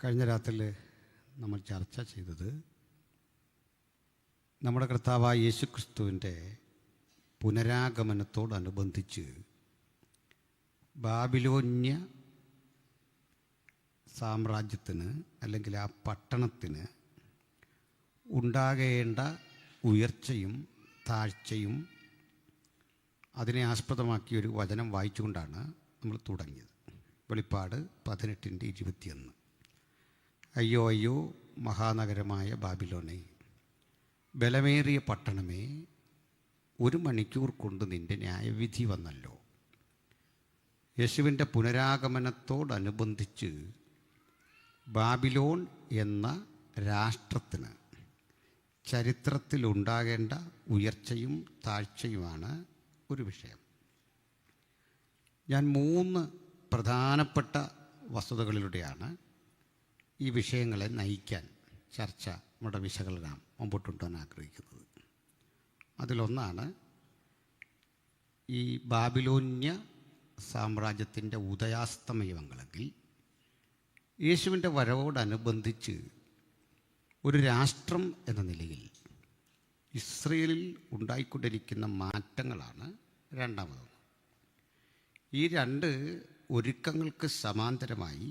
കഴിഞ്ഞ രാത്രിയിൽ നമ്മൾ ചർച്ച ചെയ്തത് നമ്മുടെ കർത്താവായ യേശുക്രിസ്തുവിൻ്റെ പുനരാഗമനത്തോടനുബന്ധിച്ച് ബാബിലോന്യ സാമ്രാജ്യത്തിന് അല്ലെങ്കിൽ ആ പട്ടണത്തിന് ഉണ്ടാകേണ്ട ഉയർച്ചയും താഴ്ചയും അതിനെ ആസ്പദമാക്കിയൊരു വചനം വായിച്ചുകൊണ്ടാണ് നമ്മൾ തുടങ്ങിയത്. വെളിപ്പാട് 18:21. അയ്യോ അയ്യോ മഹാനഗരമായ ബാബിലോണേ, ബലമേറിയ പട്ടണമേ, 1 മണിക്കൂർ കൊണ്ട് നിൻ്റെ ന്യായവിധി വന്നല്ലോ. യേശുവിൻ്റെ പുനരാഗമനത്തോടനുബന്ധിച്ച് ബാബിലോൺ എന്ന രാഷ്ട്രത്തിന് ചരിത്രത്തിലുണ്ടാകേണ്ട ഉയർച്ചയും താഴ്ചയുമാണ് ഒരു വിഷയം. ഞാൻ 3 പ്രധാനപ്പെട്ട വസ്തുതകളിലൂടെയാണ് ഈ വിഷയങ്ങളെ നയിക്കാൻ ചർച്ച നമ്മുടെ വിശകലനം മുമ്പോട്ട് കൊണ്ടുപോകാൻ ആഗ്രഹിക്കുന്നത്. അതിലൊന്നാണ് ഈ ബാബിലോന്യ സാമ്രാജ്യത്തിൻ്റെ ഉദയാസ്തമയങ്ങളെങ്കിൽ യേശുവിൻ്റെ വരവോടനുബന്ധിച്ച് ഒരു രാഷ്ട്രം എന്ന നിലയിൽ ഇസ്രയേലിൽ ഉണ്ടായിക്കൊണ്ടിരിക്കുന്ന മാറ്റങ്ങളാണ് രണ്ടാമതൊന്ന്. ഈ 2 ഒരുക്കങ്ങൾക്ക് സമാന്തരമായി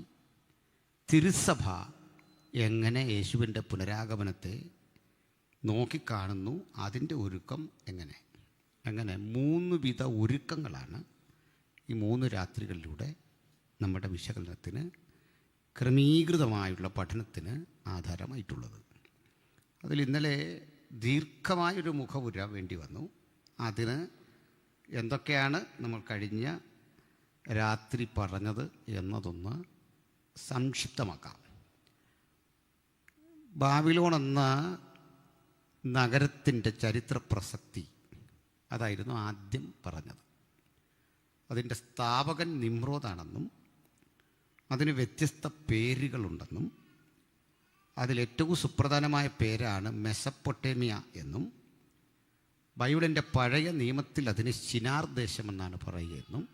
തിരുസഭ എങ്ങനെ യേശുവിൻ്റെ പുനരാഗമനത്തെ നോക്കിക്കാണുന്നു, അതിൻ്റെ ഒരുക്കം എങ്ങനെ 3 വിധ ഒരുക്കങ്ങളാണ് ഈ 3 രാത്രികളിലൂടെ നമ്മുടെ വിശകലനത്തിന്, ക്രമീകൃതമായുള്ള പഠനത്തിന് ആധാരമായിട്ടുള്ളത്. അതിൽ ഇന്നലെ ദീർഘമായൊരു മുഖവുര വേണ്ടി വന്നു. അതിന് എന്തൊക്കെയാണ് നമ്മൾ കഴിഞ്ഞ രാത്രി പറഞ്ഞത് എന്നതൊന്ന് സംക്ഷിപ്തമാക്കാം. ബാബിലോൺ എന്ന നഗരത്തിൻ്റെ ചരിത്ര പ്രസക്തി അതായിരുന്നു ആദ്യം പറഞ്ഞത്. അതിൻ്റെ സ്ഥാപകൻ നിമ്രോദാണെന്നും അതിന് വ്യത്യസ്ത പേരുകളുണ്ടെന്നും അതിലേറ്റവും സുപ്രധാനമായ പേരാണ് മെസപ്പൊട്ടേമിയ എന്നും ബൈബിളിൻ്റെ പഴയ നിയമത്തിൽ അതിന് ശിനാർ ദേശമെന്നാണ് പറയുകയെന്നും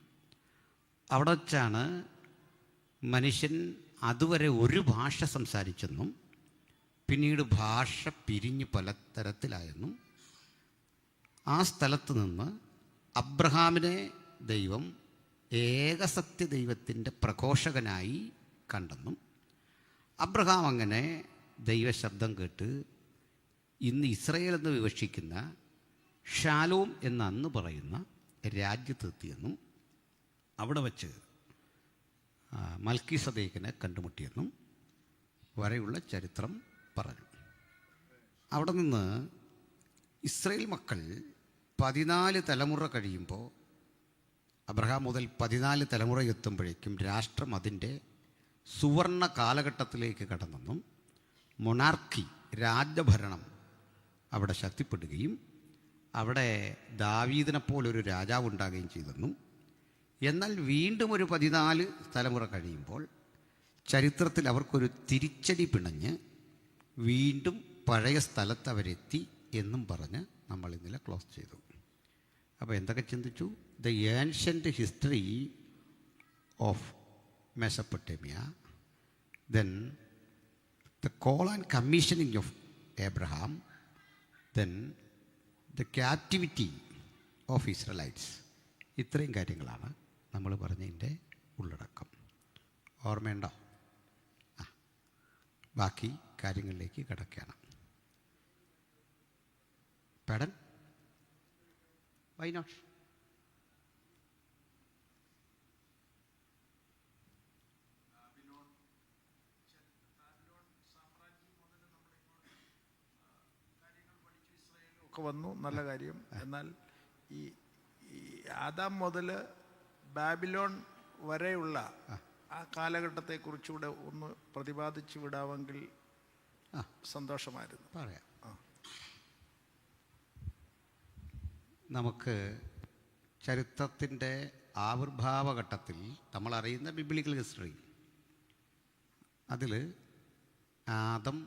അവിടെ വച്ചാണ് മനുഷ്യൻ അതുവരെ ഒരു ഭാഷ സംസാരിച്ചെന്നും പിന്നീട് ഭാഷ പിരിഞ്ഞ് പല തരത്തിലായെന്നും ആ സ്ഥലത്ത് നിന്ന് അബ്രഹാമിനെ ദൈവം ഏകസത്യ ദൈവത്തിൻ്റെ പ്രഘോഷകനായി കണ്ടെന്നും അബ്രഹാം അങ്ങനെ ദൈവശബ്ദം കേട്ട് ഇന്ന് ഇസ്രയേൽ എന്ന് വിവക്ഷിക്കുന്ന ഷാലോം എന്ന് അന്ന് പറയുന്ന രാജ്യത്തെത്തിയെന്നും അവിടെ വച്ച് മൽക്കീസദേക്കിനെ കണ്ടുമുട്ടിയെന്നും വരെയുള്ള ചരിത്രം പറഞ്ഞു. അവിടെ നിന്ന് ഇസ്രയേൽ മക്കൾ 14 തലമുറ കഴിയുമ്പോൾ, അബ്രഹാം മുതൽ 14 തലമുറ എത്തുമ്പോഴേക്കും രാഷ്ട്രം അതിൻ്റെ സുവർണ കാലഘട്ടത്തിലേക്ക് കടന്നെന്നും മൊണാർക്കി രാജഭരണം അവിടെ ശക്തിപ്പെടുകയും അവിടെ ദാവീദിനെപ്പോലൊരു രാജാവ് ഉണ്ടാകുകയും ചെയ്തെന്നും, എന്നാൽ വീണ്ടും ഒരു 14 തലമുറ കഴിയുമ്പോൾ ചരിത്രത്തിൽ അവർക്കൊരു തിരിച്ചടി പിണഞ്ഞ് വീണ്ടും പഴയ സ്ഥലത്ത് അവരെത്തി എന്നും പറഞ്ഞ് നമ്മൾ ഇന്നലെ ക്ലോസ് ചെയ്തു. അപ്പോൾ എന്തൊക്കെ ചിന്തിച്ചു? The ancient history of Mesopotamia, then the call and commissioning of Abraham, then the captivity of Israelites. ഇത്രയും കാര്യങ്ങളാണ് നമ്മൾ പറഞ്ഞതിൻ്റെ ഉള്ളടക്കം. ഓർമ്മയുണ്ടോ? ബാക്കി കാര്യങ്ങളിലേക്ക് കിടക്കുകയാണ്. Patan why not? ഒക്കെ വന്നു, നല്ല കാര്യം. എന്നാൽ ഈ ആദാം മുതൽ ബാബിലോൺ വരെയുള്ള ആ കാലഘട്ടത്തെക്കുറിച്ചുകൂടെ ഒന്ന് പ്രതിപാദിച്ചു വിടാമെങ്കിൽ സന്തോഷമായിരുന്നു. പറയാം. നമുക്ക് ചരിത്രത്തിൻ്റെ ആവിർഭാവഘട്ടത്തിൽ നമ്മൾ അറിയുന്ന ബിബ്ലിക്കൽ ഹിസ്റ്ററി, അതിൽ ആദം,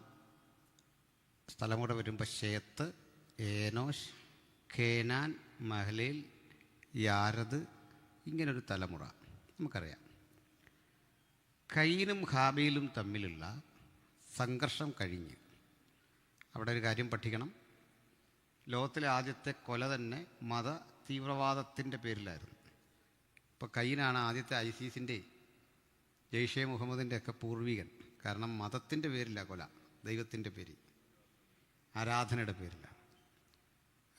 സ്ഥലം കൂടെ വരുമ്പോൾ ശേത്ത്, ഏനോഷ്, കേനാൻ, മഹലേൽ, യാരദ്, ഇങ്ങനൊരു തലമുറ നമുക്കറിയാം. കയീനും ഹാബീലും തമ്മിലുള്ള സംഘർഷം കഴിഞ്ഞ് അവിടെ ഒരു കാര്യം പഠിക്കണം. ലോകത്തിലെ ആദ്യത്തെ കൊല തന്നെ മത തീവ്രവാദത്തിൻ്റെ പേരിലായിരുന്നു. ഇപ്പോൾ കയീനാണ് ആദ്യത്തെ ഐസിസിൻ്റെ ജെയ്ഷെ മുഹമ്മദിൻ്റെ ഒക്കെ പൂർവികൻ. കാരണം മതത്തിൻ്റെ പേരില്ല കൊല, ദൈവത്തിൻ്റെ പേരിൽ, ആരാധനയുടെ പേരില്ല.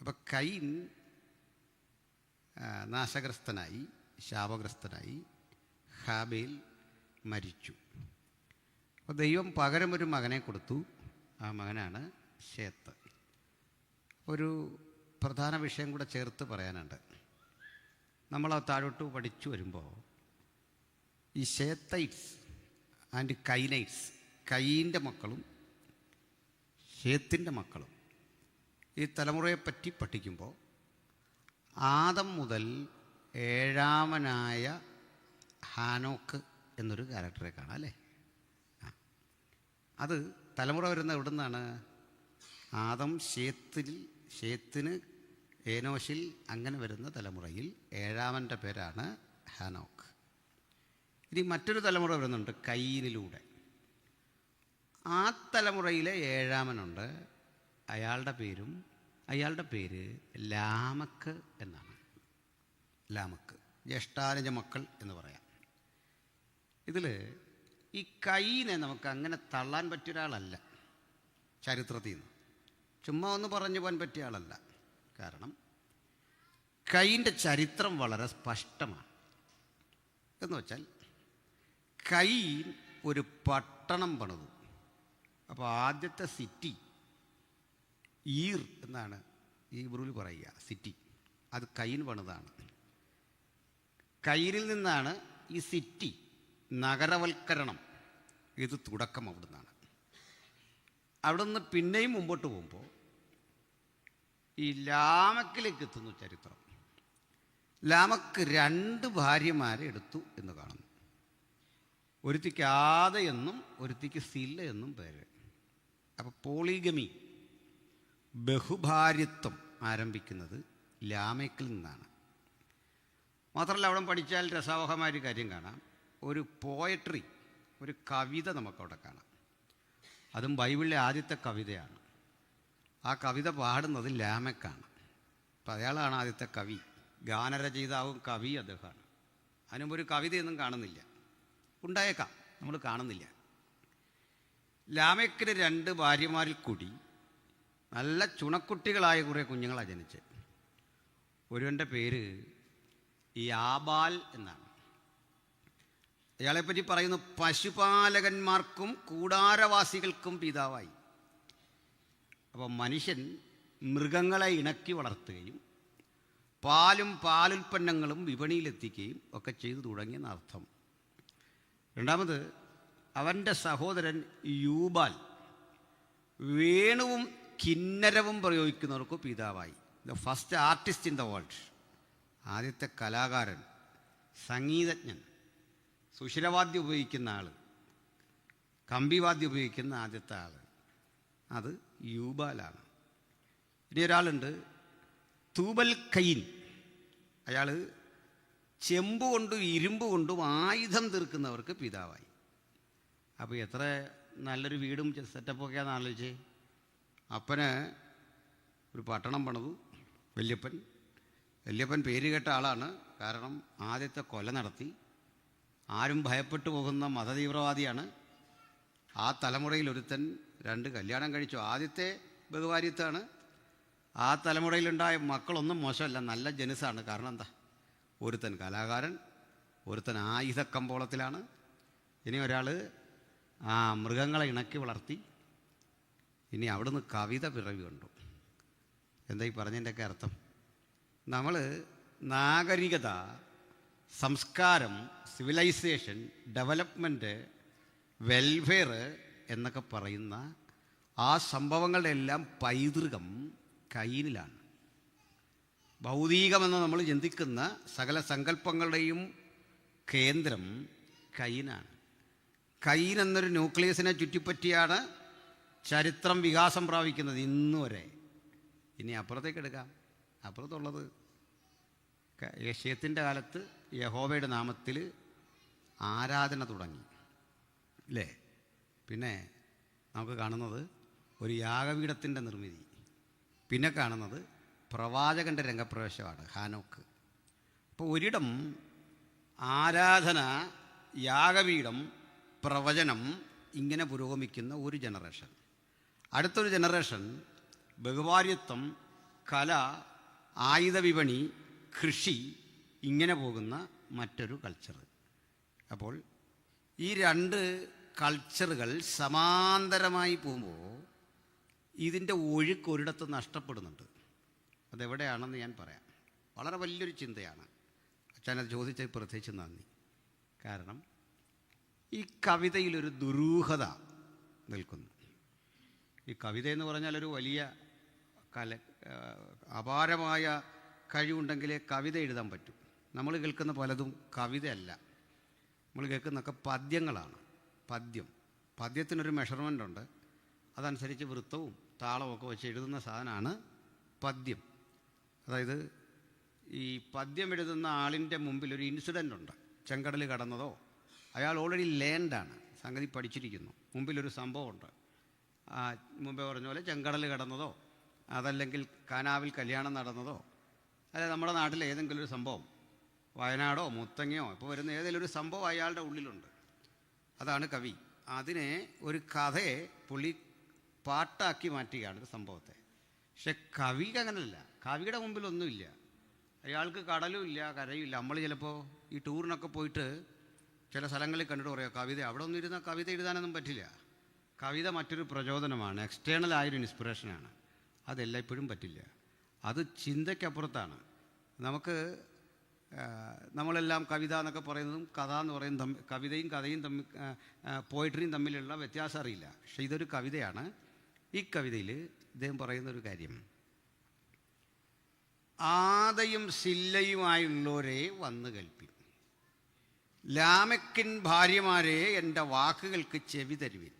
അപ്പോൾ കയീൻ നാശഗ്രസ്തനായി, ശാപഗ്രസ്തനായി, ഹാബേൽ മരിച്ചു. അപ്പോൾ ദൈവം പകരം ഒരു മകനെ കൊടുത്തു. ആ മകനാണ് ശേത്ത്. ഒരു പ്രധാന വിഷയം കൂടെ ചേർത്ത് പറയാനുണ്ട്. നമ്മൾ താഴോട്ട് പഠിച്ചു വരുമ്പോൾ ഈ ശേത്തൈറ്റ്സ് ആൻഡ് കൈനൈറ്റ്സ്, കയീൻ്റെ മക്കളും ശേത്തിൻ്റെ മക്കളും, ഈ തലമുറയെപ്പറ്റി പഠിക്കുമ്പോൾ ആദം മുതൽ ഏഴാമനായ ഹാനോക്ക് എന്നൊരു ക്യാരക്ടറെ കാണാം അല്ലേ? അത് തലമുറ വരുന്ന എവിടെ നിന്നാണ്? ആദം ശേത്തിന് ഏനോഷിൽ അങ്ങനെ വരുന്ന തലമുറയിൽ ഏഴാമൻ്റെ പേരാണ് ഹാനോക്ക്. ഇനി മറ്റൊരു തലമുറ വരുന്നുണ്ട് കയീനിലൂടെ. ആ തലമുറയിലെ ഏഴാമനുണ്ട്. അയാളുടെ പേര് ലാമക്ക് എന്നാണ്. ലാമക്ക്, ജ്യേഷ്ഠാനുജ മക്കൾ എന്ന് പറയാം. ഇതിൽ ഈ കയീനെ നമുക്ക് അങ്ങനെ തള്ളാൻ പറ്റിയ ഒരാളല്ല ചരിത്രത്തിൽ നിന്ന്. ചുമ്മാ ഒന്ന് പറഞ്ഞു പോകാൻ പറ്റിയ ആളല്ല. കാരണം കയീൻ്റെ ചരിത്രം വളരെ സ്പഷ്ടമാണ്. എന്ന് വെച്ചാൽ കയീൻ ഒരു പട്ടണം പണിതു. അപ്പോൾ ആദ്യത്തെ സിറ്റി ഈർ എന്നാണ് ഹീബ്രുവിൽ പറയുക, സിറ്റി. അത് കയീൻ പണിതാണ്. കയീനിൽ നിന്നാണ് ഈ സിറ്റി നഗരവൽക്കരണം, ഇത് തുടക്കം അവിടെ നിന്നാണ്. അവിടെ നിന്ന് പിന്നെയും മുമ്പോട്ട് പോകുമ്പോൾ ഈ ലാമക്കിലേക്ക് എത്തുന്നു ചരിത്രം. ലാമക്ക് 2 ഭാര്യമാരെ എടുത്തു എന്ന് കാണുന്നു. ഒരുത്തിക്ക് ആദ എന്നും ഒരുത്തിക്ക് സില്ല എന്നും പേര്. അപ്പോൾ പോളിഗമി, ബഹുഭാര്യത്വം ആരംഭിക്കുന്നത് ലാമക്കിൽ നിന്നാണ്. മാത്രമല്ല അവിടെ പഠിച്ചാൽ രസവഹമായൊരു കാര്യം കാണാം. ഒരു പോയട്രി, ഒരു കവിത നമുക്കവിടെ കാണാം. അതും ബൈബിളിലെ ആദ്യത്തെ കവിതയാണ്. ആ കവിത പാടുന്നത് ലാമക്കാണ്. അപ്പം അയാളാണ് ആദ്യത്തെ കവി. ഗാനരചയിതാവും കവി അദ്ദേഹമാണ്. അതിനുമ്പൊരു കവിതയൊന്നും കാണുന്നില്ല. ഉണ്ടായേക്കാം, നമ്മൾ കാണുന്നില്ല. ലാമക്കിന് 2 ഭാര്യമാരിൽ കൂടി നല്ല ചുണക്കുട്ടികളായ കുറേ കുഞ്ഞുങ്ങളാണ് ജനിച്ച്. ഒരുവൻ്റെ പേര് യാബാൽ എന്നാണ്. അയാളെപ്പറ്റി പറയുന്നു, പശുപാലകന്മാർക്കും കൂടാരവാസികൾക്കും പിതാവായി. അപ്പോൾ മനുഷ്യൻ മൃഗങ്ങളെ ഇണക്കി വളർത്തുകയും പാലും പാലുൽപ്പന്നങ്ങളും വിപണിയിലെത്തിക്കുകയും ഒക്കെ ചെയ്തു തുടങ്ങിയെന്നർത്ഥം. രണ്ടാമത് അവൻ്റെ സഹോദരൻ യൂബാൽ വേണുവും കിന്നരവും പ്രയോഗിക്കുന്നവർക്ക് പിതാവായി. The first artist in the world, ആദ്യത്തെ കലാകാരൻ, സംഗീതജ്ഞൻ, സുഷിരവാദ്യം ഉപയോഗിക്കുന്ന ആൾ, കമ്പിവാദ്യം ഉപയോഗിക്കുന്ന ആദ്യത്തെ ആൾ, അത് യൂബാലാണ്. ഇനി ഒരാളുണ്ട് തൂബൽ കയീൻ. അയാൾ ചെമ്പ് കൊണ്ടും ഇരുമ്പ് കൊണ്ടും ആയുധം തീർക്കുന്നവർക്ക് പിതാവായി. അപ്പോൾ എത്ര നല്ലൊരു വീടും സെറ്റപ്പൊക്കെയാണെന്ന് ആലോചിച്ചേ. അപ്പന് ഒരു പട്ടണം പണിതു വല്യപ്പൻ പേര് കേട്ട ആളാണ്. കാരണം ആദ്യത്തെ കൊല നടത്തി. ആരും ഭയപ്പെട്ടു പോകുന്ന മതതീവ്രവാദിയാണ്. ആ തലമുറയിൽ ഒരുത്തൻ 2 കല്യാണം കഴിച്ചു. ആദ്യത്തെ ബഹുഭാര്യത്താണ്. ആ തലമുറയിലുണ്ടായ മക്കളൊന്നും മോശമല്ല, നല്ല ജനുസാണ്. കാരണം എന്താ? ഒരുത്തൻ കലാകാരൻ, ഒരുത്തൻ ആയുധക്കമ്പോളത്തിലാണ്, ഇനി ഒരാൾ മൃഗങ്ങളെ ഇണക്കി വളർത്തി, ഇനി അവിടുന്ന് കവിത പിറവി കണ്ടു. എന്താ ഈ പറഞ്ഞതിൻ്റെയൊക്കെ അർത്ഥം? നമ്മൾ നാഗരികത, സംസ്കാരം, സിവിലൈസേഷൻ, ഡെവലപ്മെൻറ്റ്, വെൽഫെയർ എന്നൊക്കെ പറയുന്ന ആ സംഭവങ്ങളുടെ എല്ലാം പൈതൃകം കയീനിലാണ്. ഭൗതികമെന്ന് നമ്മൾ ചിന്തിക്കുന്ന സകല സങ്കല്പങ്ങളുടെയും കേന്ദ്രം കയീനാണ്. കയീൻ എന്നൊരു ന്യൂക്ലിയസിനെ ചുറ്റിപ്പറ്റിയാണ് ചരിത്രം വികാസം പ്രാപിക്കുന്നത് ഇന്നു വരെ. ഇനി അപ്പുറത്തേക്ക് എടുക്കാം. അപ്പുറത്തുള്ളത് ശേത്തിൻ്റെ കാലത്ത് യഹോവയുടെ നാമത്തിൽ ആരാധന തുടങ്ങി. ഇല്ലേ? പിന്നെ നമുക്ക് കാണുന്നത് ഒരു യാഗപീഠത്തിൻ്റെ നിർമ്മിതി, പിന്നെ കാണുന്നത് പ്രവാചകൻ്റെ രംഗപ്രവേശമാണ് ഹാനോക്ക്. അപ്പോൾ ഒരിടം ആരാധന, യാഗപീഠം, പ്രവചനം ഇങ്ങനെ പുരോഗമിക്കുന്ന ഒരു ജനറേഷൻ. അടുത്തൊരു ജനറേഷൻ ബഹുഭാര്യത്വം, കല, ആയുധ വിപണി, കൃഷി, ഇങ്ങനെ പോകുന്ന മറ്റൊരു കൾച്ചർ. അപ്പോൾ ഈ രണ്ട് കൾച്ചറുകൾ സമാന്തരമായി പോകുമ്പോൾ ഇതിൻ്റെ ഒഴുക്ക് ഒരിടത്ത് നഷ്ടപ്പെടുന്നുണ്ട്. അതെവിടെയാണെന്ന് ഞാൻ പറയാം. വളരെ വലിയൊരു ചിന്തയാണ്. അച്ഛനത് ചോദിച്ചത് പ്രത്യേകിച്ച് നന്ദി. കാരണം ഈ കവിതയിലൊരു ദുരൂഹത നിൽക്കുന്നു. ഈ കവിത എന്ന് പറഞ്ഞാൽ ഒരു വലിയ അപാരമായ കഴിവുണ്ടെങ്കിലേ കവിത എഴുതാൻ പറ്റും. നമ്മൾ കേൾക്കുന്ന പലതും കവിതയല്ല. നമ്മൾ കേൾക്കുന്നതൊക്കെ പദ്യങ്ങളാണ്. പദ്യത്തിനൊരു മെഷർമെൻ്റ് ഉണ്ട്. അതനുസരിച്ച് വൃത്തവും താളവും ഒക്കെ വെച്ച് എഴുതുന്ന സാധനമാണ് പദ്യം. അതായത് ഈ പദ്യം എഴുതുന്ന ആളിൻ്റെ മുമ്പിൽ ഒരു ഇൻസിഡൻ്റ് ഉണ്ട്. ചെങ്കടൽ കടന്നതോ, അയാൾ ഓൾറെഡി ലേൺഡാണ്, സംഗതി പഠിച്ചിരിക്കുന്നു. മുമ്പിലൊരു സംഭവമുണ്ട്. മുമ്പേ പറഞ്ഞ പോലെ ചെങ്കടൽ കടന്നതോ, അതല്ലെങ്കിൽ കാനാവിൽ കല്യാണം നടന്നതോ, അല്ലെ നമ്മുടെ നാട്ടിലെ ഏതെങ്കിലും ഒരു സംഭവം, വയനാടോ മുത്തങ്ങയോ ഇപ്പോൾ വരുന്ന ഏതെങ്കിലും ഒരു സംഭവം അയാളുടെ ഉള്ളിലുണ്ട്. അതാണ് കവി. അതിനെ ഒരു കഥയെ പുള്ളി പാട്ടാക്കി മാറ്റുകയാണ് ഒരു സംഭവത്തെ. പക്ഷെ കവിക്ക് അങ്ങനെയല്ല. കവിയുടെ മുമ്പിലൊന്നുമില്ല. അയാൾക്ക് കടലും ഇല്ല, കരയും ഇല്ല. നമ്മൾ ചിലപ്പോൾ ഈ ടൂറിനൊക്കെ പോയിട്ട് ചില സ്ഥലങ്ങളിൽ കണ്ടിട്ട് പറയാം കവിത, അവിടെ ഒന്നും ഇരുന്നാൽ കവിത എഴുതാനൊന്നും പറ്റില്ല. കവിത മറ്റൊരു പ്രചോദനമാണ്, എക്സ്റ്റേണൽ ആയൊരു ഇൻസ്പിറേഷനാണ്. അതെല്ലായ്പ്പോഴും പറ്റില്ല. അത് ചിന്തയ്ക്കപ്പുറത്താണ്. നമ്മളെല്ലാം കവിത എന്നൊക്കെ പറയുന്നതും കഥ എന്ന് പറയുന്നതും കവിതയും കഥയും തമ്മിൽ, പോയിട്രിയും തമ്മിലുള്ള വ്യത്യാസം അറിയില്ല. പക്ഷെ ഇതൊരു കവിതയാണ്. ഈ കവിതയിൽ ഇദ്ദേഹം പറയുന്നൊരു കാര്യം, ആദയും സില്ലയുമായുള്ളവരെ വന്നു കേൾപ്പി, ലാമെക്കിൻ ഭാര്യമാരെ എൻ്റെ വാക്കുകൾക്ക് ചെവി തരുവിൻ.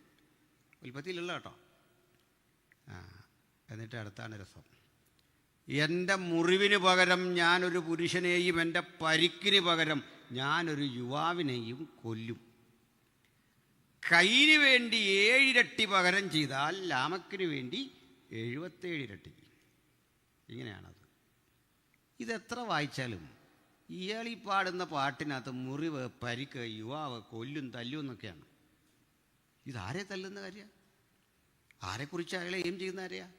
ഉൽപ്പത്തിയിലുള്ള കേട്ടോ. എന്നിട്ട് അടുത്താണ് രസം. എൻ്റെ മുറിവിന് പകരം ഞാനൊരു പുരുഷനെയും എൻ്റെ പരിക്കിന് പകരം ഞാനൊരു യുവാവിനെയും കൊല്ലും. കൈന് വേണ്ടി 7 ഇരട്ടി പകരം ചെയ്താൽ ലാമക്കിന് വേണ്ടി 77 ഇരട്ടി. ഇങ്ങനെയാണത്. ഇതെത്ര വായിച്ചാലും ഇയാൾ ഈ പാടുന്ന പാട്ടിനകത്ത് മുറിവ്, പരിക്ക്, യുവാവ്, കൊല്ലും, തല്ലും എന്നൊക്കെയാണ്. ഇതാരെ തല്ലുന്ന കാര്യമാണ്? ആരെക്കുറിച്ച് അയാളെ എയിം ചെയ്യുന്ന കാര്യമാണ്?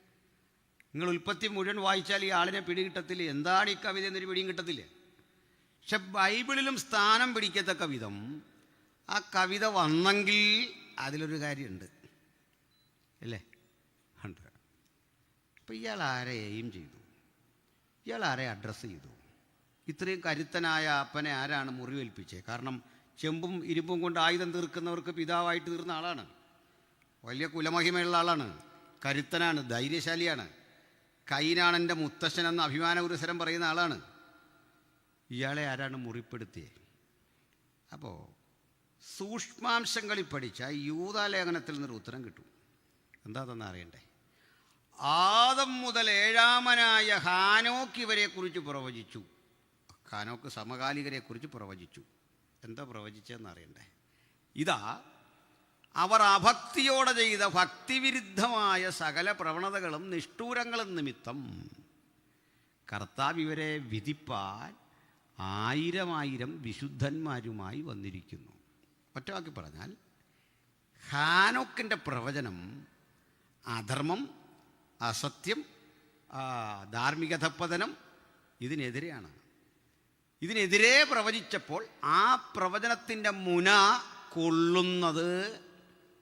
നിങ്ങൾ ഉൽപ്പത്തി മുഴുവൻ വായിച്ചാൽ ഈ ആളിനെ പിടികിട്ടത്തില്ല. എന്താണ് ഈ കവിത എന്നൊരു പിടിയും കിട്ടത്തില്ല. പക്ഷെ ബൈബിളിലും സ്ഥാനം പിടിക്കത്തക്ക വിധം ആ കവിത വന്നെങ്കിൽ അതിലൊരു കാര്യമുണ്ട്, അല്ലേ? ഉണ്ട്. അപ്പം ഇയാൾ ആരെ എയിം ചെയ്തു? ഇയാൾ ആരെ അഡ്രസ്സ് ചെയ്തു? ഇത്രയും കരുത്തനായ അപ്പനെ ആരാണ് മുറിവേൽപ്പിച്ചത്? കാരണം ചെമ്പും ഇരുമ്പും കൊണ്ട് ആയുധം തീർക്കുന്നവർക്ക് പിതാവായിട്ട് തീർന്ന ആളാണ്. വലിയ കുലമഹിമയുള്ള ആളാണ്, കരുത്തനാണ്, ധൈര്യശാലിയാണ്. കൈനാണ് എൻ്റെ മുത്തശ്ശനെന്ന് അഭിമാനപുരസരം പറയുന്ന ആളാണ്. ഇയാളെ ആരാണ് മുറിപ്പെടുത്തിയത്? അപ്പോൾ സൂക്ഷ്മാംശങ്ങളിൽ പഠിച്ച യൂദാലേഖനത്തിൽ നിന്നൊരു ഉത്തരം കിട്ടും. എന്താണെന്ന് അറിയണ്ടേ? ആദം മുതൽ 7-മനായ ഹാനോക്ക് ഇവരെക്കുറിച്ച് പ്രവചിച്ചു. ഹാനോക്ക് സമകാലികരെക്കുറിച്ച് പ്രവചിച്ചു. എന്താ പ്രവചിച്ചതെന്ന് അറിയണ്ടേ? ഇതാ, അവർ അഭക്തിയോടെ ചെയ്ത ഭക്തിവിരുദ്ധമായ സകല പ്രവണതകളും നിഷ്ഠൂരങ്ങളും നിമിത്തം കർത്താവ് ഇവരെ വിധിപ്പാൻ 1000 വിശുദ്ധന്മാരുമായി വന്നിരിക്കുന്നു. ഒറ്റവാക്കി പറഞ്ഞാൽ ഹാനോക്കിൻ്റെ പ്രവചനം അധർമ്മം, അസത്യം, ധാർമ്മികതപ്പതനം ഇതിനെതിരെയാണ്. ഇതിനെതിരെ പ്രവചിച്ചപ്പോൾ ആ പ്രവചനത്തിൻ്റെ മുന കൊള്ളുന്നത്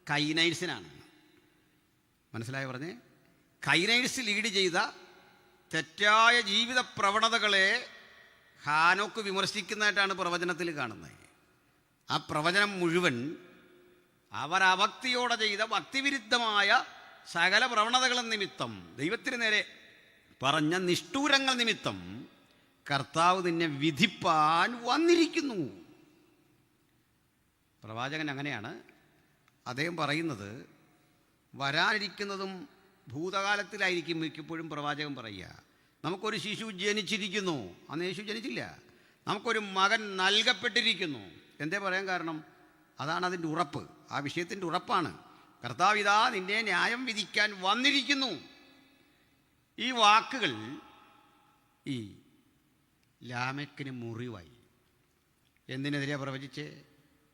കൈനൈഴ്സിനാണ്. മനസ്സിലായി പറഞ്ഞേ? കൈനൈഴ്സ് ലീഡ് ചെയ്ത തെറ്റായ ജീവിത പ്രവണതകളെ ഹാനോക്ക് വിമർശിക്കുന്നതായിട്ടാണ് പ്രവചനത്തിൽ കാണുന്നത്. ആ പ്രവചനം മുഴുവൻ അവർ അഭക്തിയോടെ ചെയ്ത ഭക്തിവിരുദ്ധമായ സകല പ്രവണതകളും നിമിത്തം, ദൈവത്തിന് നേരെ പറഞ്ഞ നിഷ്ഠൂരങ്ങൾ നിമിത്തം കർത്താവ് നിന്നെ വിധിപ്പാൻ വന്നിരിക്കുന്നു. പ്രവാചകൻ അങ്ങനെയാണ്. അദ്ദേഹം പറയുന്നത് വരാനിരിക്കുന്നതും ഭൂതകാലത്തിലായിരിക്കും മിക്കപ്പോഴും പ്രവാചകൻ പറയുക. നമുക്കൊരു ശിശു ജനിച്ചിരിക്കുന്നു. അന്ന് യേശു ജനിച്ചില്ല. നമുക്കൊരു മകൻ നൽകപ്പെട്ടിരിക്കുന്നു. എന്തേ പറയാൻ കാരണം? അതാണ് അതിൻ്റെ ഉറപ്പ്. ആ വിഷയത്തിൻ്റെ ഉറപ്പാണ്. കർത്താവിതാ നിന്നെ ന്യായം വിധിക്കാൻ വന്നിരിക്കുന്നു. ഈ വാക്കുകൾ ഈ ലാമെക്കിന് മുറിവായി. എന്തിനെതിരെ പ്രവചിച്ച്?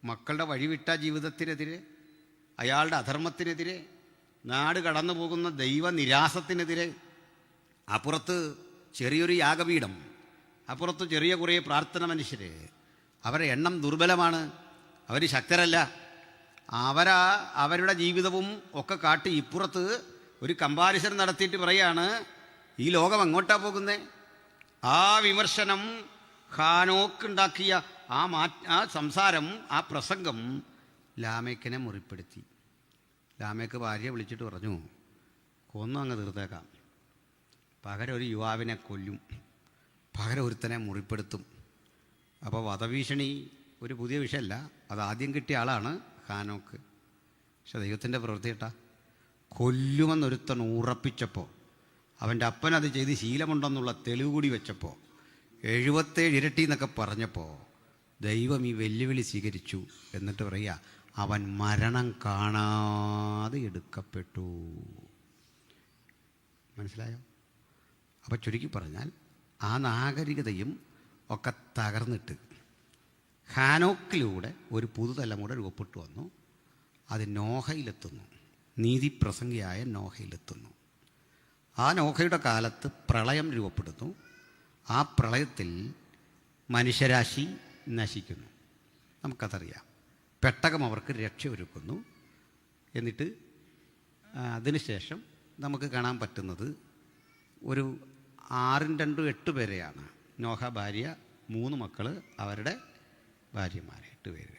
മക്കളുടെ വഴിവിട്ട ജീവിതത്തിനെതിരെ, അയാളുടെ അധർമ്മത്തിനെതിരെ, നാട് കടന്നു പോകുന്ന ദൈവനിരാസത്തിനെതിരെ. അപ്പുറത്ത് ചെറിയൊരു യാഗപീഠം, അപ്പുറത്ത് ചെറിയ കുറേ പ്രാർത്ഥന മനുഷ്യർ. അവരുടെ എണ്ണം ദുർബലമാണ്, അവർ ശക്തരല്ല. അവരുടെ ജീവിതവും ഒക്കെ കാട്ടി ഇപ്പുറത്ത് ഒരു കമ്പാരിസൺ നടത്തിയിട്ട് പറയാണ് ഈ ലോകം എങ്ങോട്ടാ പോകുന്നത്. ആ വിമർശനം, ഹാനോക്കുണ്ടാക്കിയ ആ സംസാരം, ആ പ്രസംഗം ലാമേക്കിനെ മുറിപ്പെടുത്തി. ലാമേക്ക് ഭാര്യയെ വിളിച്ചിട്ട് പറഞ്ഞു, കൊന്നും അങ്ങ് തീർത്തേക്കാം, പകരം ഒരു യുവാവിനെ കൊല്ലും, പകരം ഒരുത്തനെ മുറിപ്പെടുത്തും. അപ്പോൾ വധഭീഷണി ഒരു പുതിയ വിഷയമല്ല, അത് ആദ്യം കിട്ടിയ ആളാണ് ഹാനോക്ക്. പക്ഷെ ദൈവത്തിൻ്റെ പ്രവൃത്തി കേട്ടാ, കൊല്ലുമെന്നൊരുത്തൻ ഉറപ്പിച്ചപ്പോൾ, അവൻ്റെ അപ്പനത് ചെയ്ത് ശീലമുണ്ടെന്നുള്ള തെളിവ് കൂടി വെച്ചപ്പോൾ, 77 ഇരട്ടി എന്നൊക്കെ പറഞ്ഞപ്പോൾ ദൈവം ഈ വെല്ലുവിളി സ്വീകരിച്ചു. എന്നിട്ട് പറയുക, അവൻ മരണം കാണാതെ എടുക്കപ്പെട്ടു. മനസ്സിലായോ? അപ്പോൾ ചുരുക്കി പറഞ്ഞാൽ ആ നാഗരികതയും ഒക്കെ തകർന്നിട്ട് ഹാനോക്കിലൂടെ ഒരു പുതുതലമുറ രൂപപ്പെട്ടു വന്നു. അത് നോഹയിലെത്തുന്നു, നീതിപ്രസംഗിയായ നോഹയിലെത്തുന്നു. ആ നോഹയുടെ കാലത്ത് പ്രളയം രൂപപ്പെടുന്നു. ആ പ്രളയത്തിൽ മനുഷ്യരാശി നശിക്കുന്നു. നമുക്കതറിയാം. പെട്ടകം അവർക്ക് രക്ഷയൊരുക്കുന്നു. എന്നിട്ട് അതിനുശേഷം നമുക്ക് കാണാൻ പറ്റുന്നത് ഒരു 6 2 8 പേരെയാണ്. നോഹ, ഭാര്യ, 3 മക്കൾ, അവരുടെ ഭാര്യമാർ, 8 പേര്.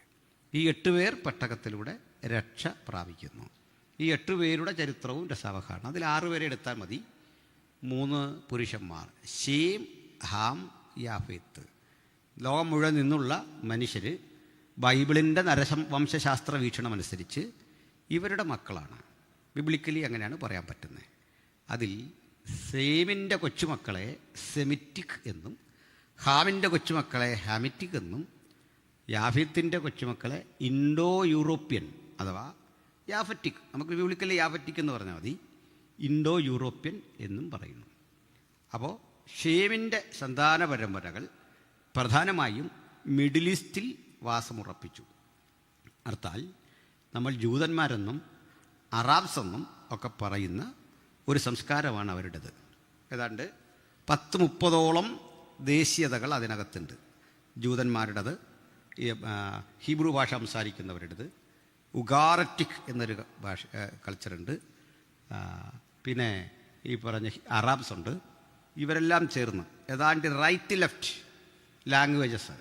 ഈ 8 പേർ പെട്ടകത്തിലൂടെ രക്ഷ പ്രാപിക്കുന്നു. ഈ 8 പേരുടെ ചരിത്രവും രസവഹമാണ്. അതിൽ 6 പേരെ എടുത്താൽ മതി. 3 പുരുഷന്മാർ, ശേം, ഹാം, യാഫേത്ത്. ലോകം മുഴുവൻ നിന്നുള്ള മനുഷ്യർ ബൈബിളിൻ്റെ വംശശാസ്ത്ര വീക്ഷണം അനുസരിച്ച് ഇവരുടെ മക്കളാണ്. ബിബ്ലിക്കലി അങ്ങനെയാണ് പറയാൻ പറ്റുന്നത്. അതിൽ സേമിൻ്റെ കൊച്ചുമക്കളെ സെമിറ്റിക് എന്നും, ഹാമിൻ്റെ കൊച്ചുമക്കളെ ഹാമിറ്റിക് എന്നും, യാഫത്തിൻ്റെ കൊച്ചുമക്കളെ ഇൻഡോ യൂറോപ്യൻ അഥവാ യാഫറ്റിക്, നമുക്ക് ബിബ്ലിക്കലി യാഫറ്റിക് എന്ന് പറഞ്ഞാൽ മതി, ഇൻഡോ യൂറോപ്യൻ എന്നും പറയുന്നു. അപ്പോൾ ഷേമിൻ്റെ സന്താന പരമ്പരകൾ പ്രധാനമായും മിഡിൽ ഈസ്റ്റിൽ വാസമുറപ്പിച്ചു. അർത്ഥാൽ നമ്മൾ ജൂതന്മാരെന്നും അറാബ്സ് എന്നും ഒക്കെ പറയുന്ന ഒരു സംസ്കാരമാണ് അവരുടേത്. ഏതാണ്ട് 10-30ഓളം ദേശീയതകൾ അതിനകത്തുണ്ട്. ജൂതന്മാരുടേത്, ഹീബ്രു ഭാഷ സംസാരിക്കുന്നവരുടേത്, ഉഗാററ്റിക് എന്നൊരു ഭാഷ കൾച്ചറുണ്ട്. പിന്നെ ഈ പറഞ്ഞ അറാബ്സ് ഉണ്ട്. ഇവരെല്ലാം ചേർന്ന് ഏതാണ്ട് റൈറ്റ് ലെഫ്റ്റ് ലാംഗ്വേജസ്,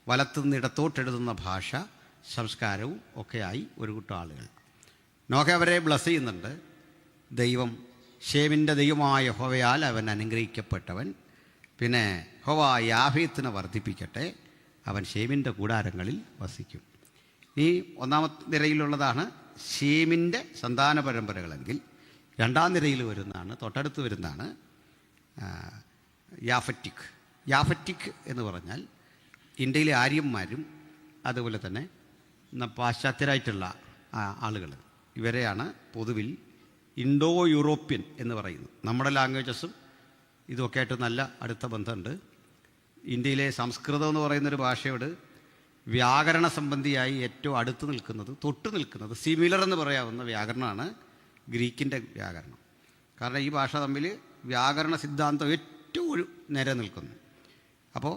വലത്തുനിന്ന് ഇടത്തോട്ടെഴുതുന്ന ഭാഷ, സംസ്കാരവും ഒക്കെയായി ഒരു കൂട്ടം ആളുകൾ. നോഹ അവരെ ബ്ലസ് ചെയ്യുന്നുണ്ട്. ദൈവം, ഷേമിൻ്റെ ദൈവമായ യഹോവയാൽ അവൻ അനുഗ്രഹിക്കപ്പെട്ടവൻ. പിന്നെ യഹോവ യാഫേത്തിനെ വർദ്ധിപ്പിക്കട്ടെ, അവൻ ഷേമിൻ്റെ കൂടാരങ്ങളിൽ വസിക്കും. ഈ 1ാമത്തെ നിരയിലുള്ളതാണ് ഷേമിൻ്റെ സന്താന പരമ്പരകളെങ്കിൽ, 2ാം നിരയിൽ വരുന്നതാണ്, തൊട്ടടുത്ത് വരുന്നതാണ് യാഫറ്റിക്. യാഫറ്റിക് എന്ന് പറഞ്ഞാൽ ഇന്ത്യയിലെ ആര്യന്മാരും അതുപോലെ തന്നെ പാശ്ചാത്യരായിട്ടുള്ള ആളുകൾ, ഇവരെയാണ് പൊതുവിൽ ഇൻഡോ യൂറോപ്യൻ എന്ന് പറയുന്നത്. നമ്മുടെ ലാംഗ്വേജസും ഇതൊക്കെ ആയിട്ട് നല്ല അടുത്ത ബന്ധമുണ്ട്. ഇന്ത്യയിലെ സംസ്കൃതം എന്ന് പറയുന്നൊരു ഭാഷയോട് വ്യാകരണ സംബന്ധിയായി ഏറ്റവും അടുത്ത് നിൽക്കുന്നത്, തൊട്ട് നിൽക്കുന്നത്, സിമിലർ എന്ന് പറയാവുന്ന വ്യാകരണമാണ് ഗ്രീക്കിൻ്റെ വ്യാകരണം. കാരണം ഈ ഭാഷ തമ്മിൽ വ്യാകരണ സിദ്ധാന്തം ഏറ്റവും ഒരു നിര നിൽക്കുന്നു. അപ്പോൾ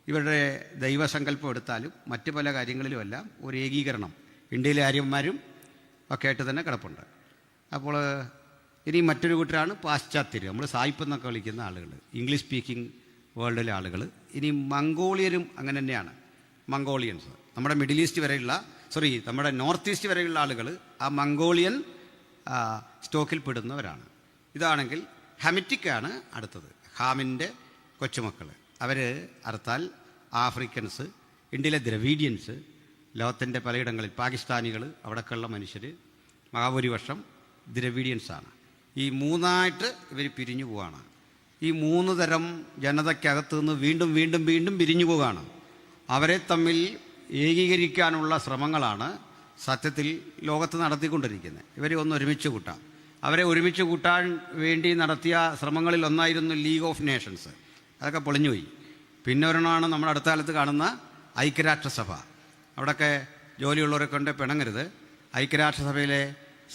ഇവരുടെ ദൈവസങ്കല്പം എടുത്താലും മറ്റ് പല കാര്യങ്ങളിലുമെല്ലാം ഒരു ഏകീകരണം ഇന്ത്യയിലെ ആര്യന്മാരും ഒക്കെ ആയിട്ട് തന്നെ കിടപ്പുണ്ട്. അപ്പോൾ ഇനി മറ്റൊരു കൂട്ടരാണ് പാശ്ചാത്യർ, നമ്മൾ സായിപ്പ് എന്നൊക്കെ വിളിക്കുന്ന ആളുകൾ, ഇംഗ്ലീഷ് സ്പീക്കിംഗ് വേൾഡിലെ ആളുകൾ. ഇനി മംഗോളിയരും അങ്ങനെ തന്നെയാണ്. മംഗോളിയൻസ് നമ്മുടെ മിഡിൽ ഈസ്റ്റ് വരെയുള്ള, നമ്മുടെ നോർത്ത് ഈസ്റ്റ് വരെയുള്ള ആളുകൾ ആ മംഗോളിയൻ സ്റ്റോക്കിൽ പെടുന്നവരാണ്. ഇതാണെങ്കിൽ ഹമിറ്റിക്കാണ് അടുത്തത്, ഹാമിൻ്റെ കൊച്ചുമക്കൾ. അവർ അർത്താൽ ആഫ്രിക്കൻസ്, ഇന്ത്യയിലെ ദ്രവീഡിയൻസ്, ലോകത്തിൻ്റെ പലയിടങ്ങളിൽ പാകിസ്ഥാനികൾ, അവിടെയൊക്കെയുള്ള മനുഷ്യർ മഹാഭൂരിപക്ഷം ദ്രവീഡിയൻസാണ്. ഈ 3ആയിട്ട് ഇവർ പിരിഞ്ഞു പോവുകയാണ്. ഈ 3 തരം ജനതയ്ക്കകത്ത് നിന്ന് വീണ്ടും വീണ്ടും വീണ്ടും പിരിഞ്ഞു പോവുകയാണ്. അവരെ തമ്മിൽ ഏകീകരിക്കാനുള്ള ശ്രമങ്ങളാണ് സത്യത്തിൽ ലോകത്ത് നടത്തിക്കൊണ്ടിരിക്കുന്നത്. ഇവരെ ഒന്ന് ഒരുമിച്ച് കൂട്ടാം. അവരെ ഒരുമിച്ച് കൂട്ടാൻ വേണ്ടി നടത്തിയ ശ്രമങ്ങളിൽ ഒന്നായിരുന്നു ലീഗ് ഓഫ് നേഷൻസ്. അതൊക്കെ പൊളിഞ്ഞുപോയി. പിന്നെ ഒരെണ്ണമാണ് നമ്മുടെ അടുത്ത കാലത്ത് കാണുന്ന ഐക്യരാഷ്ട്രസഭ. അവിടെയൊക്കെ ജോലിയുള്ളവരെ കൊണ്ട് പിണങ്ങരുത്. ഐക്യരാഷ്ട്രസഭയിലെ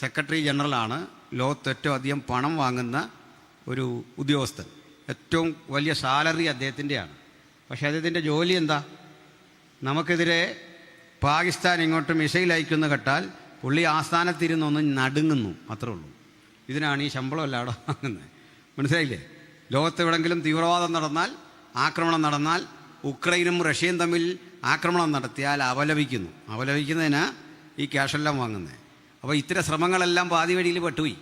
സെക്രട്ടറി ജനറലാണ് ലോകത്ത് ഏറ്റവും അധികം പണം വാങ്ങുന്ന ഒരു ഉദ്യോഗസ്ഥൻ. ഏറ്റവും വലിയ സാലറി അദ്ദേഹത്തിൻ്റെയാണ്. പക്ഷേ അദ്ദേഹത്തിൻ്റെ ജോലി എന്താ? നമുക്കെതിരെ പാകിസ്ഥാൻ ഇങ്ങോട്ട് മിസൈൽ അയക്കുന്ന കേട്ടാൽ പുള്ളി ആസ്ഥാനത്തിരുന്നൊന്ന് നടുങ്ങുന്നു, അത്രേ ഉള്ളൂ. ഇതിനാണ് ഈ ശമ്പളമല്ല അവിടെ വാങ്ങുന്നത്. മനസ്സിലായില്ലേ? ലോകത്ത് എവിടെങ്കിലും തീവ്രവാദം നടന്നാൽ, ആക്രമണം നടന്നാൽ, ഉക്രൈനും റഷ്യയും തമ്മിൽ ആക്രമണം നടത്തിയാൽ അപലപിക്കുന്നതിനാ ഈ ക്യാഷെല്ലാം വാങ്ങുന്നത്. അപ്പോൾ ഇത്തരം ശ്രമങ്ങളെല്ലാം പാതി വഴിയിൽ പെട്ടുപോയി.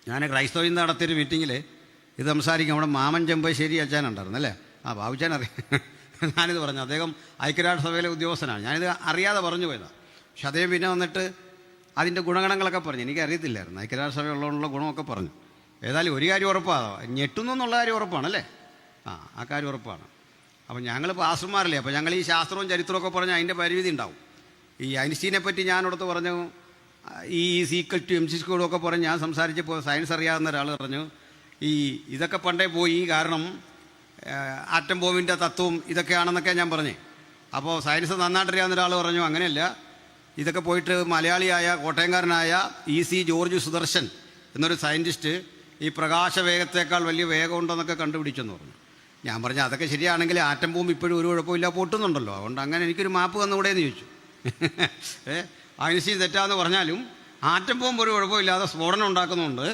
ഞാൻ ക്രൈസ്തവയിൽ നടത്തിയൊരു മീറ്റിങ്ങിൽ ഇത് സംസാരിക്കും. അവിടെ മാമൻ ചെമ്പശ്ശേരി അച്ഛനുണ്ടായിരുന്നു അല്ലേ? ബാബുച്ചാൻ അറിയാം. ഞാനിത് പറഞ്ഞു. അദ്ദേഹം ഐക്യരാഷ്ട്രസഭയിലെ ഉദ്യോഗസ്ഥനാണ്. ഞാനിത് അറിയാതെ പറഞ്ഞു പോയതാണ്. പക്ഷെ അദ്ദേഹം പിന്നെ വന്നിട്ട് അതിൻ്റെ ഗുണഗണങ്ങളൊക്കെ പറഞ്ഞു. എനിക്കറിയത്തില്ലായിരുന്നു. ഐക്യരാഷ്ട്രസഭ ഉള്ളതുകൊണ്ടുള്ള ഗുണമൊക്കെ പറഞ്ഞു. ഏതായാലും ഒരു കാര്യം ഉറപ്പാണ്, ഞെട്ടുന്നു എന്നുള്ള കാര്യം ഉറപ്പാണല്ലേ? ആ കാര്യം ഉറപ്പാണ്. അപ്പം ഞങ്ങൾ പാസ്റ്റർമാരല്ലേ, അപ്പോൾ ഞങ്ങൾ ഈ ശാസ്ത്രവും ചരിത്രമൊക്കെ പറഞ്ഞാൽ അതിൻ്റെ പരിമിതി ഉണ്ടാവും. ഈ ഐൻസ്റ്റീനെ പറ്റി ഞാനടുത്ത് പറഞ്ഞു, ഈ സീക്വൽ ടു MC സ്ക്വയറും പറഞ്ഞ് ഞാൻ സംസാരിച്ചപ്പോൾ സയൻസ് അറിയാവുന്ന ഒരാൾ പറഞ്ഞു, ഇതൊക്കെ പണ്ടേ പോയി, കാരണം ആറ്റം ബോംബിൻ്റെ തത്വം ഇതൊക്കെയാണെന്നൊക്കെ ഞാൻ പറഞ്ഞേ. അപ്പോൾ സയൻസ് നന്നായിട്ടറിയാവുന്ന ഒരാൾ പറഞ്ഞു, അങ്ങനെയല്ല, ഇതൊക്കെ പോയിട്ട് മലയാളിയായ കോട്ടയംകാരനായ EC ജോർജ് സുദർശൻ എന്നൊരു സയൻറ്റിസ്റ്റ് ഈ പ്രകാശവേഗത്തേക്കാൾ വലിയ വേഗമുണ്ടെന്നൊക്കെ കണ്ടുപിടിച്ചെന്ന് പറഞ്ഞു. ഞാൻ പറഞ്ഞു, അതൊക്കെ ശരിയാണെങ്കിൽ ആറ്റം ബോംബ് ഇപ്പോഴും ഒരു കുഴപ്പമില്ല, പൊട്ടുന്നുണ്ടല്ലോ. അതുകൊണ്ട് അങ്ങനെ എനിക്കൊരു മാപ്പ് തന്നുകൂടെ എന്ന് ചോദിച്ചു. ഐൻസ്റ്റീൻ തെറ്റാന്ന് പറഞ്ഞാലും ആറ്റം ബോംബ് ഒരു കുഴപ്പമില്ലാതെ സ്ഫോടനം ഉണ്ടാക്കുന്നുണ്ട്.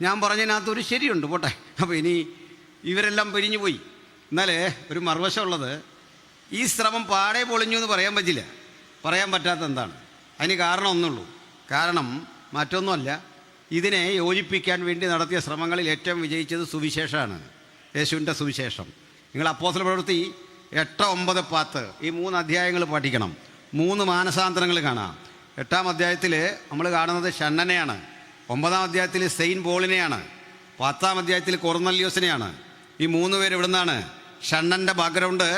ഞാൻ പറഞ്ഞതിനകത്തൊരു ശരിയുണ്ട്, പോട്ടെ. അപ്പോൾ ഇനി ഇവരെല്ലാം പിരിഞ്ഞു പോയി. എന്നാലേ ഒരു മറുവശമുള്ളത്, ഈ ശ്രമം പാടെ പൊളിഞ്ഞു എന്ന് പറയാൻ പറ്റില്ല. പറയാൻ പറ്റാത്ത എന്താണ്? അതിന് കാരണം ഒന്നുള്ളൂ. കാരണം മറ്റൊന്നുമല്ല, ഇതിനെ യോജിപ്പിക്കാൻ വേണ്ടി നടത്തിയ ശ്രമങ്ങളിൽ ഏറ്റവും വിജയിച്ചത് സുവിശേഷമാണ്, യേശുവിൻ്റെ സുവിശേഷം. നിങ്ങൾ അപ്പോസ്തല പ്രവൃത്തി 8, 9, 10 ഈ 3 അധ്യായങ്ങൾ പഠിക്കണം. 3 മാനസാന്തരങ്ങൾ കാണാം. 8-ാം അധ്യായത്തിൽ നമ്മൾ കാണുന്നത് ഷണ്ണനെയാണ്. 9-ാം അധ്യായത്തിൽ സെയിൻറ്റ് പോളിനെയാണ്. 10-ാം അധ്യായത്തിൽ കൊർന്നല്യോസിനെയാണ്. ഈ 3 പേര് ഇവിടെ നിന്നാണ്. ഷണ്ണൻ്റെ ബാക്ക്ഗ്രൗണ്ട്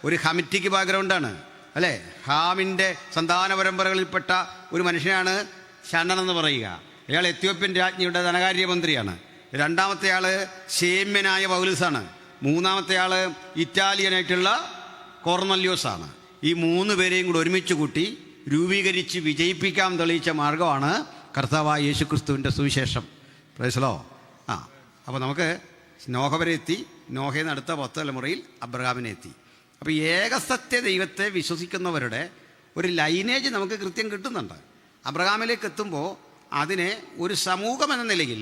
ഒരു ഹമിറ്റിക്ക് ബാക്ക്ഗ്രൗണ്ടാണ് അല്ലേ? ഹാമിൻ്റെ സന്താന പരമ്പരകളിൽപ്പെട്ട ഒരു മനുഷ്യനാണ് ഷണ്ണൻ എന്ന് പറയുക. അയാൾ എത്യോപ്യൻ രാജ്ഞിയുടെ ധനകാര്യമന്ത്രിയാണ്. 2-ാമത്തെ ആൾ ശേമ്യനായ പൗലൂസാണ്. 3-ാമത്തെ ആൾ ഇറ്റാലിയനായിട്ടുള്ള കൊർന്നല്യോസാണ്. ഈ 3 പേരെയും കൂടി ഒരുമിച്ച് കൂട്ടി രൂപീകരിച്ച് വിജയിപ്പിക്കാൻ തെളിയിച്ച മാർഗമാണ് കർത്താവായ യേശുക്രിസ്തുവിൻ്റെ സുവിശേഷം. പ്രൈസലോ. അപ്പോൾ നമുക്ക് നോഹ വരെ എത്തി. നോഹയിൽ നിന്ന് അടുത്ത 10 തലമുറയിൽ അബ്രഹാമിനെ എത്തി. അപ്പോൾ ഏകസത്യ ദൈവത്തെ വിശ്വസിക്കുന്നവരുടെ ഒരു ലൈനേജ് നമുക്ക് കൃത്യം കിട്ടുന്നുണ്ട്. അബ്രഹാമിലേക്ക് എത്തുമ്പോൾ അതിനെ ഒരു സമൂഹം എന്ന നിലയിൽ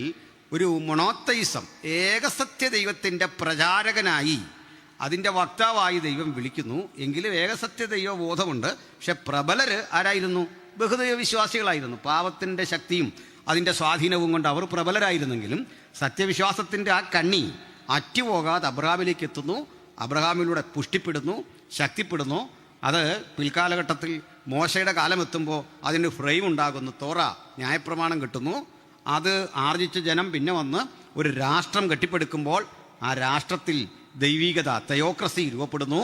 ഒരു മൊണോത്തയിസം, ഏകസത്യ ദൈവത്തിൻ്റെ പ്രചാരകനായി, അതിൻ്റെ വക്താവായി ദൈവം വിളിക്കുന്നു. എങ്കിലും ഏകസത്യ ദൈവബോധമുണ്ട്. പക്ഷെ പ്രബലർ ആരായിരുന്നു? ബഹുദൈവ വിശ്വാസികളായിരുന്നു. പാപത്തിൻ്റെ ശക്തിയും അതിൻ്റെ സ്വാധീനവും കൊണ്ട് അവർ പ്രബലരായിരുന്നെങ്കിലും സത്യവിശ്വാസത്തിൻ്റെ ആ കണ്ണി അറ്റുപോകാതെ അബ്രഹാമിലേക്ക് എത്തുന്നു. അബ്രഹാമിലൂടെ പുഷ്ടിപ്പെടുന്നു, ശക്തിപ്പെടുന്നു. അത് പിൽക്കാലഘട്ടത്തിൽ മോശയുടെ കാലമെത്തുമ്പോൾ അതിന് ഫ്രെയിം ഉണ്ടാകുന്നു. തോറ, ന്യായപ്രമാണം കിട്ടുന്നു. അത് ആർജിച്ച ജനം പിന്നെ വന്ന് ഒരു രാഷ്ട്രം കെട്ടിപ്പടുക്കുമ്പോൾ ആ രാഷ്ട്രത്തിൽ ദൈവികത, തെയോക്രസി രൂപപ്പെടുന്നു.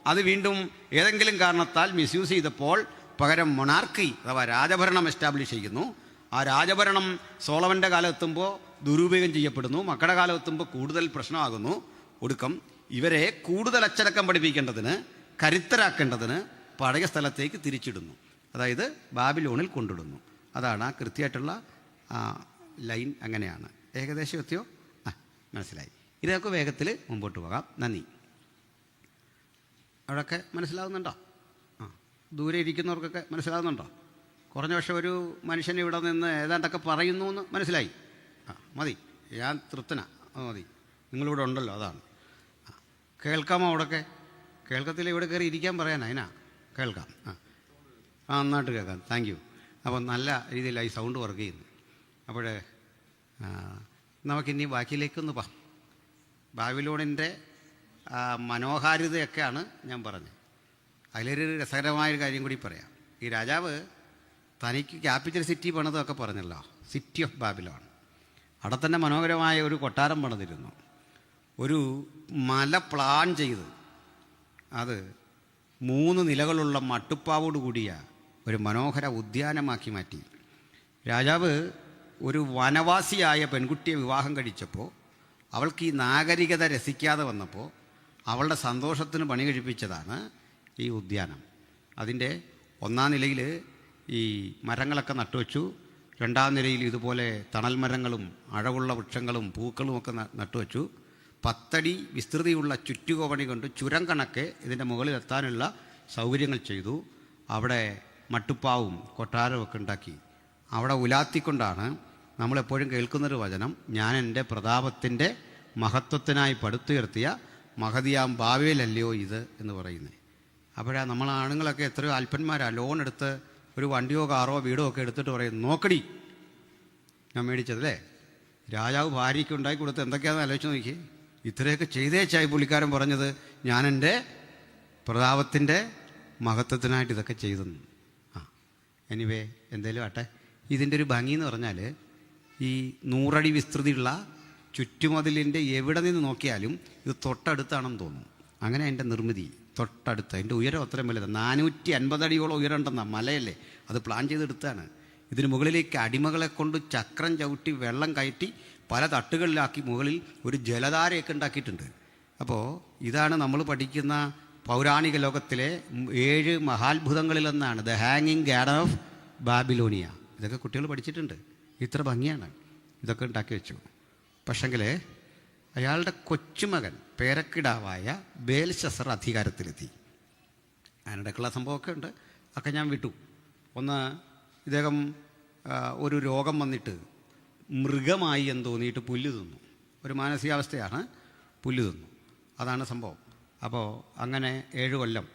അത് വീണ്ടും ഏതെങ്കിലും കാരണത്താൽ മിസ്യൂസ് ചെയ്തപ്പോൾ പകരം മൊണാർക്കി അഥവാ രാജഭരണം എസ്റ്റാബ്ലിഷ് ചെയ്യുന്നു. ആ രാജഭരണം സോളമൻ്റെ കാലം എത്തുമ്പോൾ ദുരുപയോഗം ചെയ്യപ്പെടുന്നു. മക്കളുടെ കാലം എത്തുമ്പോൾ കൂടുതൽ പ്രശ്നമാകുന്നു. ഒടുക്കം ഇവരെ കൂടുതൽ അച്ചടക്കം പഠിപ്പിക്കേണ്ടതിന്, കരുത്തരാക്കേണ്ടതിന് പഴയ സ്ഥലത്തേക്ക് തിരിച്ചിടുന്നു. അതായത് ബാബിലോണിൽ കൊണ്ടിടുന്നു. അതാണ് ആ കൃത്യമായിട്ടുള്ള ലൈൻ. അങ്ങനെയാണ്. ഏകദേശം എത്തിയോ? മനസ്സിലായി. ഇതൊക്കെ വേഗത്തിൽ മുമ്പോട്ട് പോകാം. നന്ദി. അവിടെയൊക്കെ മനസ്സിലാകുന്നുണ്ടോ? ദൂരെ ഇരിക്കുന്നവർക്കൊക്കെ മനസ്സിലാകുന്നുണ്ടോ? കുറഞ്ഞ പക്ഷേ ഒരു മനുഷ്യൻ ഇവിടെ നിന്ന് ഏതാണ്ടൊക്കെ പറയുന്നു എന്ന് മനസ്സിലായി. മതി, ഞാൻ തൃപ്തനാ. മതി, നിങ്ങളിവിടെ ഉണ്ടല്ലോ, അതാണ്. കേൾക്കാമോ? അവിടെയൊക്കെ കേൾക്കത്തില്ല. ഇവിടെ കയറി ഇരിക്കാൻ പറയാനാ? അതിനാ കേൾക്കാം. നന്നായിട്ട് കേൾക്കാം. Thank you. അപ്പോൾ നല്ല രീതിയിലായി സൗണ്ട് വർക്ക് ചെയ്യുന്നു. അപ്പോൾ നമുക്കിനി ബാക്കിയിലേക്കൊന്ന് പോകാം. ബാബിലോണിൻ്റെ മനോഹാരിതയൊക്കെയാണ് ഞാൻ പറഞ്ഞത്. അതിലൊരു രസകരമായൊരു കാര്യം കൂടി പറയാം. ഈ രാജാവ് തനിക്ക് ക്യാപിറ്റൽ സിറ്റി പണിതൊക്കെ പറഞ്ഞല്ലോ, സിറ്റി ഓഫ് ബാബിലോൺ. അവിടെ തന്നെ മനോഹരമായ ഒരു കൊട്ടാരം പണിതിരുന്നു. ഒരു മല പ്ലാൻ ചെയ്ത് അത് 3 നിലകളുള്ള മട്ടുപ്പാവോട് കൂടിയ ഒരു മനോഹര ഉദ്യാനമാക്കി മാറ്റി. രാജാവ് ഒരു വനവാസിയായ പെൺകുട്ടിയെ വിവാഹം കഴിച്ചപ്പോൾ അവൾക്ക് ഈ നാഗരികത രസിക്കാതെ വന്നപ്പോൾ അവളുടെ സന്തോഷത്തിന് പണി കഴിപ്പിച്ചതാണ് ഈ ഉദ്യാനം. അതിൻ്റെ 1-ാം നിലയിൽ ഈ മരങ്ങളൊക്കെ നട്ടുവച്ചു, 2-ാം നിലയിൽ ഇതുപോലെ തണൽ മരങ്ങളും അഴകുള്ള വൃക്ഷങ്ങളും പൂക്കളും ഒക്കെ നട്ടുവച്ചു. 10 അടി വിസ്തൃതിയുള്ള ചുറ്റുകോവണി കൊണ്ട് ചുരം കണക്കെ ഇതിൻ്റെ മുകളിൽ എത്താനുള്ള സൗകര്യങ്ങൾ ചെയ്തു. അവിടെ മട്ടുപ്പാവും കൊട്ടാരവും ഒക്കെ ഉണ്ടാക്കി. അവിടെ ഉലാത്തിക്കൊണ്ടാണ് നമ്മളെപ്പോഴും കേൾക്കുന്നൊരു വചനം, ഞാൻ എൻ്റെ പ്രതാപത്തിൻ്റെ മഹത്വത്തിനായി പടുത്തുയർത്തിയ മഹതിയാം ബാവേലല്ലയോ ഇത് എന്ന് പറയുന്നത്. അപ്പോഴാ നമ്മൾ ആണുങ്ങളൊക്കെ എത്രയോ അല്പന്മാരാണ് ലോൺ എടുത്ത് ഒരു വണ്ടിയോ കാറോ വീടോ ഒക്കെ എടുത്തിട്ട് പറയും, നോക്കടി ഞാൻ മേടിച്ചതല്ലേ. രാജാവ് ഭാര്യയ്ക്ക് ഉണ്ടാക്കി കൊടുത്ത് എന്തൊക്കെയാണെന്ന് ആലോചിച്ച് നോക്കി. ഇത്രയൊക്കെ ചെയ്തേച്ചായി പുള്ളിക്കാരൻ പറഞ്ഞത്, ഞാൻ എൻ്റെ പ്രതാപത്തിൻ്റെ മഹത്വത്തിനായിട്ട് ഇതൊക്കെ ചെയ്തെന്ന്. എനിവേ എന്തേലും ആട്ടെ, ഇതിൻ്റെ ഒരു ഭംഗി എന്ന് പറഞ്ഞാൽ ഈ 100 അടി വിസ്തൃതിയുള്ള ചുറ്റുമതിലിൻ്റെ എവിടെ നിന്ന് നോക്കിയാലും ഇത് തൊട്ടടുത്താണെന്ന് തോന്നും. അങ്ങനെ അതിൻ്റെ നിർമ്മിതി തൊട്ടടുത്ത്. അതിൻ്റെ ഉയരം അത്രയും വലുത് 450 അടിയോളം ഉയരമുണ്ടെന്നാണ്. മലയല്ലേ, അത് പ്ലാൻ ചെയ്തെടുത്താണ്. ഇതിന് മുകളിലേക്ക് അടിമകളെ കൊണ്ട് ചക്രം ചവിട്ടി വെള്ളം കയറ്റി പല തട്ടുകളിലാക്കി മുകളിൽ ഒരു ജലധാരയൊക്കെ ഉണ്ടാക്കിയിട്ടുണ്ട്. അപ്പോൾ ഇതാണ് നമ്മൾ പഠിക്കുന്ന പൗരാണിക ലോകത്തിലെ 7 മഹാത്ഭുതങ്ങളിലൊന്നാണ് ദ ഹാങ്ങിങ് ഗാർഡൻ ഓഫ് ബാബിലോണിയ. ഇതൊക്കെ കുട്ടികൾ പഠിച്ചിട്ടുണ്ട്. ഇത്ര ഭംഗിയാണ് ഇതൊക്കെ ഉണ്ടാക്കി വെച്ചു. പക്ഷെങ്കിൽ അയാളുടെ കൊച്ചുമകൻ പേരക്കിടാവായ ബേൽശസ്സർ അധികാരത്തിലെത്തി. അതിനിടയ്ക്കുള്ള സംഭവമൊക്കെ ഉണ്ട്, ഒക്കെ ഞാൻ വിട്ടു. ഒന്ന്, ഇദ്ദേഹം ഒരു രോഗം വന്നിട്ട് മൃഗമായി എന്ന് തോന്നിയിട്ട് പുല്ല് തിന്നു. ഒരു മാനസികാവസ്ഥയാണ്, പുല്ല് തിന്നു, അതാണ് സംഭവം. അപ്പോൾ അങ്ങനെ 7 കൊല്ലം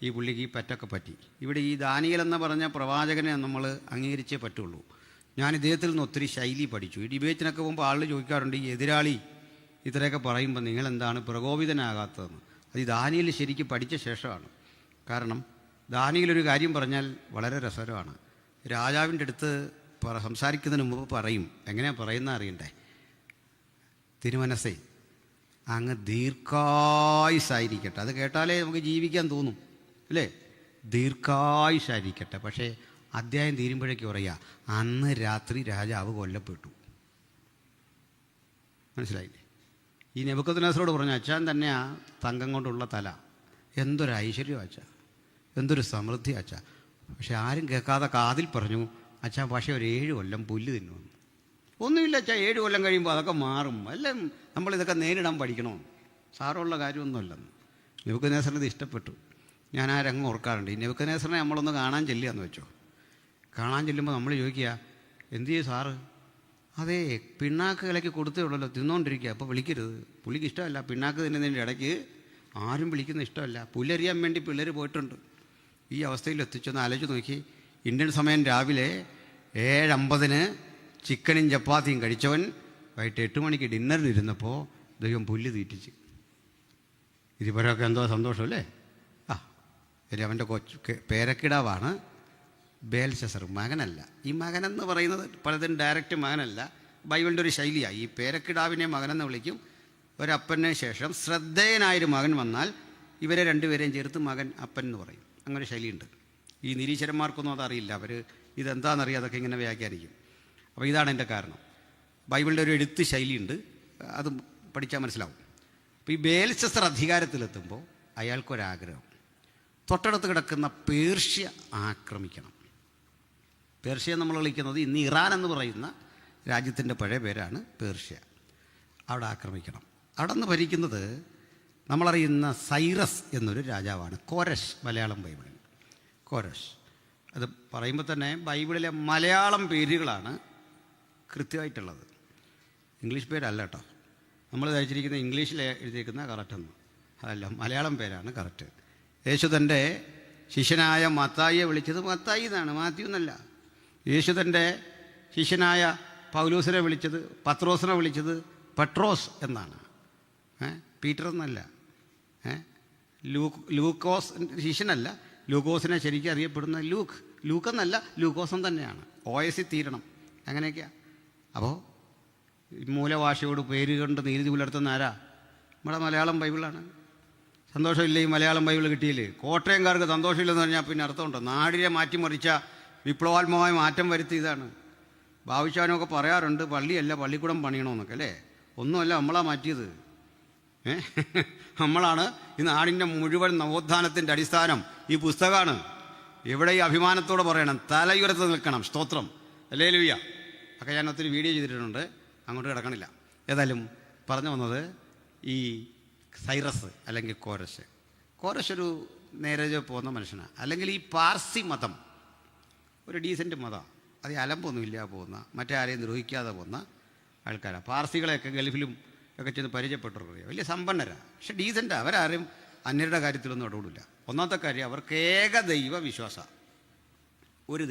ഈ പുള്ളിക്ക് ഈ പറ്റൊക്കെ പറ്റി. ഇവിടെ ഈ ദാനിയേൽ എന്ന് പറഞ്ഞ പ്രവാചകനെ നമ്മൾ അംഗീകരിച്ചേ പറ്റുള്ളൂ. ഞാൻ ഇദ്ദേഹത്തിൽ നിന്ന് ഒത്തിരി ശൈലി പഠിച്ചു. ഈ ഡിബേറ്റിനൊക്കെ പോകുമ്പോൾ ആളുകൾ ചോദിക്കാറുണ്ട്, ഈ എതിരാളി ഇത്രയൊക്കെ പറയുമ്പോൾ നിങ്ങളെന്താണ് പ്രകോപിതനാകാത്തതെന്ന്. അത് ഈ ദാനിയേൽ ശരിക്കും പഠിച്ച ശേഷമാണ്. കാരണം ദാനിയേലൊരു കാര്യം പറഞ്ഞാൽ വളരെ രസകരമാണ്. രാജാവിൻ്റെ അടുത്ത് സംസാരിക്കുന്നതിന് മുമ്പ് പറയും. എങ്ങനെയാണ് പറയുന്നത് അറിയണ്ടേ? തിരുമനസ്സേ, അങ്ങ് ദീർഘായുസായിരിക്കട്ടെ. അത് കേട്ടാലേ നമുക്ക് ജീവിക്കാൻ തോന്നും, അല്ലേ? ദീർഘായുസായിരിക്കട്ടെ. പക്ഷേ അധ്യായം തീരുമ്പോഴേക്ക് പറയുക, അന്ന് രാത്രി രാജാവ് കൊല്ലപ്പെട്ടു. മനസ്സിലായില്ലേ? ഈ നെബൂഖദ്നേസറോട് പറഞ്ഞു, അച്ഛൻ തന്നെയാ തങ്കം കൊണ്ടുള്ള തല, എന്തൊരു ഐശ്വര്യം അച്ഛാ, എന്തൊരു സമൃദ്ധി അച്ഛാ. പക്ഷെ ആരും കേൾക്കാതെ കാതിൽ പറഞ്ഞു, അച്ഛാ പക്ഷേ ഒരു 7 കൊല്ലം പുല്ല് തിന്നുമെന്ന്. ഒന്നുമില്ല അച്ഛാ, 7 കൊല്ലം കഴിയുമ്പോൾ അതൊക്കെ മാറും, അല്ലേ നമ്മളിതൊക്കെ നേരിടാൻ പഠിക്കണോ, സാരമുള്ള കാര്യമൊന്നുമല്ലെന്ന്. നെബൂഖദ്നേസറിന് ഇത് ഇഷ്ടപ്പെട്ടു. ഞാൻ ആ രംഗം ഓർക്കാറുണ്ട്. ഈ നെബൂഖദ്നേസറിനെ നമ്മളൊന്ന് കാണാൻ ചെല്ലുകയെന്ന് വെച്ചോ. കാണാൻ ചെല്ലുമ്പോൾ നമ്മൾ ചോദിക്കുക, എന്ത് ചെയ്യും സാറ്? അതേ, പിണ്ണാക്ക് ഇലയ്ക്ക് കൊടുത്തേ ഉള്ളല്ലോ, തിന്നുകൊണ്ടിരിക്കുക, അപ്പോൾ വിളിക്കരുത്. പുള്ളിക്ക് ഇഷ്ടമല്ല പിണ്ണാക്ക് തിന്നുന്നതിൻ്റെ ഇടയ്ക്ക് ആരും വിളിക്കുന്ന ഇഷ്ടമല്ല. പുല്ലരിയാൻ വേണ്ടി പിള്ളേർ പോയിട്ടുണ്ട്. ഈ അവസ്ഥയിൽ എത്തിച്ചൊന്ന് ആലോചിച്ച് നോക്കി. ഇന്ത്യൻ സമയം രാവിലെ 7:50 ചിക്കനും ചപ്പാത്തിയും കഴിച്ചവൻ വൈകിട്ട് 8 മണിക്ക് ഡിന്നറിനിരുന്നപ്പോൾ ദൈവം പുല്ല് തീറ്റിച്ച്. ഇതിപ്പോഴൊക്കെ എന്തോ സന്തോഷമല്ലേ? ഇനി അവൻ്റെ പേരക്കിടാവാണ് ബേൽശസ്സർ, മകനല്ല. ഈ മകനെന്ന് പറയുന്നത് പലതും ഡയറക്റ്റ് മകനല്ല, ബൈബിളിൻ്റെ ഒരു ശൈലിയാണ്. ഈ പേരക്കിടാവിനെ മകനെന്ന് വിളിക്കും. ഒരപ്പന് ശേഷം ശ്രദ്ധേയനായൊരു മകൻ വന്നാൽ ഇവരെ രണ്ടുപേരെയും ചേർത്ത് മകൻ അപ്പൻ എന്ന് പറയും. അങ്ങനെ ഒരു ശൈലിയുണ്ട്. ഈ നിരീശ്വരന്മാർക്കൊന്നും അതറിയില്ല. അവർ ഇതെന്താണെന്നറിയാതൊക്കെ ഇങ്ങനെ വ്യാഖ്യാനിക്കും. അപ്പോൾ ഇതാണ് എൻ്റെ കാരണം. ബൈബിളിൻ്റെ ഒരു എഴുത്ത് ശൈലിയുണ്ട്, അത് പഠിച്ചാൽ മനസ്സിലാവും. അപ്പോൾ ഈ ബേൽശസ്സർ അധികാരത്തിലെത്തുമ്പോൾ അയാൾക്കൊരാഗ്രഹം, തൊട്ടടുത്ത് കിടക്കുന്ന പേർഷ്യ ആക്രമിക്കണം. പേർഷ്യ നമ്മൾ വിളിക്കുന്നത് ഇന്ന് ഇറാൻ എന്ന് പറയുന്ന രാജ്യത്തിൻ്റെ പഴയ പേരാണ് പേർഷ്യ. അവിടെ ആക്രമിക്കണം. അവിടെ നിന്ന് ഭരിക്കുന്നത് നമ്മളറിയുന്ന സൈറസ് എന്നൊരു രാജാവാണ്. കോരശ്, മലയാളം ബൈബിളിൽ കോരശ്. അത് പറയുമ്പോൾ തന്നെ ബൈബിളിലെ മലയാളം പേരുകളാണ് കൃത്യമായിട്ടുള്ളത്, ഇംഗ്ലീഷ് പേരല്ല കേട്ടോ. നമ്മൾ ധരിച്ചിരിക്കുന്ന ഇംഗ്ലീഷിൽ എഴുതിയിരിക്കുന്ന കറക്റ്റൊന്നും അതല്ല, മലയാളം പേരാണ് കറക്റ്റ്. യേശു തൻ്റെ ശിഷ്യനായ മത്തായിയെ വിളിച്ചത് മത്തായി എന്നാണ്, മാത്യു എന്നല്ല. യേശു തൻ്റെ ശിഷ്യനായ പൗലോസിനെ വിളിച്ചത്, പത്രോസിനെ വിളിച്ചത് പെട്രോസ് എന്നാണ്, പീറ്റർ എന്നല്ല. ലൂക്കോസ് ശിഷ്യനല്ല, ലൂക്കോസിനെ ശരിക്കും അറിയപ്പെടുന്ന ലൂക്കെന്നല്ല, ലൂക്കോസൻ തന്നെയാണ്. OS തീരണം, അങ്ങനെയൊക്കെയാണ്. അപ്പോൾ മൂലഭാഷയോട് പേര് കൊണ്ട് നീതി പുലർത്തുന്ന ആരാ? നമ്മുടെ മലയാളം ബൈബിളാണ്. സന്തോഷമില്ല ഈ മലയാളം ബൈബിൾ കിട്ടിയില്ലേ? കോട്ടയംകാർക്ക് സന്തോഷമില്ലെന്ന് പറഞ്ഞാൽ പിന്നെ അർത്ഥമുണ്ടോ? നാടിനെ മാറ്റിമറിച്ച വിപ്ലവാത്മകമായ മാറ്റം വരുത്തിയതാണ്. ഭാവിച്ചാനൊക്കെ പറയാറുണ്ട് പള്ളിയല്ല പള്ളിക്കൂടം പണിയണമെന്നൊക്കെ അല്ലേ. ഒന്നുമല്ല, നമ്മളാ മാറ്റിയത്. നമ്മളാണ് ഈ നാടിൻ്റെ മുഴുവൻ നവോത്ഥാനത്തിൻ്റെ അടിസ്ഥാനം ഈ പുസ്തകമാണ്. ഇവിടെ ഈ അഭിമാനത്തോടെ പറയണം, തലയുയർത്ത് നിൽക്കണം. സ്തോത്രം, ഹല്ലേലൂയ. ഒക്കെ ഞാൻ ഒത്തിരി വീഡിയോ ചെയ്തിട്ടുണ്ട്, അങ്ങോട്ട് കിടക്കണില്ല. ഏതായാലും പറഞ്ഞു വന്നത് ഈ സൈറസ് അല്ലെങ്കിൽ കോരശ്. കോരശ് ഒരു നേരെ പോകുന്ന മനുഷ്യനാണ്. അല്ലെങ്കിൽ ഈ പാർസി മതം ഒരു ഡീസൻറ്റ് മതമാണ്. അത് അലമ്പൊന്നുമില്ല പോകുന്ന, മറ്റേ ആരെയും ദ്രോഹിക്കാതെ പോകുന്ന ആൾക്കാരാണ്. പാർസികളെയൊക്കെ ഗൾഫിലും ഒക്കെ ചെന്ന് പരിചയപ്പെട്ടവർക്ക് വലിയ സമ്പന്നരാണ്, പക്ഷെ ഡീസൻ്റാണ്. അവരാരും അന്യരുടെ കാര്യത്തിലൊന്നും ഇടപെടില്ല. ഒന്നാമത്തെ കാര്യം, അവർക്ക് ഏകദൈവ വിശ്വാസമാണ്. ഒരു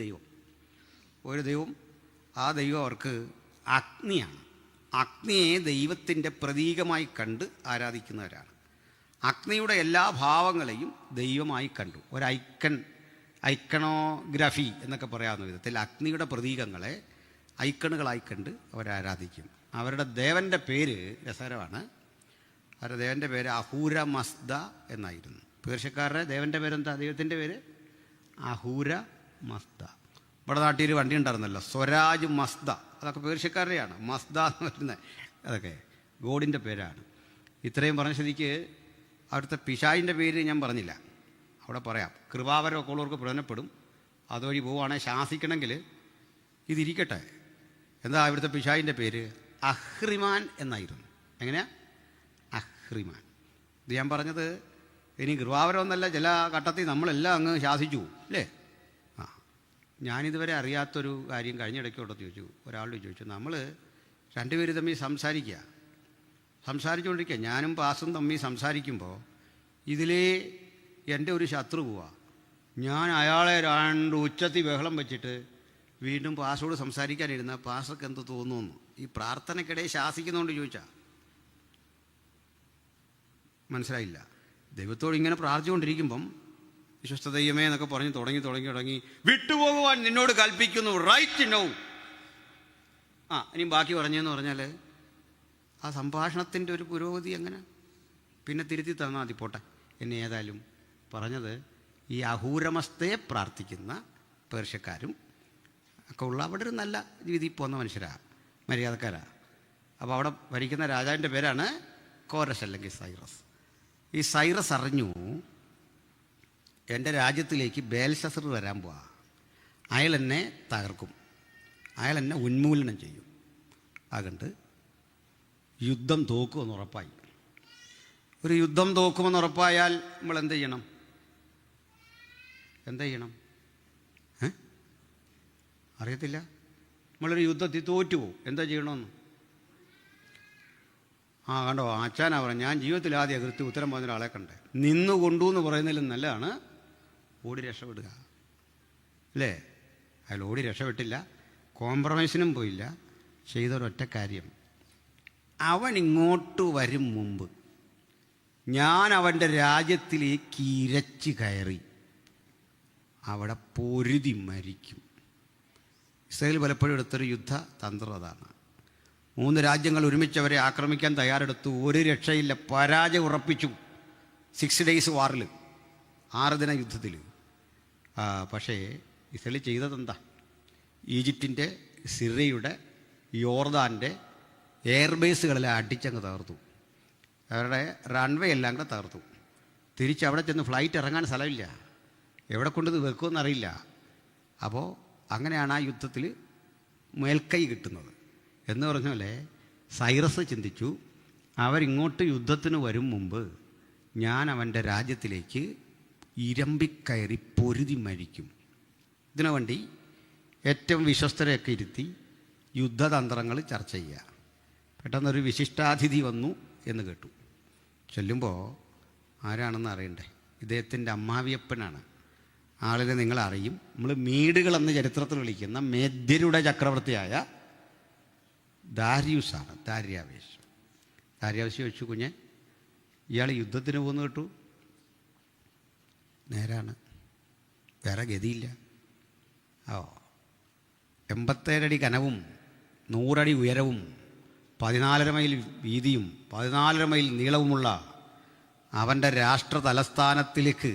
ദൈവം, ആ ദൈവം അവർക്ക് അഗ്നിയാണ്. അഗ്നിയെ ദൈവത്തിൻ്റെ പ്രതീകമായി കണ്ട് ആരാധിക്കുന്നവരാണ്. അഗ്നിയുടെ എല്ലാ ഭാവങ്ങളെയും ദൈവമായി കണ്ടു. ഐക്കണോഗ്രഫി എന്നൊക്കെ പറയാവുന്ന വിധത്തിൽ അഗ്നിയുടെ പ്രതീകങ്ങളെ ഐക്കണുകളായി കണ്ട് അവരാരാധിക്കും. അവരുടെ ദേവൻ്റെ പേര് രസകരമാണ്. അവരുടെ ദേവൻ്റെ പേര് അഹൂര മസ്ദ എന്നായിരുന്നു. പേർഷ്യക്കാരുടെ ദേവൻ്റെ പേരെന്താ? ദൈവത്തിൻ്റെ പേര് അഹൂര മസ്ദ. ഇവിടെ നാട്ടിൽ വണ്ടി ഉണ്ടായിരുന്നല്ലോ, സ്വരാജ് മസ്ദ, അതൊക്കെ പേർഷ്യക്കാരുടെയാണ്. മസ്ദ എന്ന് പറയുന്നത് അതൊക്കെ ഗോഡിൻ്റെ പേരാണ്. ഇത്രയും പറഞ്ഞ സ്ഥിതിക്ക് അവിടുത്തെ പിശാചിൻ്റെ പേര് ഞാൻ പറഞ്ഞില്ല, അവിടെ പറയാം. കൃപാവരമൊക്കെ ഉള്ളവർക്ക് പ്രയോജനപ്പെടും. അതുവഴി പോവുകയാണെങ്കിൽ ശാസിക്കണമെങ്കിൽ ഇതിരിക്കട്ടെ. എന്താ ഇവിടുത്തെ പിശാചിൻ്റെ പേര്? അഹ്റിമാൻ എന്നായിരുന്നു. എങ്ങനെയാ? അഹ്റിമാൻ. ഇത് ഞാൻ പറഞ്ഞത് ഇനി കൃപാവരം എന്നല്ല, ചില ഘട്ടത്തിൽ നമ്മളെല്ലാം അങ്ങ് ശാസിച്ചു അല്ലേ. ഞാനിതുവരെ അറിയാത്തൊരു കാര്യം കഴിഞ്ഞിടയ്ക്കോട്ട് ചോദിച്ചു, ഒരാളോട് ചോദിച്ചു. നമ്മൾ രണ്ടുപേരും തമ്മിൽ സംസാരിച്ചുകൊണ്ടിരിക്കുക, ഞാനും പാസും തമ്മിൽ സംസാരിക്കുമ്പോൾ ഇതിലേ എൻ്റെ ഒരു ശത്രു പോവാ, ഞാൻ അയാളെ രണ്ട് ഉച്ചത്തിൽ ബഹളം വെച്ചിട്ട് വീണ്ടും പാസോട് സംസാരിക്കാനിരുന്ന പാസർക്ക് എന്ത് തോന്നുന്നു? ഈ പ്രാർത്ഥനയ്ക്കിടെ ശാസിക്കുന്നതുകൊണ്ട് ചോദിച്ചാൽ മനസ്സിലായില്ല. ദൈവത്തോട് ഇങ്ങനെ പ്രാർത്ഥിച്ചുകൊണ്ടിരിക്കുമ്പം വിശ്വസ്ത ദൈവമേ എന്നൊക്കെ പറഞ്ഞ് തുടങ്ങി വിട്ടുപോകുവാൻ നിന്നോട് കൽപ്പിക്കുന്നു, റൈറ്റ് നോ. ഇനിയും ബാക്കി പറഞ്ഞതെന്ന് പറഞ്ഞാൽ ആ സംഭാഷണത്തിൻ്റെ ഒരു പുരോഗതി എങ്ങനെ പിന്നെ തിരുത്തി തന്നാൽ മതി, പോട്ടെ. എന്നെ ഏതായാലും പറഞ്ഞത് ഈ അഹൂരമസ്തയെ പ്രാർത്ഥിക്കുന്ന പേർഷ്യക്കാരും ഒക്കെ ഉള്ള അവിടെ ഒരു നല്ല രീതിയിൽ പോകുന്ന മനുഷ്യരാണ്, മര്യാദക്കാരാണ്. അപ്പോൾ അവിടെ ഭരിക്കുന്ന രാജാവിൻ്റെ പേരാണ് കോരശ് അല്ലെങ്കിൽ സൈറസ്. ഈ സൈറസ് അറിഞ്ഞു എൻ്റെ രാജ്യത്തിലേക്ക് ബേൽശസ്സർ വരാൻ പോവാ, അയാൾ എന്നെ തകർക്കും, അയാൾ എന്നെ ഉന്മൂലനം ചെയ്യും. അതുകൊണ്ട് യുദ്ധം തോക്കുമെന്ന് ഉറപ്പായി. ഒരു യുദ്ധം തോക്കുമെന്ന് ഉറപ്പായാൽ നമ്മൾ എന്ത് ചെയ്യണം? അറിയത്തില്ല. നമ്മളൊരു യുദ്ധത്തിൽ തോറ്റുപോകും, എന്താ ചെയ്യണമെന്ന്? കണ്ടോ, അച്ഛനാ പറഞ്ഞു, ഞാൻ ജീവിതത്തിൽ ആദ്യം കൃത്യം ഉത്തരം പറഞ്ഞ ഒരാളെ കണ്ടേ. നിന്നുകൊണ്ടു എന്ന് പറയുന്നതിലും നല്ലതാണ് ഓടി രക്ഷപ്പെടുക അല്ലേ. അയാൾ ഓടി രക്ഷപ്പെട്ടില്ല, കോംപ്രമൈസിനും പോയില്ല. ചെയ്തൊരൊറ്റ കാര്യം, അവൻ ഇങ്ങോട്ട് വരും മുമ്പ് ഞാൻ അവൻ്റെ രാജ്യത്തിലേക്ക് ഇരച്ച് കയറി അവിടെ പൊരുതി മരിക്കും. ഇസ്രായേൽ പലപ്പോഴും എടുത്തൊരു യുദ്ധ തന്ത്രം അതാണ്. 3 രാജ്യങ്ങൾ ഒരുമിച്ചവരെ ആക്രമിക്കാൻ തയ്യാറെടുത്തു, ഒരു രക്ഷയില്ല, പരാജയം ഉറപ്പിച്ചു. 6 days വാറിൽ, 6 ദിന യുദ്ധത്തിൽ. പക്ഷേ ഇസ്രായേൽ ചെയ്തതെന്താ? ഈജിപ്തിൻ്റെ, സിറിയയുടെ, യോർദാൻ്റെ എയർബേസുകളെല്ലാം അടിച്ചങ്ങ് തകർത്തു. അവരുടെ റൺവേ എല്ലാം കൂടെ തകർത്തു. തിരിച്ചവിടെ ചെന്ന് ഫ്ലൈറ്റ് ഇറങ്ങാൻ സ്ഥലമില്ല, എവിടെ കൊണ്ടിത് വെക്കുമെന്നറിയില്ല. അപ്പോൾ അങ്ങനെയാണ് ആ യുദ്ധത്തിൽ മേൽക്കൈ കിട്ടുന്നത്. എന്ന് പറഞ്ഞ പോലെ സൈറസ് ചിന്തിച്ചു, അവരിങ്ങോട്ട് യുദ്ധത്തിന് വരും മുമ്പ് ഞാൻ അവൻ്റെ രാജ്യത്തിലേക്ക് ഇരമ്പിക്കയറി പൊരുതി മരിക്കും. ഇതിനു വേണ്ടി ഏറ്റവും വിശ്വസ്തരെയൊക്കെ ഇരുത്തി യുദ്ധതന്ത്രങ്ങൾ ചർച്ച ചെയ്യുക. പെട്ടെന്നൊരു വിശിഷ്ടാതിഥി വന്നു എന്ന് കേട്ടു. ചെല്ലുമ്പോൾ ആരാണെന്ന് അറിയണ്ടേ? ഇദ്ദേഹത്തിൻ്റെ അമ്മാവിയപ്പനാണ്. ആളിനെ നിങ്ങളറിയും. നമ്മൾ മീഡുകളെന്ന് ചരിത്രത്തിൽ വിളിക്കുന്ന മേദ്യരുടെ ചക്രവർത്തിയായ ദാരിയൂസാണ്. ദാര്യാവേശ് ചോദിച്ചു, കുഞ്ഞെ ഇയാൾ യുദ്ധത്തിന് പോകുന്നു കേട്ടു. നേരാണ്, വേറെ ഗതിയില്ല. 87 അടി കനവും 100 അടി ഉയരവും 14.5 മൈൽ വീതിയും 14.5 മൈൽ നീളവുമുള്ള അവൻ്റെ രാഷ്ട്ര തലസ്ഥാനത്തിലേക്ക്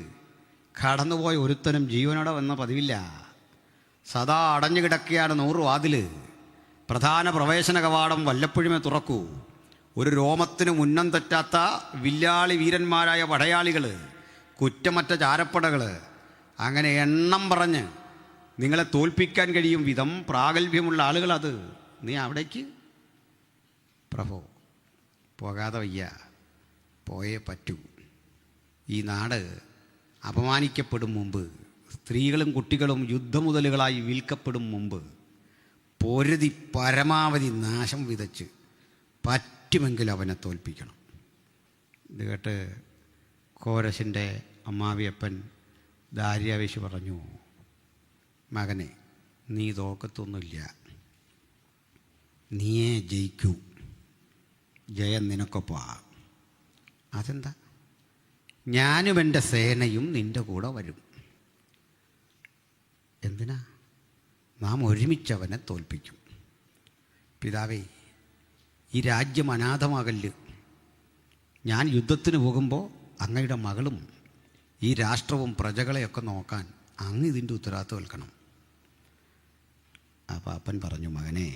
കടന്നുപോയ ഒരുത്തനും ജീവനോടെ വന്ന പതിവില്ല. സദാ അടഞ്ഞു കിടക്കുകയാണ് 100 വാതിൽ. പ്രധാന പ്രവേശന കവാടം വല്ലപ്പോഴുമേ തുറക്കൂ. ഒരു രോമത്തിന് മുന്നം തെറ്റാത്ത വില്ലാളി വീരന്മാരായ പടയാളികൾ, കുറ്റമറ്റ ചാരപ്പടകൾ, അങ്ങനെ എണ്ണം പറഞ്ഞ് നിങ്ങളെ തോൽപ്പിക്കാൻ കഴിയും വിധം പ്രാഗൽഭ്യമുള്ള ആളുകളത്. നീ അവിടേക്ക് പ്രഭു പോകാതെ വയ്യ, പോയേ പറ്റൂ. ഈ നാട് അപമാനിക്കപ്പെടും മുമ്പ്, സ്ത്രീകളും കുട്ടികളും യുദ്ധമുതലുകളായി വിൽക്കപ്പെടും മുമ്പ് പൊരുതി പരമാവധി നാശം വിതച്ച് പറ്റുമെങ്കിൽ അവനെ തോൽപ്പിക്കണം. ഇത് കേട്ട് കോരശിൻ്റെ അമ്മാവിയപ്പൻ ദാര്യാവേശി പറഞ്ഞു, മകനെ, നീ തോക്കത്തൊന്നുമില്ല, നീയേ ജയിക്കൂ, ജയം നിനക്കൊപ്പാ. അതെന്താ? ഞാനും എൻ്റെ സേനയും നിൻ്റെ കൂടെ വരും. എന്തിനാ? നാം ഒരുമിച്ചവനെ തോൽപ്പിക്കും. പിതാവേ, ഈ രാജ്യം അനാഥമാകല്ല്. ഞാൻ യുദ്ധത്തിന് പോകുമ്പോൾ അങ്ങയുടെ മകളും ഈ രാഷ്ട്രവും പ്രജകളെയൊക്കെ നോക്കാൻ അങ്ങ് ഇതിൻ്റെ ഉത്തരവാദിത്വം ഏൽക്കണം. അപ്പോൾ അപ്പൻ പറഞ്ഞു, മകനെ,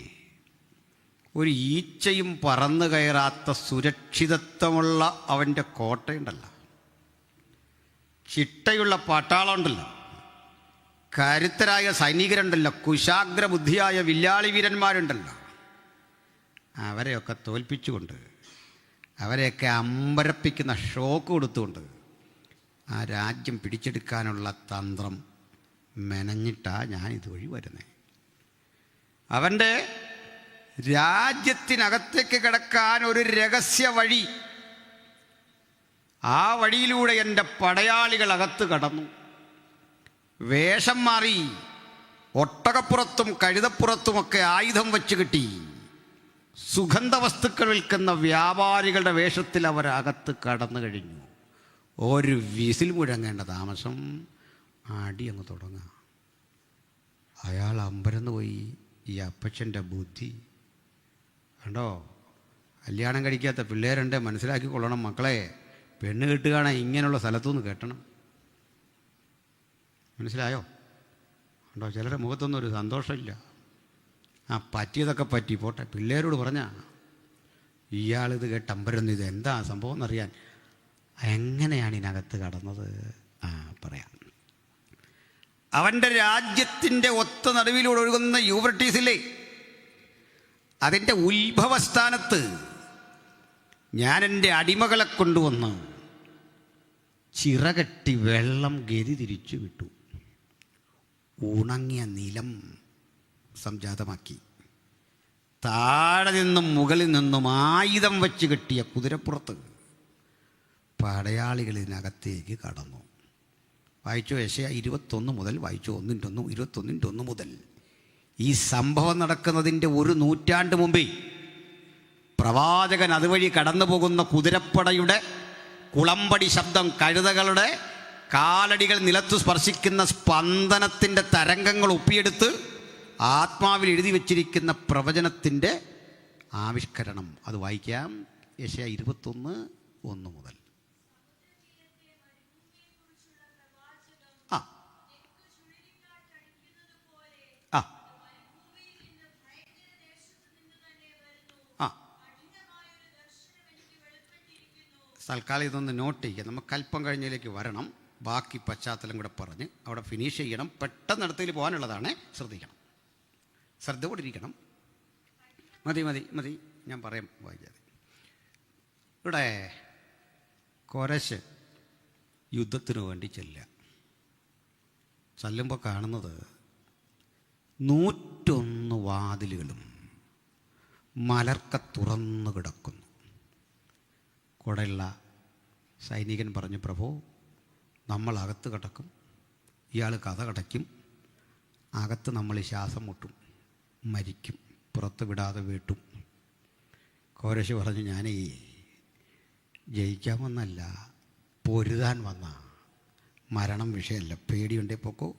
ഒരു ഈച്ചയും പറന്നു കയറാത്ത സുരക്ഷിതത്വമുള്ള അവൻ്റെ കോട്ടയുണ്ടല്ലോ, ചിട്ടയുള്ള പട്ടാളമുണ്ടല്ലോ, കരുത്തരായ സൈനികരുണ്ടല്ലോ, കുശാഗ്ര ബുദ്ധിയായ വില്ലാളി വീരന്മാരുണ്ടല്ലോ, അവരെയൊക്കെ തോൽപ്പിച്ചുകൊണ്ട്, അവരെയൊക്കെ അമ്പരപ്പിക്കുന്ന ഷോക്ക് കൊടുത്തുകൊണ്ട് ആ രാജ്യം പിടിച്ചെടുക്കാനുള്ള തന്ത്രം മെനഞ്ഞിട്ടാണ് ഞാൻ ഇതുവഴി വരുന്നത്. അവൻ്റെ രാജ്യത്തിനകത്തേക്ക് കിടക്കാൻ ഒരു രഹസ്യ വഴി, ആ വഴിയിലൂടെ എൻ്റെ പടയാളികൾ അകത്ത് കടന്നു. വേഷം മാറി ഒട്ടകപ്പുറത്തും കഴുതപ്പുറത്തുമൊക്കെ ആയുധം വച്ച് കിട്ടി സുഗന്ധവസ്തുക്കൾ വിൽക്കുന്ന വ്യാപാരികളുടെ വേഷത്തിൽ അവരകത്ത് കടന്നു കഴിഞ്ഞു. ഒരു വിസിൽ മുഴങ്ങേണ്ട താമസം അടി അങ്ങ് തുടങ്ങുക. അയാൾ അമ്പരന്ന് പോയി. ഈ അപ്പച്ചൻ്റെ ബുദ്ധി കണ്ടോ? കല്യാണം കഴിക്കാത്ത പിള്ളേരുണ്ട്, മനസ്സിലാക്കിക്കൊള്ളണം മക്കളെ. പെണ്ണ് കെട്ടുകയാണ് ഇങ്ങനെയുള്ള സ്ഥലത്തുനിന്ന് കെട്ടണം. മനസ്സിലായോ? കണ്ടോ? ചിലരുടെ മുഖത്തൊന്നും ഒരു സന്തോഷമില്ല. ആ പറ്റിയതൊക്കെ പറ്റി പോട്ടെ, പിള്ളേരോട് പറഞ്ഞാൽ ഇയാളിത് കേട്ട് അമ്പരന്ന്, ഇത് എന്താ സംഭവം എന്നറിയാൻ. എങ്ങനെയാണ് ഇതിനകത്ത് കടന്നത്? പറയാം. അവൻ്റെ രാജ്യത്തിൻ്റെ ഒത്ത നടുവിലൂടെ ഒഴുകുന്ന യൂഫ്രട്ടീസിലെ അതിൻ്റെ ഉത്ഭവസ്ഥാനത്ത് ഞാൻ എൻ്റെ അടിമകളെ കൊണ്ടുവന്ന് ചിറകെട്ടി വെള്ളം ഗതി തിരിച്ചു വിട്ടു. ഉണങ്ങിയ നിലം സംജാതമാക്കി. താഴെ നിന്നും മുകളിൽ നിന്നും ആയുധം വെച്ച് കെട്ടിയ കുതിരപ്പുറത്ത് പടയാളികൾ ഇതിനകത്തേക്ക് കടന്നു. വായിച്ചു യെശയ്യാ 21 മുതൽ, വായിച്ചു 21 മുതൽ. ഈ സംഭവം നടക്കുന്നതിൻ്റെ 1 നൂറ്റാണ്ട് മുമ്പേ പ്രവാചകൻ അതുവഴി കടന്നു പോകുന്ന കുതിരപ്പടയുടെ കുളമ്പടി ശബ്ദം, കഴുതകളുടെ കാലടികൾ നിലത്ത് സ്പർശിക്കുന്ന സ്പന്ദനത്തിൻ്റെ തരംഗങ്ങൾ ഒപ്പിയെടുത്ത് ആത്മാവിൽ എഴുതി വച്ചിരിക്കുന്ന പ്രവചനത്തിൻ്റെ ആവിഷ്കരണം. അത് വായിക്കാം. യെശയ്യാ 21:1 മുതൽ. തൽക്കാലം ഇതൊന്ന് നോട്ട് ചെയ്യുക. നമുക്ക് അല്പം കഴിഞ്ഞതിലേക്ക് വരണം. ബാക്കി പശ്ചാത്തലം കൂടെ പറഞ്ഞ് അവിടെ ഫിനിഷ് ചെയ്യണം. പെട്ടെന്ന് അടുത്തതിൽ പോകാനുള്ളതാണ്. ശ്രദ്ധിക്കണം, ശ്രദ്ധയോടിരിക്കണം. മതി, ഞാൻ പറയാം. വായിക്കാതെ ഇവിടെ കോരശ് യുദ്ധത്തിനു വേണ്ടി ചെല്ലുമ്പോൾ കാണുന്നത് 101 വാതിലുകളും മലർക്ക തുറന്നു കിടക്കുന്നു. കൂടെയുള്ള സൈനികൻ പറഞ്ഞു, പ്രഭു, നമ്മൾ അകത്ത് കിടക്കും, ഇയാൾ കഥ കടയ്ക്കും, അകത്ത് നമ്മൾ ശ്വാസം മുട്ടും, മരിക്കും, പുറത്ത് വിടാതെ വീട്ടും. കോരശ് പറഞ്ഞു, ഞാനേ ജയിക്കാൻ വന്നല്ല, പൊരുതാൻ വന്ന. മരണം വിഷയമല്ല, പേടിയുണ്ടേ പൊക്കോ.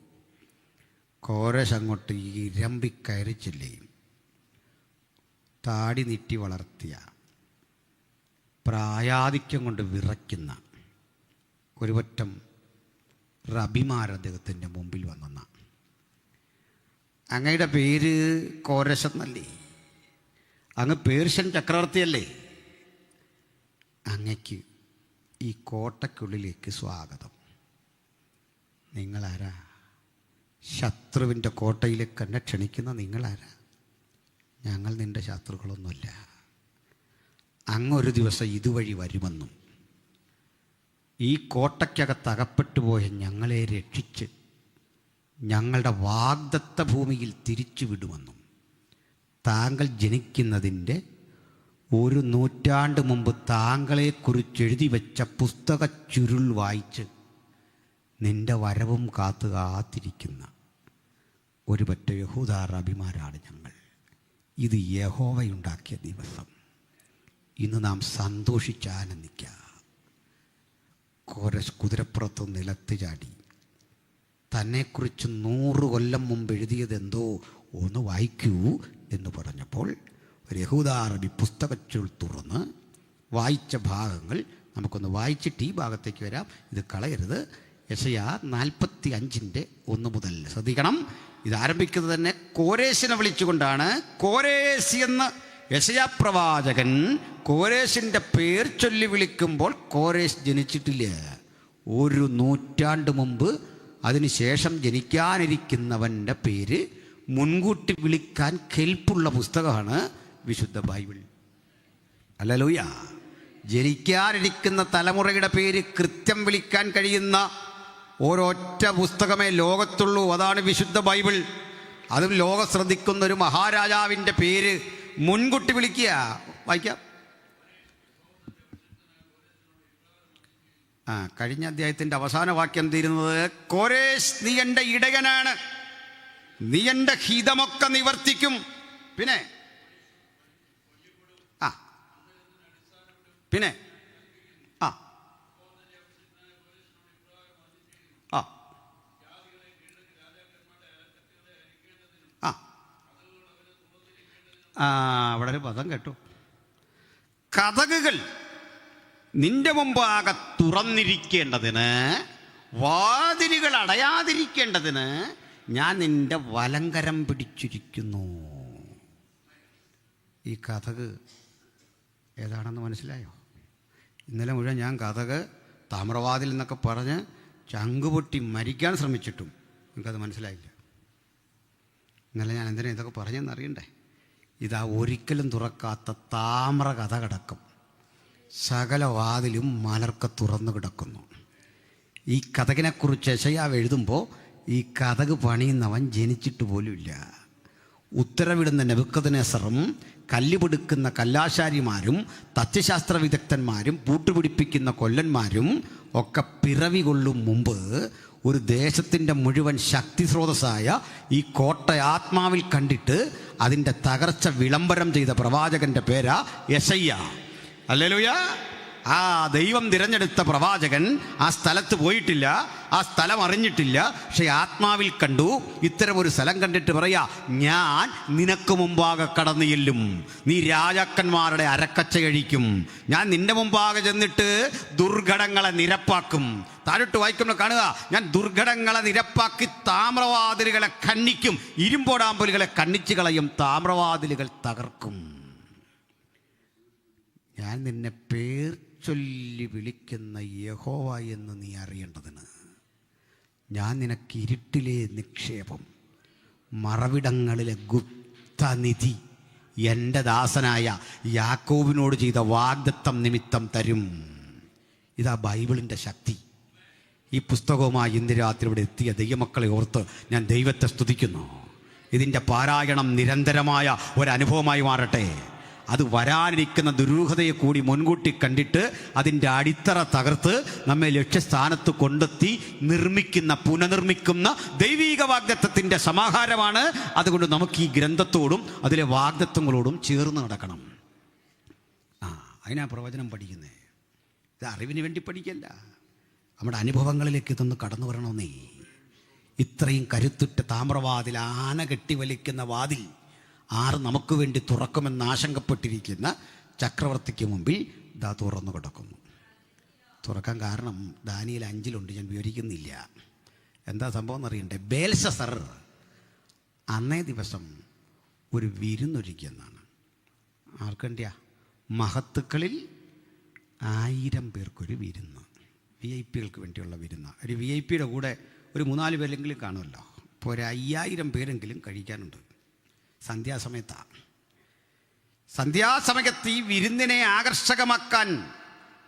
കോരശ് അങ്ങോട്ട് ഇരമ്പിക്കയറിച്ചില്ലേ. താടി നീട്ടി വളർത്തിയ, പ്രായാധിക്യം കൊണ്ട് വിറയ്ക്കുന്ന ഒരു പറ്റം റബിമാർ അദ്ദേഹത്തിൻ്റെ മുമ്പിൽ വന്നെന്ന. അങ്ങയുടെ പേര് കോരശ് എന്നല്ലേ? അങ്ങ് പേർഷ്യൻ ചക്രവർത്തിയല്ലേ? അങ്ങയ്ക്ക് ഈ കോട്ടയ്ക്കുള്ളിലേക്ക് സ്വാഗതം. നിങ്ങളാരാ? ശത്രുവിൻ്റെ കോട്ടയിലേക്ക് എന്നെ ക്ഷണിക്കുന്ന നിങ്ങളാരാ? ഞങ്ങൾ നിൻ്റെ ശത്രുക്കളൊന്നുമല്ല. അങ്ങൊരു ദിവസം ഇതുവഴി വരുമെന്നും ഈ കോട്ടയ്ക്കകത്ത് അകപ്പെട്ടു പോയ ഞങ്ങളെ രക്ഷിച്ച് ഞങ്ങളുടെ വാഗ്ദത്ത ഭൂമിയിൽ തിരിച്ചു വിടുമെന്നും താങ്കൾ ജനിക്കുന്നതിൻ്റെ 1 നൂറ്റാണ്ട് മുമ്പ് താങ്കളെക്കുറിച്ച് എഴുതി വെച്ച പുസ്തക ചുരുൾ വായിച്ച് നിന്റെ വരവും കാത്തിരിക്കുന്ന ഒരു പറ്റ യഹൂദ റബിമാരാണ് ഞങ്ങൾ. ഇത് യഹോവയുണ്ടാക്കിയ ദിവസം. ഇന്ന് നാം സന്തോഷിച്ചാനന്ദിക്കുക. കോരശ് കുതിരപ്പുറത്ത് നിലത്ത് ചാടി തന്നെക്കുറിച്ച് 100 കൊല്ലം മുമ്പ് എഴുതിയതെന്തോ ഒന്ന് വായിക്കൂ എന്ന് പറഞ്ഞപ്പോൾ ഒരു യഹൂദ അറബി പുസ്തകച്ചുൾ തുറന്ന് വായിച്ച ഭാഗങ്ങൾ നമുക്കൊന്ന് വായിച്ചിട്ട് ഈ ഭാഗത്തേക്ക് വരാം. ഇത് കളയരുത്. യെശയ്യാ 45:1 മുതൽ ശ്രദ്ധിക്കണം. ഇത് ആരംഭിക്കുന്നത് തന്നെ കോരേശിനെ വിളിച്ചുകൊണ്ടാണ്. കോരേശ് എന്ന് യെശയ്യാ പ്രവാചകൻ കോരേശിൻ്റെ പേർ ചൊല്ലി വിളിക്കുമ്പോൾ കോരേശ് ജനിച്ചിട്ടില്ല. 1 നൂറ്റാണ്ട് മുമ്പ് അതിനുശേഷം ജനിക്കാനിരിക്കുന്നവൻ്റെ പേര് മുൻകൂട്ടി വിളിക്കാൻ കെൽപ്പുള്ള പുസ്തകമാണ് വിശുദ്ധ ബൈബിൾ. ഹല്ലേലൂയ. ജനിക്കാനിരിക്കുന്ന തലമുറയുടെ പേര് കൃത്യം വിളിക്കാൻ കഴിയുന്ന ഒരൊറ്റ പുസ്തകമേ ലോകത്തുള്ളൂ. അതാണ് വിശുദ്ധ ബൈബിൾ. അതും ലോകം ശ്രദ്ധിക്കുന്ന ഒരു മഹാരാജാവിൻ്റെ പേര് മുൻകൂട്ടി വിളിക്കുക. വായിക്കാം. കഴിഞ്ഞ അധ്യായത്തിൻ്റെ അവസാന വാക്യം തീരുന്നത് കോരേശ് നീ എൻ്റെ ഇടയനാണ്, നീ എൻ്റെ ഹിതമൊക്കെ നിവർത്തിക്കും. പിന്നെ പിന്നെ വളരെ പദം കേട്ടു. കതകുകൾ നിന്റെ മുമ്പാകെ തുറന്നിരിക്കേണ്ടതിന്, വാതിലുകൾ അടയാതിരിക്കേണ്ടതിന് ഞാൻ നിന്റെ വലങ്കരം പിടിച്ചിരിക്കുന്നു. ഈ കതക് ഏതാണെന്ന് മനസ്സിലായോ? ഇന്നലെ മുഴുവൻ ഞാൻ കതക് താമ്രവാതിൽ എന്നൊക്കെ പറഞ്ഞ് ചങ്കുപൊട്ടി മരിക്കാൻ ശ്രമിച്ചിട്ടും നിങ്ങൾക്കത് മനസ്സിലായില്ല. ഇന്നലെ ഞാൻ എന്തിനാ ഇതൊക്കെ പറഞ്ഞെന്നറിയണ്ടേ? ഇതാ ഒരിക്കലും തുറക്കാത്ത താമ്ര കഥ കിടക്കും. സകല വാതിലും മലർക്ക തുറന്നു കിടക്കുന്നു. ഈ കഥകിനെക്കുറിച്ച് യെശയ്യാവ് എഴുതുമ്പോൾ ഈ കഥക് പണിയുന്നവൻ ജനിച്ചിട്ട് പോലുമില്ല. ഉത്തരവിടുന്ന നെബൂഖദ്നേസറും കല്ലുപിടുക്കുന്ന കല്ലാശാരിമാരും തത്വശാസ്ത്ര വിദഗ്ധന്മാരും പൂട്ടുപിടിപ്പിക്കുന്ന കൊല്ലന്മാരും ഒക്കെ പിറവി കൊള്ളും മുമ്പ് ഒരു ദേശത്തിൻ്റെ മുഴുവൻ ശക്തി സ്രോതസ്സായ ഈ കോട്ട ആത്മാവിൽ കണ്ടിട്ട് അതിൻ്റെ തകർച്ച വിളംബരം ചെയ്ത പ്രവാചകൻ്റെ പേരാ യെശയ്യാ. ഹല്ലേലൂയ. ആ ദൈവം തിരഞ്ഞെടുത്ത പ്രവാചകൻ ആ സ്ഥലത്ത് പോയിട്ടില്ല, ആ സ്ഥലം അറിഞ്ഞിട്ടില്ല. പക്ഷെ ആത്മാവിൽ കണ്ടു. ഇത്തരമൊരു സ്ഥലം കണ്ടിട്ട് പറയാ, ഞാൻ നിനക്ക് മുമ്പാകെ കടന്നു ചെല്ലും, നീ രാജാക്കന്മാരുടെ അരക്കച്ച കഴിക്കും, ഞാൻ നിന്റെ മുമ്പാകെ ചെന്നിട്ട് ദുർഘടങ്ങളെ നിരപ്പാക്കും. താഴോട്ട് വായിക്കുമ്പോൾ കാണുക, ഞാൻ ദുർഘടങ്ങളെ നിരപ്പാക്കി താമ്രവാതിലുകളെ ഖണ്ഡിക്കും, ഇരുമ്പോടാമ്പലുകളെ ഖണ്ഡിച്ചു കളയും, താമ്രവാതിലുകൾ തകർക്കും. ഞാൻ നിന്നെ പേർ ചൊല്ലി വിളിക്കുന്ന യഹോവ എന്ന് നീ അറിയേണ്ടതിന് ഞാൻ നിനക്ക് ഇരുട്ടിലെ നിക്ഷേപം, മറവിടങ്ങളിലെ ഗുപ്തനിധി എൻ്റെ ദാസനായ യാക്കോബിനോട് ചെയ്ത വാഗ്ദത്തം നിമിത്തം തരും. ഇതാ ബൈബിളിൻ്റെ ശക്തി. ഈ പുസ്തകവുമായി ഇന്ന് രാത്രി ഇവിടെ എത്തിയ ദൈവമക്കളെ ഓർത്ത് ഞാൻ ദൈവത്തെ സ്തുതിക്കുന്നു. ഇതിൻ്റെ പാരായണം നിരന്തരമായ ഒരനുഭവമായി മാറട്ടെ. അത് വരാനിരിക്കുന്ന ദുരൂഹതയെ കൂടി മുൻകൂട്ടി കണ്ടിട്ട് അതിൻ്റെ അടിത്തറ തകർത്ത് നമ്മെ ലക്ഷ്യസ്ഥാനത്ത് കൊണ്ടെത്തി പുനർനിർമ്മിക്കുന്ന ദൈവീക വാഗ്ദത്തത്തിൻ്റെ സമാഹാരമാണ്. അതുകൊണ്ട് നമുക്ക് ഈ ഗ്രന്ഥത്തോടും അതിലെ വാഗ്ദത്തങ്ങളോടും ചേർന്ന് നടക്കണം. അതിനാ പ്രവചനം പഠിക്കുന്നത്. ഇത് അറിവിന് വേണ്ടി പഠിക്കല്ല, നമ്മുടെ അനുഭവങ്ങളിലേക്ക് ഇതൊന്ന് കടന്നു വരണമെന്നേ. ഇത്രയും കരുത്തുറ്റ താമ്രവാതിൽ, ആന കെട്ടി വലിക്കുന്ന വാതിൽ നമുക്ക് വേണ്ടി തുറക്കുമെന്ന് ആശങ്കപ്പെട്ടിരിക്കുന്ന ചക്രവർത്തിക്ക് മുമ്പിൽ ഇതാ തുറന്നു കിടക്കുന്നു. തുറക്കാൻ കാരണം ദാനിയേൽ 5 ഞാൻ വിവരിക്കുന്നില്ല. എന്താ സംഭവം എന്നറിയണ്ടേ? ബേൽശസ്സർ അന്നേ ദിവസം ഒരു വിരുന്നൊരുക്കിയെന്നാണ്. ആർക്കണ്ടിയാ? മഹത്തുക്കളിൽ 1000 പേർക്കൊരു വിരുന്ന്, VIP-കൾക്ക് വേണ്ടിയുള്ള വിരുന്ന്. ഒരു VIP-യുടെ കൂടെ ഒരു 3-4 പേരെങ്കിലും കാണുമല്ലോ. അപ്പോൾ ഒരു 5000 പേരെങ്കിലും കഴിക്കാനുണ്ട്. സന്ധ്യാസമയത്ത് ഈ വിരുന്നിനെ ആകർഷകമാക്കാൻ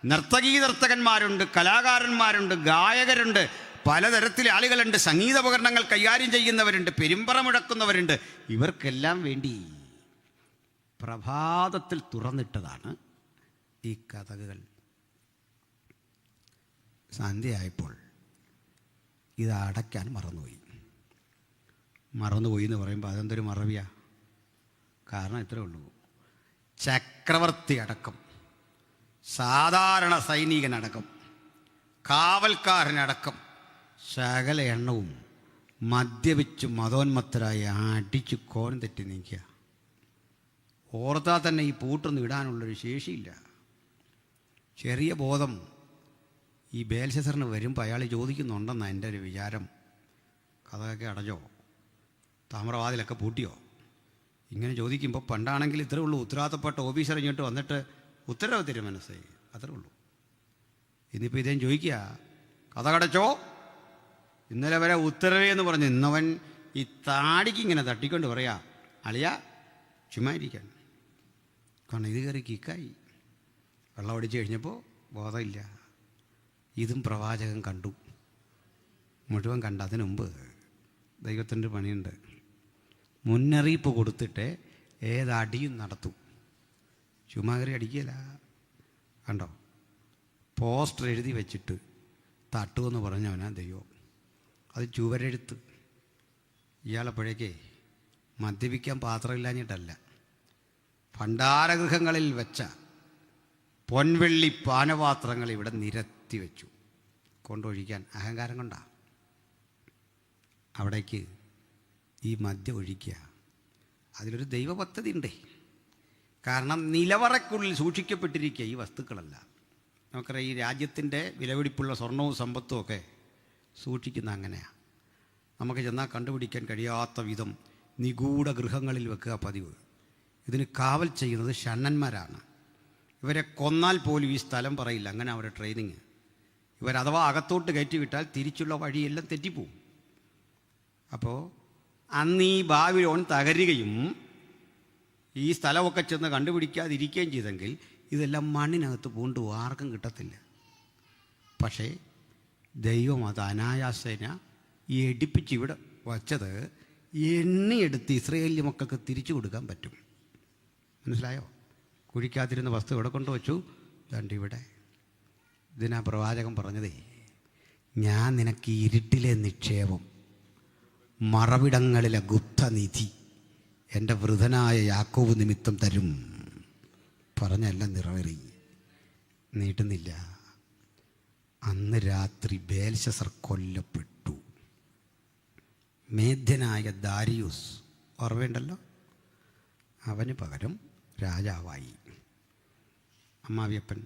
നർത്തകന്മാരുണ്ട്, കലാകാരന്മാരുണ്ട്, ഗായകരുണ്ട്, പലതരത്തിലെ ആളുകളുണ്ട്, സംഗീതോപകരണങ്ങൾ കൈകാര്യം ചെയ്യുന്നവരുണ്ട്, പെരുമ്പറ മുഴക്കുന്നവരുണ്ട്. ഇവർക്കെല്ലാം വേണ്ടി പ്രഭാതത്തിൽ തുറന്നിട്ടതാണ് ഈ കതകുകൾ. സന്ധ്യയായപ്പോൾ ഇത് അടയ്ക്കാൻ മറന്നുപോയി എന്ന് പറയുമ്പോൾ അതെന്തൊരു മറവിയാ? കാരണം ഇത്രേ ഉള്ളൂ, ചക്രവർത്തി അടക്കം, സാധാരണ സൈനികനടക്കം, കാവൽക്കാരനടക്കം സകല എണ്ണവും മദ്യപിച്ച് മതോന്മത്തരായി അടിച്ച് കോരം തെറ്റി നീക്കുക. ഓർത്താൽ തന്നെ ഈ പൂട്ടൊന്നും ഇടാനുള്ളൊരു ശേഷിയില്ല. ചെറിയ ബോധം ഈ ബേൽശസ്സറിന് വരുമ്പോൾ അയാൾ ചോദിക്കുന്നുണ്ടെന്നാണ് എൻ്റെ ഒരു വിചാരം. കഥയൊക്കെ അടച്ചോ, താമ്രവാതിലൊക്കെ പൂട്ടിയോ? ഇങ്ങനെ ചോദിക്കുമ്പോൾ പണ്ടാണെങ്കിൽ ഇത്രേ ഉള്ളൂ, ഉത്തരവാദിത്തപ്പെട്ട ഓഫീസർ ഇങ്ങോട്ട് വന്നിട്ട് ഉത്തരവ് തരും മനസ്സായി, അത്രേ ഉള്ളൂ. ഇന്നിപ്പോൾ ഇതേം ചോദിക്കുക, കഥ കടച്ചോ? ഇന്നലെ വരെ ഉത്തരവേ എന്ന് പറഞ്ഞ് ഇന്നവൻ ഈ താടിക്ക് ഇങ്ങനെ തട്ടിക്കൊണ്ട് പറയാ, അളിയാ ചുമ്മാ ഇരിക്കാൻ. കാരണം ഇത് കയറി കിക്കായി. വെള്ളം അടിച്ച് കഴിഞ്ഞപ്പോൾ ബോധമില്ല. ഇതും പ്രവാചകൻ കണ്ടു, മുഴുവൻ കണ്ട. അതിനു മുമ്പ് ദൈവത്തിൻ്റെ പണിയുണ്ട്. മുന്നറിയിപ്പ് കൊടുത്തിട്ട് ഏതടിയും നടത്തും. ചുമ്മാ കയറി അടിക്കില്ല. കണ്ടോ, പോസ്റ്റർ എഴുതി വെച്ചിട്ട് തട്ടുമെന്ന് പറഞ്ഞവനാ ദൈവം. അത് ചുവരെഴുത്ത്. ഇയാളെപ്പോഴേക്കേ മദ്യപിക്കാൻ പാത്രമില്ലാഞ്ഞിട്ടല്ല, ഭണ്ഡാരഗൃഹങ്ങളിൽ വെച്ച പൊൻവെള്ളി പാനപാത്രങ്ങൾ ഇവിടെ നിരത്തി വെച്ചു കൊണ്ടൊഴിക്കാൻ. അഹങ്കാരം കൊണ്ടാ അവിടേക്ക് ഈ മദ്യം ഒഴിക്കുക. അതിലൊരു ദൈവ പദ്ധതി ഉണ്ട്. കാരണം നിലവറയ്ക്കുള്ളിൽ സൂക്ഷിക്കപ്പെട്ടിരിക്കുക ഈ വസ്തുക്കളല്ല. നമുക്കറിയാം, ഈ രാജ്യത്തിൻ്റെ വിലപിടിപ്പുള്ള സ്വർണവും സമ്പത്തും ഒക്കെ സൂക്ഷിക്കുന്ന അങ്ങനെയാണ്. നമുക്ക് ചെന്നാൽ കണ്ടുപിടിക്കാൻ കഴിയാത്ത വിധം നിഗൂഢ ഗൃഹങ്ങളിൽ വെക്കുക പതിവ്. ഇതിന് കാവൽ ചെയ്യുന്നത് ഷണ്ണന്മാരാണ്. ഇവരെ കൊന്നാൽ പോലും ഈ സ്ഥലം പറയില്ല, അങ്ങനെ അവരുടെ ട്രെയിനിങ്. ഇവരഥവാ അകത്തോട്ട് കയറ്റിവിട്ടാൽ തിരിച്ചുള്ള വഴിയെല്ലാം തെറ്റിപ്പോവും. അപ്പോൾ അന്ന് ഈ ബാബിലോൺ തകരുകയും ഈ സ്ഥലമൊക്കെ ചെന്ന് കണ്ടുപിടിക്കാതിരിക്കുകയും ചെയ്തെങ്കിൽ ഇതെല്ലാം മണ്ണിനകത്ത് പൂണ്ടു ആർക്കും കിട്ടത്തില്ല. പക്ഷേ ദൈവം അത് അനായാസേന എടുപ്പിച്ച് ഇവിടെ വച്ചത് എണ്ണിയെടുത്ത് ഇസ്രായേലി മക്കൾക്ക് തിരിച്ചു കൊടുക്കാൻ പറ്റും. മനസ്സിലായോ? കുഴിക്കാതിരുന്ന വസ്തു ഇവിടെ കൊണ്ടുവച്ചു, ദാണ്ട് ഇവിടെ. ഇതിനാ പ്രവാചകൻ പറഞ്ഞതേ, ഞാൻ നിനക്ക് ഇരുട്ടിലെ നിക്ഷേപം, മറവിടങ്ങളിലെ ഗുപ്തനിധി എൻ്റെ വൃതനായ യാക്കോബ് നിമിത്തം തരും. പറഞ്ഞെല്ലാം നിറവേറി. നീട്ടുന്നില്ല. അന്ന് രാത്രി ബേൽശസ്സർ കൊല്ലപ്പെട്ടു. മേദ്യനായ ദാരിയൂസ്, ഓർമ്മയുണ്ടല്ലോ, അവന് പകരം രാജാവായി അമ്മാവിയപ്പൻ.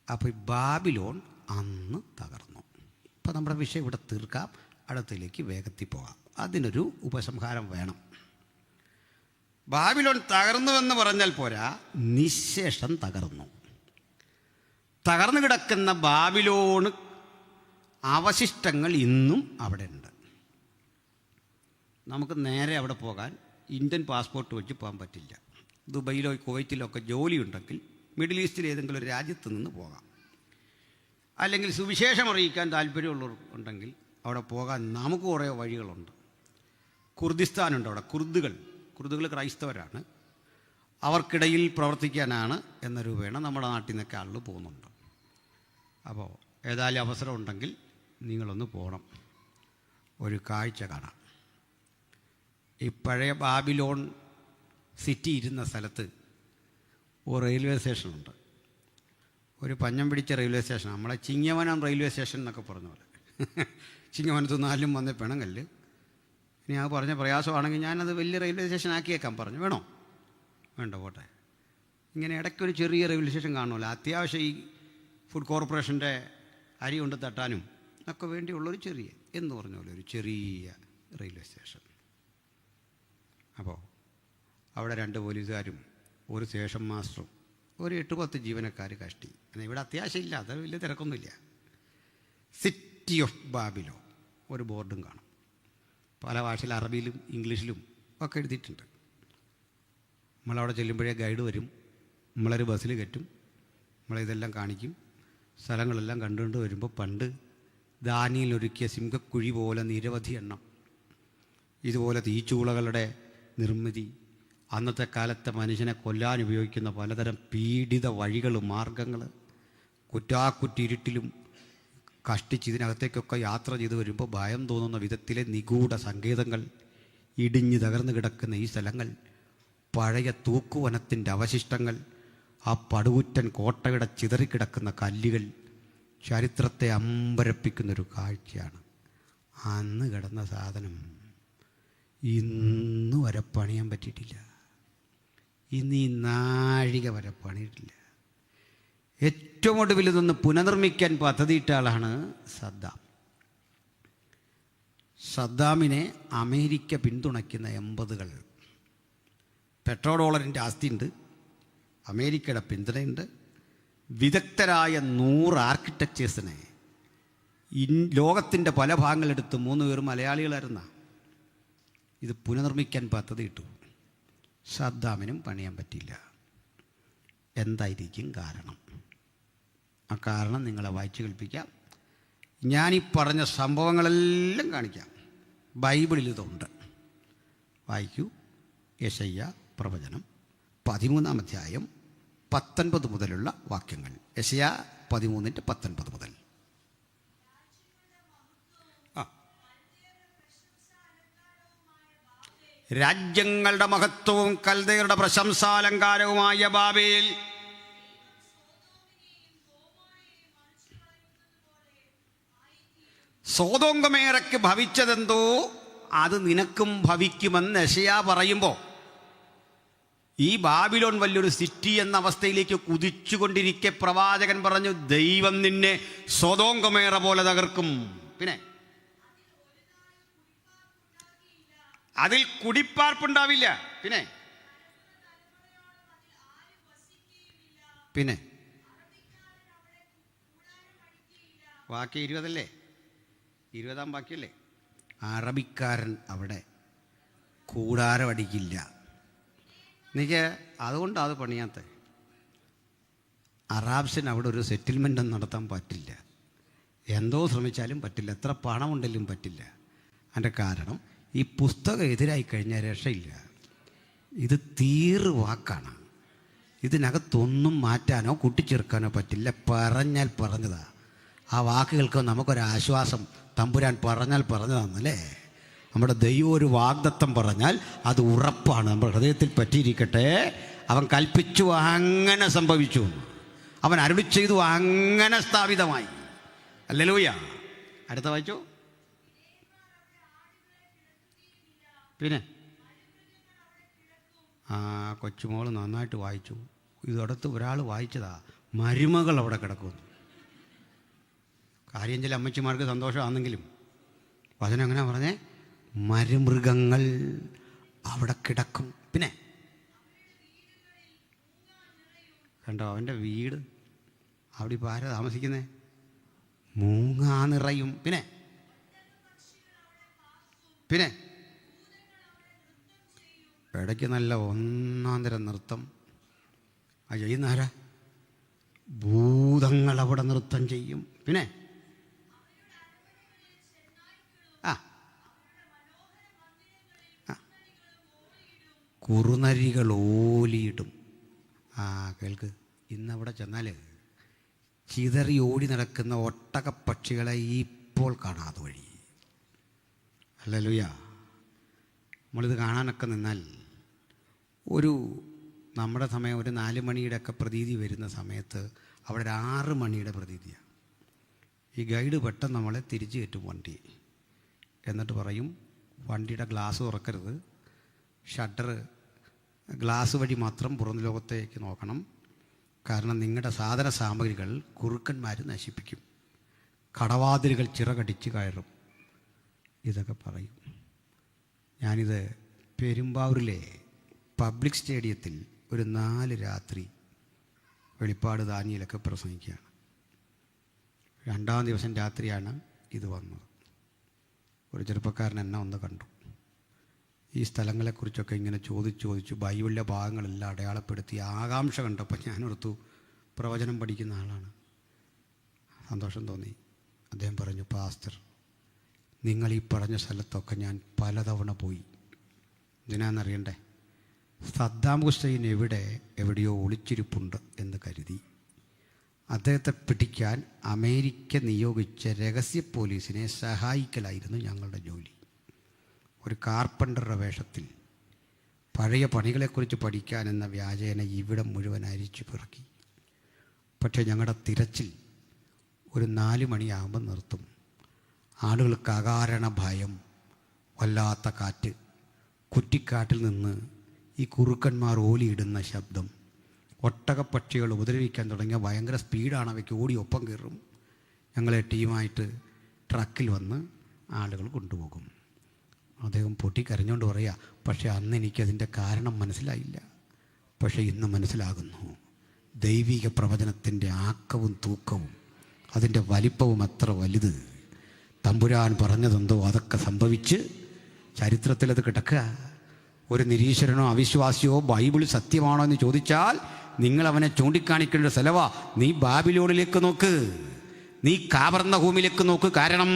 അപ്പോൾ ബാബിലോൺ അന്ന് തകർന്നു. ഇപ്പോൾ നമ്മുടെ വിഷയം ഇവിടെ തീർക്കാം, അടുത്തിലേക്ക് വേഗത്തിൽ പോകാം. അതിനൊരു ഉപസംഹാരം വേണം. ബാബിലോൺ തകർന്നുവെന്ന് പറഞ്ഞാൽ പോരാ, നിശേഷം തകർന്നു. തകർന്നു കിടക്കുന്ന ബാബിലോണ് അവശിഷ്ടങ്ങൾ ഇന്നും അവിടെ ഉണ്ട്. നമുക്ക് നേരെ അവിടെ പോകാൻ ഇന്ത്യൻ പാസ്പോർട്ട് വെച്ച് പോകാൻ പറ്റില്ല. ദുബൈയിലോ കുവൈറ്റിലോ ഒക്കെ ജോലി ഉണ്ടെങ്കിൽ മിഡിൽ ഈസ്റ്റിൽ ഏതെങ്കിലും ഒരു രാജ്യത്ത് നിന്ന് പോകാം. അല്ലെങ്കിൽ സുവിശേഷം അറിയിക്കാൻ താല്പര്യമുള്ളവർ ഉണ്ടെങ്കിൽ അവിടെ പോകാൻ നമുക്ക് കുറേ വഴികളുണ്ട്. കുർദിസ്ഥാനുണ്ട് അവിടെ. കുർദുകൾ ക്രൈസ്തവരാണ്. അവർക്കിടയിൽ പ്രവർത്തിക്കാനാണ് എന്ന രൂപേണ നമ്മുടെ നാട്ടിൽ നിന്നൊക്കെ ആളുകൾ പോകുന്നുണ്ട്. അപ്പോൾ ഏതായാലും അവസരം ഉണ്ടെങ്കിൽ നിങ്ങളൊന്ന് പോകണം, ഒരു കാഴ്ച കാണാം. ഈ പഴയ ബാബിലോൺ സിറ്റി ഇരുന്ന സ്ഥലത്ത് ഒരു റെയിൽവേ സ്റ്റേഷനുണ്ട്. ഒരു പഞ്ഞം പിടിച്ച റെയിൽവേ സ്റ്റേഷൻ, നമ്മളെ ചിങ്ങവനം റെയിൽവേ സ്റ്റേഷൻ എന്നൊക്കെ പറഞ്ഞ പോലെ. ചിങ്ങവനത്ത് 4 വന്ന പിണങ്ങല്ല്. ഇനി ആ പറഞ്ഞ പ്രയാസമാണെങ്കിൽ ഞാനത് വലിയ റെയിൽവേ സ്റ്റേഷൻ ആക്കിയേക്കാൻ പറഞ്ഞു. വേണോ? വേണ്ട, പോട്ടെ. ഇങ്ങനെ ഇടയ്ക്കൊരു ചെറിയ റെയിൽവേ സ്റ്റേഷൻ കാണുമല്ലോ. അത്യാവശ്യം ഈ ഫുഡ് കോർപ്പറേഷൻ്റെ അരി കൊണ്ട് തട്ടാനും ഒക്കെ വേണ്ടിയുള്ളൊരു ചെറിയ എന്ന് പറഞ്ഞ പോലെ ഒരു ചെറിയ റെയിൽവേ സ്റ്റേഷൻ. അപ്പോൾ അവിടെ 2 പോലീസുകാരും ഒരു സ്റ്റേഷൻ മാസ്റ്ററും ഒരു 8-10 ജീവനക്കാർ കഷ്ടി. എന്നാൽ ഇവിടെ അത്യാവശ്യമില്ല, അത് വലിയ തിരക്കൊന്നുമില്ല. സിറ്റി ഓഫ് ബാബിലോ ഒരു ബോർഡും കാണും. പല ഭാഷയിൽ അറബിയിലും ഇംഗ്ലീഷിലും ഒക്കെ എഴുതിയിട്ടുണ്ട്. നമ്മളവിടെ ചെല്ലുമ്പോഴേ ഗൈഡ് വരും, നമ്മളൊരു ബസ്സിൽ കയറ്റും, നമ്മളിതെല്ലാം കാണിക്കും. സ്ഥലങ്ങളെല്ലാം കണ്ടുകൊണ്ട് വരുമ്പോൾ പണ്ട് ദാനിയിൽ ഒരുക്കിയ സിംഹക്കുഴി പോലെ നിരവധി എണ്ണം ഇതുപോലെ തീച്ചൂളകളുടെ നിർമ്മിതി, അന്നത്തെ കാലത്തെ മനുഷ്യനെ കൊല്ലാൻ ഉപയോഗിക്കുന്ന പലതരം പീഡിത വഴികൾ, മാർഗങ്ങൾ, കുറ്റാക്കുറ്റിരുട്ടിലും കഷ്ടിച്ച് ഇതിനകത്തേക്കൊക്കെ യാത്ര ചെയ്ത് വരുമ്പോൾ ഭയം തോന്നുന്ന വിധത്തിലെ നിഗൂഢ സങ്കേതങ്ങൾ, ഇടിഞ്ഞ് തകർന്നു കിടക്കുന്ന ഈ സ്ഥലങ്ങൾ, പഴയ തൂക്കുവനത്തിൻ്റെ അവശിഷ്ടങ്ങൾ, ആ പടുകുറ്റൻ കോട്ടയുടെ ചിതറിക്കിടക്കുന്ന കല്ലുകൾ ചരിത്രത്തെ അമ്പരപ്പിക്കുന്നൊരു കാഴ്ചയാണ്. അന്ന് കിടന്ന സാധനം ഇന്ന് വരെ പണിയാൻ പറ്റിയിട്ടില്ല. ഇന്ന് ഈ നാഴിക വരെ പണിയിട്ടില്ല. ഏറ്റവും ഒടുവിൽ ഇതൊന്ന് പുനർനിർമ്മിക്കാൻ പദ്ധതിയിട്ട ആളാണ് സദ്ദാം. സദ്ദാമിനെ അമേരിക്ക പിന്തുണയ്ക്കുന്ന 80കൾ. $100 ആസ്തിയുണ്ട്, അമേരിക്കയുടെ പിന്തുണയുണ്ട്, വിദഗ്ധരായ 100 ആർക്കിടെക്ചേഴ്സിനെ ലോകത്തിൻ്റെ പല ഭാഗങ്ങളെടുത്ത് 3 പേർ മലയാളികളായിരുന്ന ഇത് പുനർനിർമ്മിക്കാൻ പദ്ധതിയിട്ടു. സദ്ദാമിനും പണിയാൻ പറ്റില്ല. എന്തായിരിക്കും കാരണം? ആ കാരണം നിങ്ങളെ വായിച്ചു കേൾപ്പിക്കാം. ഞാനീ പറഞ്ഞ സംഭവങ്ങളെല്ലാം കാണിക്കാം. ബൈബിളിൽ ഇതുണ്ട്. വായിക്കൂ. യെശയ്യാ പ്രവചനം 13-ാം അധ്യായം 19 മുതലുള്ള വാക്യങ്ങൾ. യെശയ്യാ 13:19 മുതൽ. രാജ്യങ്ങളുടെ മഹത്വവും കൽദയരുടെ പ്രശംസാലങ്കാരവുമായ ബാബേൽ, സോദോം ഗൊമോറയ്ക്ക് ഭവിച്ചതെന്തോ അത് നിനക്കും ഭവിക്കുമെന്ന് യെശയ്യാ പറയുമ്പോൾ ഈ ബാബിലോൺ വലിയൊരു സിറ്റി എന്ന അവസ്ഥയിലേക്ക് കുതിച്ചുകൊണ്ടിരിക്കെ പ്രവാചകൻ പറഞ്ഞു, ദൈവം നിന്നെ സോദോം ഗൊമോറ പോലെ തകർക്കും. പിന്നെ അതിൽ കുടിപ്പാർപ്പുണ്ടാവില്ല. പിന്നെ പിന്നെ ബാക്കി 20 20-ാം ബാക്കിയല്ലേ? അറബിക്കാരൻ അവിടെ കൂടാരമടിക്കില്ല. എനിക്ക് അതുകൊണ്ട് അത് പണിയാത്ത അറാബ്സിന് അവിടെ ഒരു സെറ്റിൽമെൻ്റ് നടത്താൻ പറ്റില്ല. എന്തോ ശ്രമിച്ചാലും പറ്റില്ല, എത്ര പണമുണ്ടെങ്കിലും പറ്റില്ല. അതിൻ്റെ കാരണം ഈ പുസ്തകം എതിരായി കഴിഞ്ഞാൽ രക്ഷയില്ല. ഇത് തീറ് വാക്കാണ്. ഇതിനകത്തൊന്നും മാറ്റാനോ കൂട്ടിച്ചേർക്കാനോ പറ്റില്ല. പറഞ്ഞാൽ പറഞ്ഞതാ. ആ വാക്കുകൾക്ക് നമുക്കൊരാശ്വാസം. തമ്പുരാൻ പറഞ്ഞാൽ പറഞ്ഞതാണെന്നല്ലേ. നമ്മുടെ ദൈവം ഒരു വാഗ്ദത്തം പറഞ്ഞാൽ അത് ഉറപ്പാണ്. നമ്മുടെ ഹൃദയത്തിൽ പറ്റിയിരിക്കട്ടെ. അവൻ കൽപ്പിച്ചു, അങ്ങനെ സംഭവിച്ചു. അവൻ അരുളി ചെയ്തു, അങ്ങനെ സ്ഥാപിതമായി. ഹല്ലേലൂയ. അടുത്ത വായിച്ചു. പിന്നെ കൊച്ചുമോൾ നന്നായിട്ട് വായിച്ചു. ഇതടുത്ത് ഒരാൾ വായിച്ചതാ, മരുമകൾ അവിടെ കിടക്കുന്നു. കാര്യം ചില അമ്മച്ചിമാർക്ക് സന്തോഷമാണെങ്കിലും വചനം എങ്ങനെ പറഞ്ഞേ? മരുമൃഗങ്ങൾ അവിടെ കിടക്കും. പിന്നെ കണ്ടോ, അവൻ്റെ വീട് അവിടെ ഇപ്പോൾ ആരാ താമസിക്കുന്നേ? മൂങ്ങാ നിറയും. പിന്നെ പിന്നെ ഇടയ്ക്ക് നല്ല 1-ാം തരം നൃത്തം. ആ ചെയ്യുന്ന ആരാ? ഭൂതങ്ങൾ അവിടെ നൃത്തം ചെയ്യും. പിന്നെ കുറുനരികൾ ഓലിയിടും. കേൾക്ക്, ഇന്നവിടെ ചെന്നാൽ ചിതറി ഓടി നടക്കുന്ന ഒട്ടകപ്പക്ഷികളെ ഇപ്പോൾ കാണാതെ വഴി. ഹല്ലേലൂയ. നമ്മളിത് കാണാനൊക്കെ നിന്നാൽ നമ്മുടെ സമയം ഒരു 4 മണിയുടെ ഒക്കെ പ്രതീതി വരുന്ന സമയത്ത് അവിടെ ഒരു 6 മണിയുടെ പ്രതീതിയാണ്. ഈ ഗൈഡ് പെട്ടെന്ന് നമ്മളെ തിരിച്ചു കയറ്റും വണ്ടി. എന്നിട്ട് പറയും, വണ്ടിയുടെ ഗ്ലാസ് തുറക്കരുത്, ഷട്ടർ ഗ്ലാസ് വഴി മാത്രം പുറം ലോകത്തേക്ക് നോക്കണം, കാരണം നിങ്ങളുടെ സാധന സാമഗ്രികൾ കുറുക്കന്മാർ നശിപ്പിക്കും, കടവാതിലുകൾ ചിറകടിച്ച് കയറും, ഇതൊക്കെ പറയും. ഞാനിത് പെരുമ്പാവൂരിലെ പബ്ലിക് സ്റ്റേഡിയത്തിൽ ഒരു 4 രാത്രി വെളിപ്പാട് ദാനിയേലൊക്കെ പ്രസംഗിക്കുകയാണ്. 2-ാം ദിവസം രാത്രിയാണ് ഇത് വന്നത്. ഒരു ചെറുപ്പക്കാരൻ എന്നെ ഒന്ന് കണ്ടു. ഈ സ്ഥലങ്ങളെക്കുറിച്ചൊക്കെ ഇങ്ങനെ ചോദിച്ചു ബൈബിളിലെ ഭാഗങ്ങളെല്ലാം അടയാളപ്പെടുത്തി ആകാംക്ഷ കണ്ടപ്പോൾ ഞാനോർത്തു പ്രവചനം പഠിക്കുന്ന ആളാണ്. സന്തോഷം തോന്നി. അദ്ദേഹം പറഞ്ഞു, പാസ്റ്റർ, നിങ്ങൾ ഈ പറഞ്ഞ സ്ഥലത്തൊക്കെ ഞാൻ പലതവണ പോയി. ഇതിനാണെന്നറിയണ്ടേ? സദ്ദാം ഹുസൈൻ എവിടെയോ ഒളിച്ചിരിപ്പുണ്ട് എന്ന് കരുതി അദ്ദേഹത്തെ പിടിക്കാൻ അമേരിക്ക നിയോഗിച്ച രഹസ്യ പോലീസിനെ സഹായിക്കലായിരുന്നു ഞങ്ങളുടെ ജോലി. ഒരു കാർപ്പൻ്ററുടെ വേഷത്തിൽ പഴയ പണികളെക്കുറിച്ച് പഠിക്കാനെന്ന വ്യാജേന ഇവിടം മുഴുവൻ അരിച്ചു പിറക്കി. പക്ഷേ ഞങ്ങളുടെ തിരച്ചിൽ ഒരു 4 മണിയാകുമ്പോൾ നിർത്തും. ആളുകൾക്ക് അകാരണ ഭയം, വല്ലാത്ത കാറ്റ്, കുറ്റിക്കാട്ടിൽ നിന്ന് ഈ കുറുക്കന്മാർ ഓലിയിടുന്ന ശബ്ദം, ഒട്ടകപ്പക്ഷികൾ ഉപദ്രവിക്കാൻ തുടങ്ങിയ ഭയങ്കര സ്പീഡാണ്, അവയ്ക്ക് ഓടി ഒപ്പം കയറും. ഞങ്ങളെ ടീമായിട്ട് ട്രക്കിൽ വന്ന് ആളുകൾ കൊണ്ടുപോകും. അദ്ദേഹം പൊട്ടിക്കരഞ്ഞുകൊണ്ട് പറയുക, പക്ഷേ അന്ന് എനിക്കതിൻ്റെ കാരണം മനസ്സിലായില്ല, പക്ഷേ ഇന്ന് മനസ്സിലാകുന്നു. ദൈവിക പ്രവചനത്തിൻ്റെ ആക്കവും തൂക്കവും അതിൻ്റെ വലിപ്പവും എത്ര വലുത്. തമ്പുരാൻ പറഞ്ഞതെന്തോ അതൊക്കെ സംഭവിച്ച് ചരിത്രത്തിലത് കിടക്കുക. ഒരു നിരീശ്വരനോ അവിശ്വാസിയോ ബൈബിൾ സത്യമാണോ എന്ന് ചോദിച്ചാൽ നിങ്ങൾ അവനെ ചൂണ്ടിക്കാണിക്കേണ്ട സ്ഥലവാ, നീ ബാബിലോണിലേക്ക് നോക്ക്, നീ കാപർന്നഭൂമിയിലേക്ക് നോക്ക്. കാരണം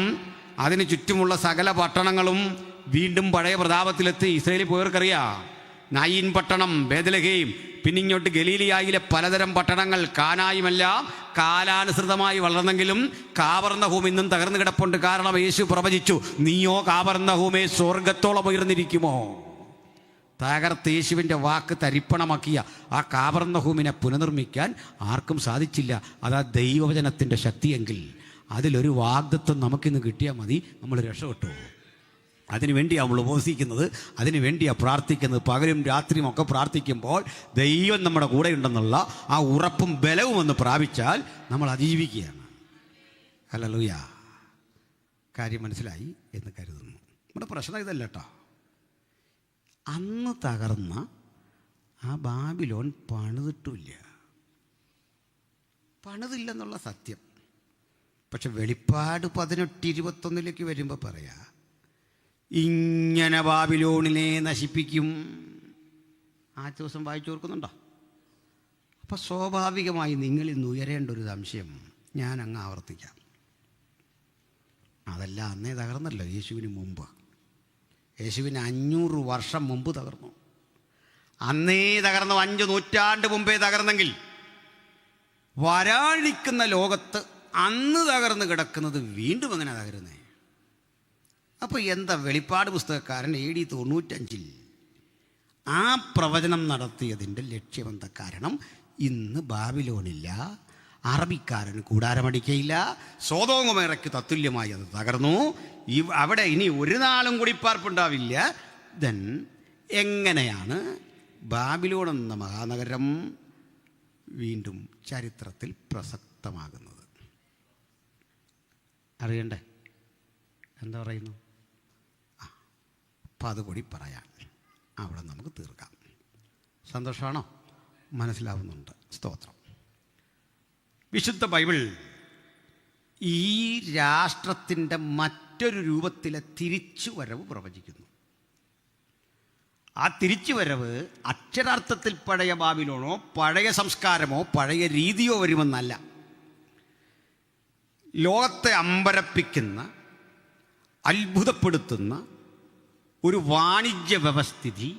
അതിന് ചുറ്റുമുള്ള സകല പട്ടണങ്ങളും വീണ്ടും പഴയ പ്രതാപത്തിലെത്തി. ഇസ്രായേലിൽ പോയവർക്കറിയാം, നായിൻ പട്ടണം, ബേത്ലഹേം, പിന്നിങ്ങോട്ട് ഗലീലിയായിലെ പലതരം പട്ടണങ്ങൾ, കാനായുമെല്ലാം കാലാനുസൃതമായി വളർന്നെങ്കിലും കാപർന്നഭൂമി ഇന്നും തകർന്നു കിടപ്പുണ്ട്. കാരണം യേശു പ്രവചിച്ചു, നീയോ കാപർന്നഭൂമി സ്വർഗത്തോളം ഉയർന്നിരിക്കുമോ. തകർത്ത് യേശുവിൻ്റെ വാക്ക് തരിപ്പണമാക്കിയ ആ കാപർന്നഭൂമിനെ പുനർനിർമ്മിക്കാൻ ആർക്കും സാധിച്ചില്ല. അതാ ദൈവവചനത്തിൻ്റെ ശക്തിയെങ്കിൽ അതിലൊരു വാഗ്ദത്വം നമുക്കിന്ന് കിട്ടിയാൽ മതി, നമ്മൾ രക്ഷപ്പെട്ടു. അതിനുവേണ്ടിയാണ് നമ്മൾ ഉപവസിക്കുന്നത്, അതിനുവേണ്ടിയാണ് പ്രാർത്ഥിക്കുന്നത്. പകലും രാത്രിയും ഒക്കെ പ്രാർത്ഥിക്കുമ്പോൾ ദൈവം നമ്മുടെ കൂടെ ഉണ്ടെന്നുള്ള ആ ഉറപ്പും ബലവും ഒന്ന് പ്രാപിച്ചാൽ നമ്മൾ അതിജീവിക്കുകയാണ്. ഹല്ലേലൂയ. കാര്യം മനസ്സിലായി എന്ന് കരുതുന്നു. നമ്മുടെ പ്രശ്നം ഇതല്ല കേട്ടോ. അന്ന് തകർന്ന ആ ബാബിലോൺ പണിതില്ലെന്നുള്ള സത്യം. പക്ഷെ വെളിപ്പാട് 18:21 വരുമ്പോൾ പറയാ, ഇങ്ങനെ ബാബിലോണിനെ നശിപ്പിക്കും. ആ ദിവസം വായിച്ചു ഓർക്കുന്നുണ്ടോ? അപ്പം സ്വാഭാവികമായി നിങ്ങളിൽ നിന്ന് ഉയരേണ്ട ഒരു സംശയം ഞാൻ അങ്ങ് ആവർത്തിക്കാം. അതല്ല, അന്നേ തകർന്നല്ലോ. യേശുവിന് മുമ്പ്, യേശുവിന് 500 വർഷം മുമ്പ് തകർന്നു. അന്നേ തകർന്നു. 5 നൂറ്റാണ്ട് മുമ്പേ തകർന്നെങ്കിൽ വരാനിരിക്കുന്ന ലോകത്ത് അന്ന് തകർന്ന് കിടക്കുന്നത് വീണ്ടും എങ്ങനെ തകരുന്നേ? അപ്പോൾ എന്താ വെളിപ്പാട് പുസ്തകക്കാരൻ AD 95 ആ പ്രവചനം നടത്തിയതിൻ്റെ ലക്ഷ്യമെന്താ? കാരണം ഇന്ന് ബാബിലോണില്ല, അറബിക്കാരന് കൂടാരമടിക്കയില്ല, സോദോം ഗൊമോറയ്ക്ക് തത്തുല്യമായി അത് തകർന്നു. അവിടെ ഇനി ഒരു നാളും കുടിപ്പാർപ്പുണ്ടാവില്ല. ദെൻ എങ്ങനെയാണ് ബാബിലോൺ എന്ന മഹാനഗരം വീണ്ടും ചരിത്രത്തിൽ പ്രസക്തമാകുന്നത്? അറിയണ്ടേ? എന്താ പറയുന്നു? അപ്പം അതുകൂടി പറയാം, അവിടെ നമുക്ക് തീർക്കാം. സന്തോഷമാണോ? മനസ്സിലാവുന്നുണ്ട്? സ്തോത്രം. വിശുദ്ധ ബൈബിൾ ഈ രാഷ്ട്രത്തിൻ്റെ മറ്റൊരു രൂപത്തിലെ തിരിച്ചുവരവ് പ്രവചിക്കുന്നു. ആ തിരിച്ചുവരവ് അക്ഷരാർത്ഥത്തിൽ പഴയ ബാബിലോണോ പഴയ സംസ്കാരമോ പഴയ രീതിയോ വരുമെന്നല്ല. ലോകത്തെ അമ്പരപ്പിക്കുന്ന, അത്ഭുതപ്പെടുത്തുന്ന ഒരു വാണിജ്യ വ്യവസ്ഥിതി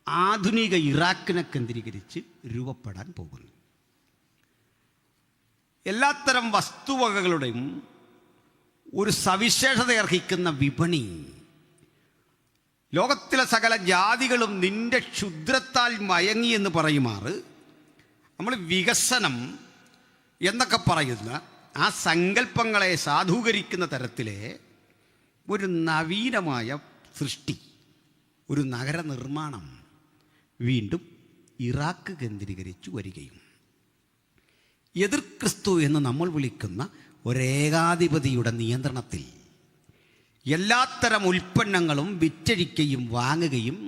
ആധുനിക ഇറാഖിനെ കേന്ദ്രീകരിച്ച് രൂപപ്പെടാൻ പോകുന്നു. എല്ലാത്തരം വസ്തുവകകളുടെയും ഒരു സവിശേഷത അർഹിക്കുന്ന വിപണി, ലോകത്തിലെ സകല ജാതികളും നിന്റെ ക്ഷുദ്രത്താൽ മയങ്ങി എന്ന് പറയുമാറ് നമ്മൾ വികസനം എന്നൊക്കെ പറയുന്ന ആ സങ്കല്പങ്ങളെ സാധൂകരിക്കുന്ന തരത്തിലെ ഒരു നവീനമായ സൃഷ്ടി, ഒരു നഗര നിർമ്മാണം വീണ്ടും ഇറാഖ് കേന്ദ്രീകരിച്ചു വരികയും എതിർ ക്രിസ്തു എന്ന് നമ്മൾ വിളിക്കുന്ന ഒരേകാധിപതിയുടെ നിയന്ത്രണത്തിൽ എല്ലാത്തരം ഉൽപ്പന്നങ്ങളും വിറ്റഴിക്കുകയും വാങ്ങുകയും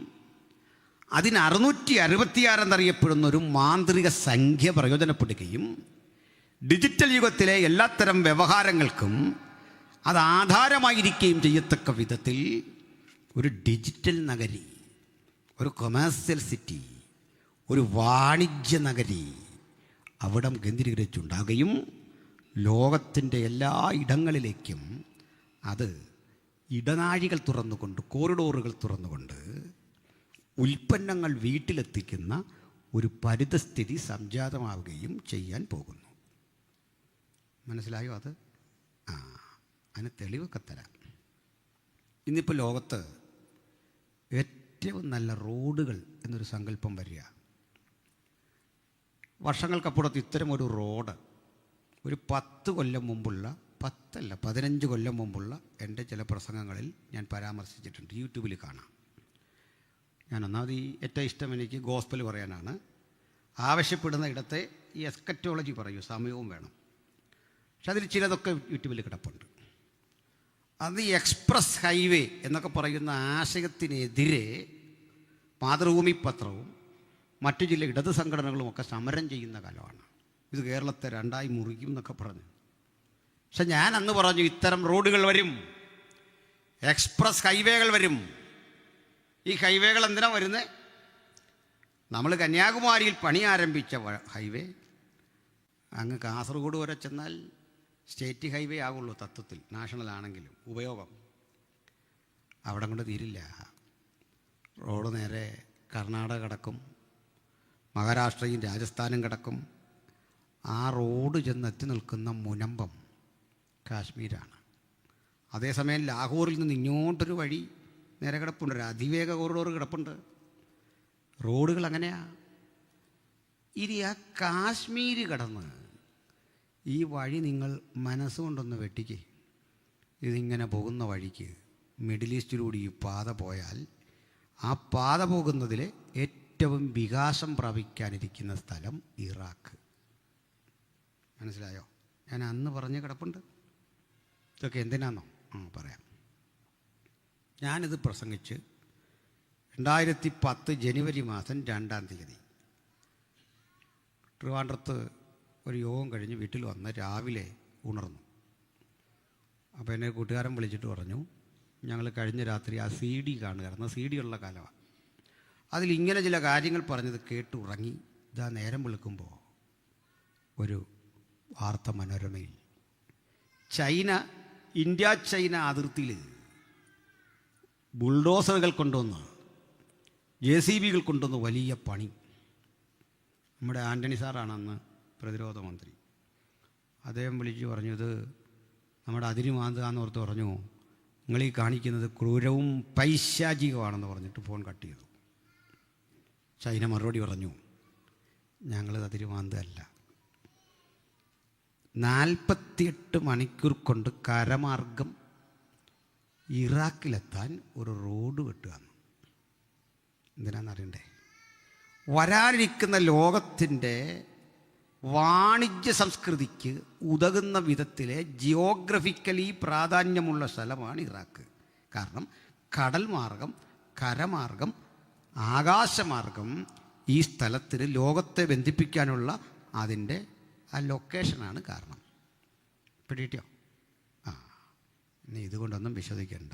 അതിന് 666 എന്നറിയപ്പെടുന്ന ഒരു മാന്ത്രിക സംഖ്യ പ്രയോജനപ്പെടുകയും ഡിജിറ്റൽ യുഗത്തിലെ എല്ലാത്തരം വ്യവഹാരങ്ങൾക്കും അത് ആധാരമായിരിക്കുകയും ചെയ്യത്തക്ക വിധത്തിൽ ഒരു ഡിജിറ്റൽ നഗരി, ഒരു കൊമേഴ്സ്യൽ സിറ്റി, ഒരു വാണിജ്യ നഗരി അവിടം കേന്ദ്രീകരിച്ചുണ്ടാകുകയും ലോകത്തിൻ്റെ എല്ലാ ഇടങ്ങളിലേക്കും അത് ഇടനാഴികൾ തുറന്നുകൊണ്ട്, കോറിഡോറുകൾ തുറന്നുകൊണ്ട് ഉൽപ്പന്നങ്ങൾ വീട്ടിലെത്തിക്കുന്ന ഒരു പരിതസ്ഥിതി സംജാതമാവുകയും ചെയ്യാൻ പോകുന്നു. മനസ്സിലായോ? അത് അതിന് തെളിവൊക്കെ തരാം. ഇന്നിപ്പോൾ ലോകത്ത് ഏറ്റവും നല്ല റോഡുകൾ എന്നൊരു സങ്കല്പം വരിക. വർഷങ്ങൾക്കപ്പുറത്ത് ഇത്തരം ഒരു റോഡ് ഒരു 10 കൊല്ലം മുമ്പുള്ള, 15 കൊല്ലം മുമ്പുള്ള എൻ്റെ ചില പ്രസംഗങ്ങളിൽ ഞാൻ പരാമർശിച്ചിട്ടുണ്ട്. യൂട്യൂബിൽ കാണാം. ഞാൻ ഒന്നാമത് ഏറ്റവും ഇഷ്ടം എനിക്ക് ഗോസ്പൽ പറയാനാണ്. ആവശ്യപ്പെടുന്ന ഇടത്തെ ഈ എസ്കറ്റോളജി പറയൂ, സമയവും വേണം. പക്ഷെ അതിൽ ചിലതൊക്കെ യൂട്യൂബിൽ കിടപ്പുണ്ട്. അത് ഈ എക്സ്പ്രസ് ഹൈവേ എന്നൊക്കെ പറയുന്ന ആശയത്തിനെതിരെ മാതൃഭൂമി പത്രവും മറ്റു ചില ഇടത് സംഘടനകളുമൊക്കെ സമരം ചെയ്യുന്ന കാലമാണ്. ഇത് കേരളത്തെ 2ആയി മുറിക്കും എന്നൊക്കെ പറഞ്ഞു. പക്ഷെ ഞാൻ അന്ന് പറഞ്ഞു, ഇത്തരം റോഡുകൾ വരും, എക്സ്പ്രസ് ഹൈവേകൾ വരും. ഈ ഹൈവേകൾ എന്തിനാണ് വരുന്നത്? നമ്മൾ കന്യാകുമാരിയിൽ പണി ആരംഭിച്ച ഹൈവേ അങ്ങ് കാസർഗോഡ് വരെ ചെന്നാൽ സ്റ്റേറ്റ് ഹൈവേ ആകുള്ളൂ തത്വത്തിൽ, നാഷണൽ ആണെങ്കിലും ഉപയോഗം അവിടെ കൊണ്ട് തീരില്ല. റോഡ് നേരെ കർണാടക കിടക്കും, മഹാരാഷ്ട്രയും രാജസ്ഥാനും കിടക്കും. ആ റോഡ് ചെന്നെത്തി നിൽക്കുന്ന മുനമ്പം കാശ്മീരാണ്. അതേസമയം ലാഹോറിൽ നിന്ന് ഇങ്ങോട്ടൊരു വഴി നേരെ കിടപ്പുണ്ട്, ഒരു അതിവേഗ കോറിഡോർ കിടപ്പുണ്ട്. റോഡുകൾ അങ്ങനെയാണ്. ഇനി ആ കാശ്മീർ കടന്ന് ഈ വഴി നിങ്ങൾ മനസ്സുകൊണ്ടൊന്ന് വെട്ടിക്ക്. ഇതിങ്ങനെ പോകുന്ന വഴിക്ക് മിഡിൽ ഈസ്റ്റിലൂടെ ഈ പാത പോയാൽ ആ പാത പോകുന്നതിൽ ഏറ്റവും വികാസം പ്രാപിക്കാനിരിക്കുന്ന സ്ഥലം ഇറാഖ്. മനസ്സിലായോ? ഞാൻ അന്ന് പറഞ്ഞ് കിടപ്പുണ്ട്. ഇതൊക്കെ എന്തിനാണെന്നോ പറയാം. ഞാനിത് പ്രസംഗിച്ച് 2010 ജനുവരി മാസം 2-ാം തീയതി ട്രിവാൻഡ്രത്ത് ഒരു യോഗം കഴിഞ്ഞ് വീട്ടിൽ വന്ന് രാവിലെ ഉണർന്നു. അപ്പോൾ എന്നെ കൂട്ടുകാരൻ വിളിച്ചിട്ട് പറഞ്ഞു, ഞങ്ങൾ കഴിഞ്ഞ രാത്രി ആ CD കാണുകയായിരുന്നു. CD ഉള്ള കാലമാണ്. അതിലിങ്ങനെ ചില കാര്യങ്ങൾ പറഞ്ഞത് കേട്ട് ഉറങ്ങി. ഇതാ നേരം വെളുക്കുമ്പോൾ ഒരു വാർത്ത മനോരമയിൽ, ചൈന, ഇന്ത്യ ചൈന അതിർത്തിയിൽ ബുൾഡോസറുകൾ കൊണ്ടുവന്ന്, JCBകൾ കൊണ്ടുവന്ന് വലിയ പണി. നമ്മുടെ ആൻ്റണി സാറാണ് അന്ന് പ്രതിരോധ മന്ത്രി. അദ്ദേഹം വിളിച്ച് പറഞ്ഞു, ഇത് നമ്മുടെ അതിരി മാന്തുകയെന്ന് ഓർത്ത് പറഞ്ഞു, നിങ്ങളീ കാണിക്കുന്നത് ക്രൂരവും പൈശാചികമാണെന്ന് പറഞ്ഞിട്ട് ഫോൺ കട്ട് ചെയ്തു. ചൈന മറുപടി പറഞ്ഞു, ഞങ്ങളത് അതിരി മാന്തുകയല്ല, 48 മണിക്കൂർ കൊണ്ട് കരമാർഗം ഇറാഖിലെത്താൻ ഒരു റോഡ് വെട്ടുകയാണ്. എന്തിനാണെന്നറിയണ്ടേ? വരാനിരിക്കുന്ന ലോകത്തിൻ്റെ വാണിജ്യ സംസ്കൃതിക്ക് ഉതകുന്ന വിധത്തിലെ ജിയോഗ്രഫിക്കലി പ്രാധാന്യമുള്ള സ്ഥലമാണ് ഇറാഖ്. കാരണം കടൽ മാർഗം, കരമാർഗം, ആകാശമാർഗം ഈ സ്ഥലത്തിന് ലോകത്തെ ബന്ധിപ്പിക്കാനുള്ള അതിൻ്റെ ആ ലൊക്കേഷനാണ് കാരണം. പിടികിട്ടിയോ? ഇനി ഇതുകൊണ്ടൊന്നും വിശ്വസിക്കേണ്ട.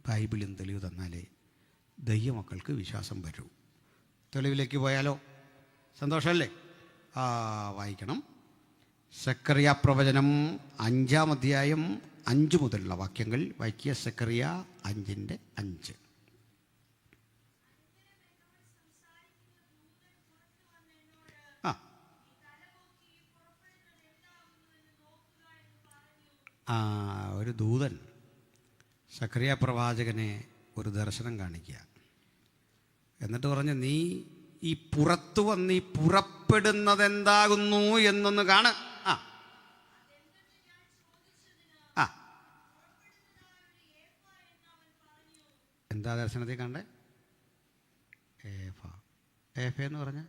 ബൈബിളിൽ തെളിവ് തന്നാലേ ദൈവമക്കൾക്ക് വിശ്വാസം വരൂ. തെളിവിലേക്ക് പോയാലോ? സന്തോഷമല്ലേ? വായിക്കണം. സെക്കറിയ പ്രവചനം 5-ാം അധ്യായം 5 മുതലുള്ള വാക്യങ്ങൾ വായിക്കുക. സെക്കറിയ 5:5. ഒരു ദൂതൻ സെക്കറിയ പ്രവാചകനെ ഒരു ദർശനം കാണിക്കുക. എന്നിട്ട് പറഞ്ഞു, നീ ഈ പുറത്തു വന്ന് ഈ പുറപ്പെടുന്നത് എന്താകുന്നു എന്നൊന്ന് കാണ്. എന്താ ദർശനത്തിൽ കണ്ടേ? ഏഫ എന്ന് പറഞ്ഞ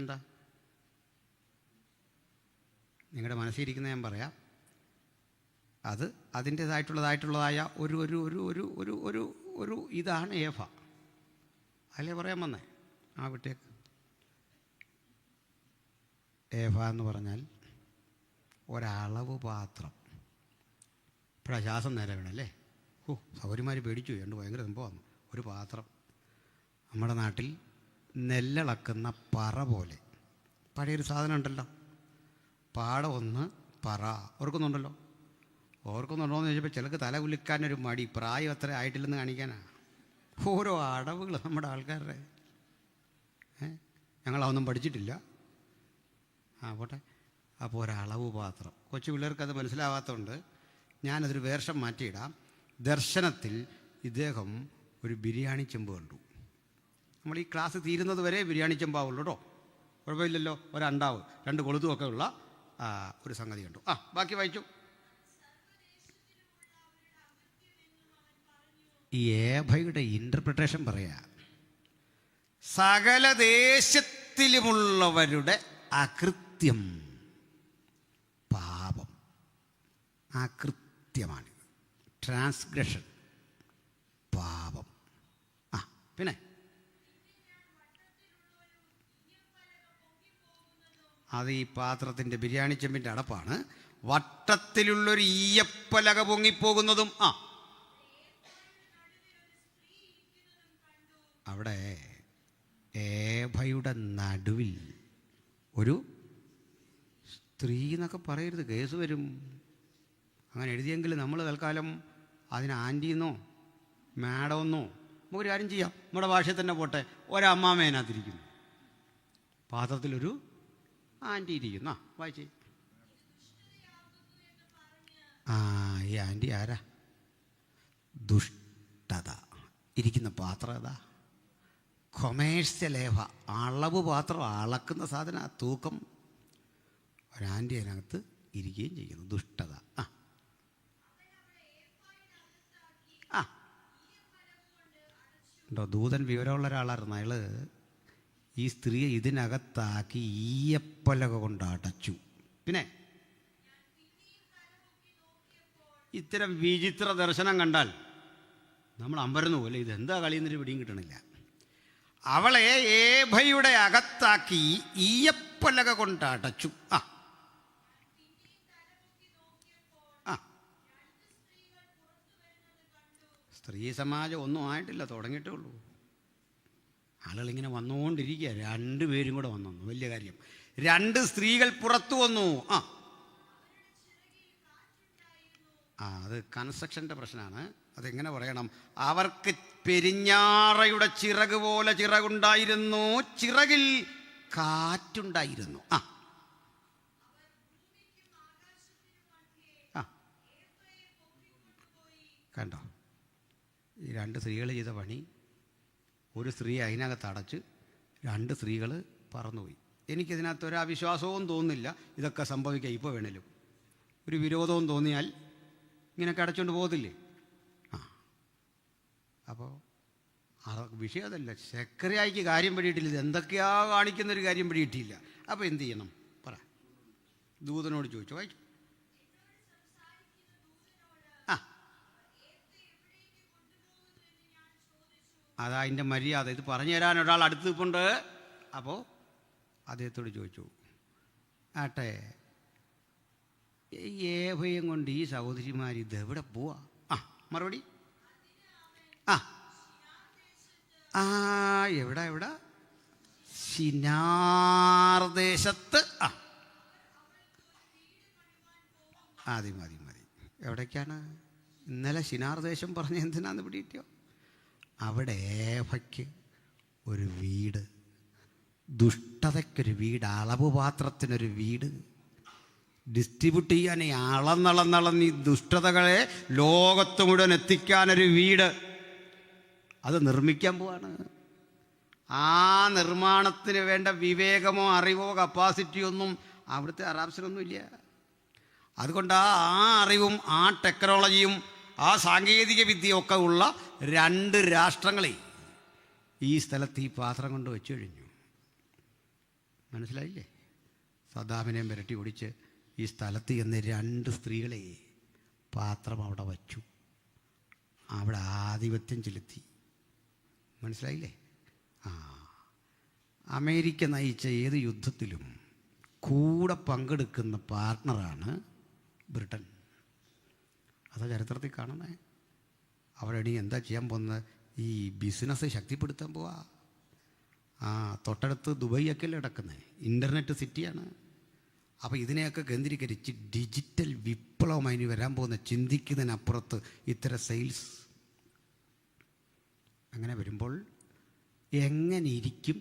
എന്താ? നിങ്ങളുടെ മനസ്സിലിരിക്കുന്ന ഞാൻ പറയാം. അത് അതിൻ്റേതായിട്ടുള്ളതായ ഒരു ഒരു ഒരു ഒരു ഒരു ഒരു ഒരു ഇതാണ് ഏഫ. അല്ലേ പറയാൻ വന്നേ? ആ വിട്ടേക്ക്. ഏഫ എന്ന് പറഞ്ഞാൽ ഒരളവ് പാത്രം. ഇപ്പോഴാണ് ശ്വാസം നേരെ വേണമല്ലേ? സൗകര്യമാർ പേടിച്ചു രണ്ട് ഭയങ്കര സംഭവമാണ്. ഒരു പാത്രം നമ്മുടെ നാട്ടിൽ നെല്ലളക്കുന്ന പറ പോലെ പഴയൊരു സാധനം ഉണ്ടല്ലോ, പാട ഒന്ന് പറ. ഓർക്കുന്നുണ്ടല്ലോ? ഓർക്കുന്നുണ്ടോ എന്ന് ചോദിച്ചപ്പോൾ ചിലക്ക് തല കുലുക്കാനൊരു മടി, പ്രായം അത്ര ആയിട്ടില്ലെന്ന് കാണിക്കാനാണ്. ഓരോ അടവുകൾ നമ്മുടെ ആൾക്കാരുടെ. ഞങ്ങളതൊന്നും പഠിച്ചിട്ടില്ല. പോട്ടെ. അപ്പോൾ ഒരളവ് പാത്രം. കൊച്ചു പിള്ളേർക്കത് മനസ്സിലാവാത്തതുകൊണ്ട് ഞാനതൊരു വേർഷം മാറ്റിയിടാം. ദർശനത്തിൽ ഇദ്ദേഹം ഒരു ബിരിയാണി ചെമ്പ് കണ്ടു. നമ്മൾ ഈ ക്ലാസ് തീരുന്നത് വരെ ബിരിയാണി ചെമ്പാവുള്ളൂ കേട്ടോ, കുഴപ്പമില്ലല്ലോ. ഒരണ്ടാവ് 2 കൊളുത്തുമൊക്കെ ഉള്ള ഒരു സംഗതി കണ്ടു. ബാക്കി വായിച്ചു. ഈ ഏഭയുടെ ഇൻ്റർപ്രിട്ടേഷൻ പറയാ, സകല ദേശത്തിലുമുള്ളവരുടെ അകൃത്യം പാപം. അകൃത്യമാണ്, ട്രാൻസ്ഗ്രഷൻ, പാപം. പിന്നെ അത് ഈ പാത്രത്തിൻ്റെ ബിരിയാണി ചെമ്പിൻ്റെ അടപ്പാണ്. വട്ടത്തിലുള്ളൊരു ഈയപ്പലക പൊങ്ങിപ്പോകുന്നതും. അവിടെ ഏഭയുടെ നടുവിൽ ഒരു സ്ത്രീ എന്നൊക്കെ പറയരുത്, കേസ് വരും. അങ്ങനെ എഴുതിയെങ്കിൽ നമ്മൾ തൽക്കാലം അതിന് ആൻറ്റിന്നോ മാഡമെന്നോ നമുക്കൊരു കാര്യം ചെയ്യാം. നമ്മുടെ ഭാഷയിൽ തന്നെ പോട്ടെ. ഒരമ്മാമേനകത്തിരിക്കുന്നു, പാത്രത്തിലൊരു ആൻറ്റി ഇരിക്കുന്നു. വായിച്ചേ. ഈ ആൻറ്റി ആരാ? ദുഷ്ടത. ഇരിക്കുന്ന പാത്രം ഏതാ? കൊമേഴ്സ്യൽ ഏഫ, അളവ് പാത്രം, അളക്കുന്ന സാധനം, തൂക്കം. ഒരാൻറ്റി അതിനകത്ത് ഇരിക്കുകയും ചെയ്യുന്നു. ദുഷ്ടത. ഉണ്ടോ? ദൂതൻ വിവരമുള്ള ഒരാളായിരുന്നു. അയാൾ ഈ സ്ത്രീയെ ഇതിനകത്താക്കി ഈയപ്പലക കൊണ്ട് അടച്ചു. പിന്നെ ഇത്തരം വിചിത്ര ദർശനം കണ്ടാൽ നമ്മൾ അമ്പരന്നു പോലെ ഇതെന്താ കളിയെന്നൊരു പിടിയും കിട്ടണില്ല. അവളെ ഏഭയുടെ അകത്താക്കി ഈയപ്പലക കൊണ്ട് അടച്ചു. സ്ത്രീ സമാജം ഒന്നും ആയിട്ടില്ല, തുടങ്ങിയിട്ടേ ഉള്ളൂ. ആളുകളിങ്ങനെ വന്നുകൊണ്ടിരിക്കുക. 2 പേരും കൂടെ വന്നു. വലിയ കാര്യം. 2 സ്ത്രീകൾ പുറത്തു വന്നു. അത് കൺസ്ട്രക്ഷൻ്റെ പ്രശ്നമാണ്. അതെങ്ങനെ പറയണം? അവർക്ക് പെരിഞ്ഞാറയുടെ ചിറക് പോലെ ചിറകുണ്ടായിരുന്നു, ചിറകിൽ കാറ്റുണ്ടായിരുന്നു. കണ്ടോ? ഈ 2 സ്ത്രീകൾ ചെയ്ത പണി. ഒരു സ്ത്രീ അതിനകത്ത് അടച്ച് 2 സ്ത്രീകൾ പറന്നുപോയി. എനിക്കിതിനകത്ത് ഒരു അവിശ്വാസവും തോന്നുന്നില്ല. ഇതൊക്കെ സംഭവിക്കാം ഇപ്പോൾ വേണേലും. ഒരു വിരോധവും തോന്നിയാൽ ഇങ്ങനെയൊക്കെ അടച്ചുകൊണ്ട് പോകത്തില്ലേ? അപ്പോൾ വിഷയം അതല്ല. സെക്രട്ടറിക്ക് കാര്യം പിടിയിട്ടില്ല. ഇത് എന്തൊക്കെയാ കാണിക്കുന്നൊരു കാര്യം പിടിയിട്ടില്ല. അപ്പോൾ എന്ത് ചെയ്യണം? പറ. ദൂതനോട് ചോദിച്ചു. വായിച്ചു. അതാ അതിൻ്റെ മര്യാദ. ഇത് പറഞ്ഞു തരാൻ ഒരാൾ അടുത്ത് നിൽപ്പുണ്ട്. അപ്പോൾ അദ്ദേഹത്തോട് ചോദിച്ചു, ആട്ടെ, ഈ ഏഭയം കൊണ്ട് ഈ സഹോദരിമാർ ഇതെവിടെ പോവാ? മറുപടി. എവിടെ? ശിനാർദേശത്ത്. മതി. എവിടേക്കാണ്? ഇന്നലെ ശിനാർദേശം പറഞ്ഞ എന്തിനാന്ന് പിടിയിട്ടോ? അവിടെ ഏഭയ്ക്ക് ഒരു വീട്, ദുഷ്ടതയ്ക്കൊരു വീട്, അളവ് പാത്രത്തിനൊരു വീട്, ഡിസ്ട്രിബ്യൂട്ട് ചെയ്യാൻ ഈ അളന്നളന്നളന്ന് ഈ ദുഷ്ടതകളെ ലോകത്ത് മുഴുവൻ എത്തിക്കാനൊരു വീട്, അത് നിർമ്മിക്കാൻ പോവാണ്. ആ നിർമ്മാണത്തിന് വേണ്ട വിവേകമോ അറിവോ കപ്പാസിറ്റിയോ ഒന്നും അവിടുത്തെ അറാബ്സിനൊന്നും ഇല്ല. അതുകൊണ്ട് ആ അറിവും ആ ടെക്നോളജിയും ആ സാങ്കേതിക വിദ്യയൊക്കെ ഉള്ള 2 രാഷ്ട്രങ്ങളെ ഈ സ്ഥലത്ത് ഈ പാത്രം കൊണ്ട് വെച്ചു കഴിഞ്ഞു. മനസ്സിലായില്ലേ? സദ്ദാമിനെയും വിരട്ടി ഓടിച്ച് ഈ സ്ഥലത്ത് ചെന്ന് 2 സ്ത്രീകളെ പാത്രം അവിടെ വച്ചു. അവിടെ ആധിപത്യം ചെലുത്തി. മനസ്സിലായില്ലേ? അമേരിക്ക നയിച്ച ഏത് യുദ്ധത്തിലും കൂടെ പങ്കെടുക്കുന്ന പാർട്ട്ണറാണ് ബ്രിട്ടൻ. അതാ ചരിത്രത്തിൽ കാണുന്നേ. അവിടെ ഇനി എന്താ ചെയ്യാൻ പോകുന്നത്? ഈ ബിസിനസ് ശക്തിപ്പെടുത്താൻ പോവാ. തൊട്ടടുത്ത് ദുബൈയൊക്കെ അല്ലേ കിടക്കുന്നത്, ഇൻ്റർനെറ്റ് സിറ്റിയാണ്. അപ്പോൾ ഇതിനെയൊക്കെ കേന്ദ്രീകരിച്ച് ഡിജിറ്റൽ വിപ്ലവമായി ഇനി വരാൻ പോകുന്ന, ചിന്തിക്കുന്നതിനപ്പുറത്ത് ഇത്തരം സെയിൽസ്. അങ്ങനെ വരുമ്പോൾ എങ്ങനെ ഇരിക്കും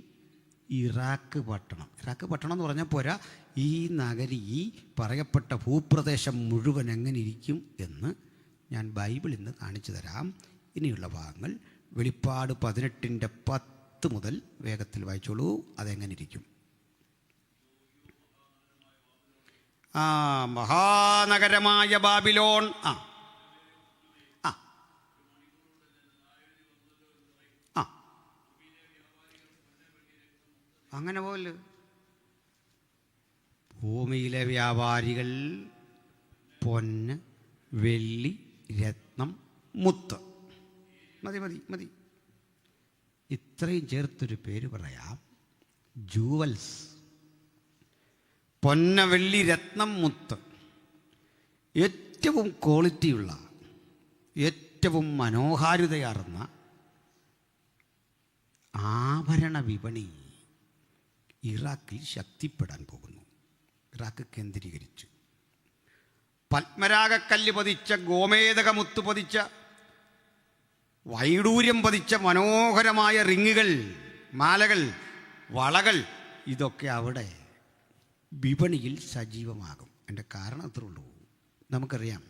ഇറാഖ് പട്ടണം? ഇറാഖ് പട്ടണം എന്ന് പറഞ്ഞാൽ പോരാ, ഈ നഗരി, ഈ പറയപ്പെട്ട ഭൂപ്രദേശം മുഴുവൻ എങ്ങനെ ഇരിക്കും എന്ന് ഞാൻ ബൈബിളിൽ നിന്ന് കാണിച്ചു തരാം. ഇനിയുള്ള ഭാഗങ്ങൾ വെളിപ്പാട് 18:10 മുതൽ വേഗത്തിൽ വായിച്ചോളൂ. അതെങ്ങനെ ഇരിക്കും? മഹാനഗരമായ ബാബിലോൺ. അങ്ങനെ പോലെ ഭൂമിയിലെ വ്യാപാരികൾ പൊന്ന്, വെള്ളി, രത്നം, മുത്ത്, മതി മതി മതി, ഇത്രയും ചേർത്തൊരു പേര് പറയാം, ജൂവൽസ്. പൊന്ന, വെള്ളി, രത്നം, മുത്ത്, ഏറ്റവും ക്വാളിറ്റിയുള്ള, ഏറ്റവും മനോഹാരിതയാർന്ന ആഭരണ വിപണി ഇറാഖിൽ ശക്തിപ്പെടാൻ പോകുന്നു. ഇറാഖ് കേന്ദ്രീകരിച്ച് പത്മരാഗക്കല്ല് പതിച്ച, ഗോമേതകമുത്ത് പതിച്ച, വൈഡൂര്യം പതിച്ച മനോഹരമായ റിങ്ങുകൾ, മാലകൾ, വളകൾ, ഇതൊക്കെ അവിടെ വിപണിയിൽ സജീവമാകും. എൻ്റെ കാരണം അത്രേ ഉള്ളൂ. നമുക്കറിയാം,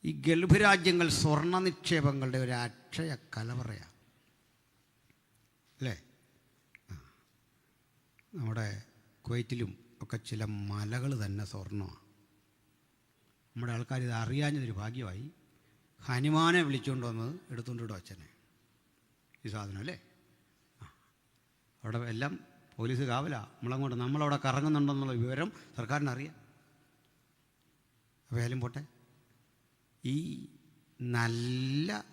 ഈ ഗൾഫ് രാജ്യങ്ങൾ സ്വർണ്ണ നിക്ഷേപങ്ങളുടെ ഒരു അക്ഷയ കലവറയാണ് അല്ലേ? നമ്മുടെ കുവൈറ്റിലും ഒക്കെ ചില മലകൾ തന്നെ സ്വർണ്ണമാണ്. നമ്മുടെ ആൾക്കാർ ഇത് അറിയാഞ്ഞതൊരു ഭാഗ്യമായി. ഹനുമാനെ വിളിച്ചുകൊണ്ട് വന്നത് എടുത്തുകൊണ്ടിടോ അച്ഛനെ ഈ സാധനം അല്ലേ? അവിടെ എല്ലാം പോലീസ് കാവലാ. നമ്മളവിടെ കറങ്ങുന്നുണ്ടെന്നുള്ള വിവരം സർക്കാരിനറിയാം. വേലും പോട്ടെ, ഈ നല്ല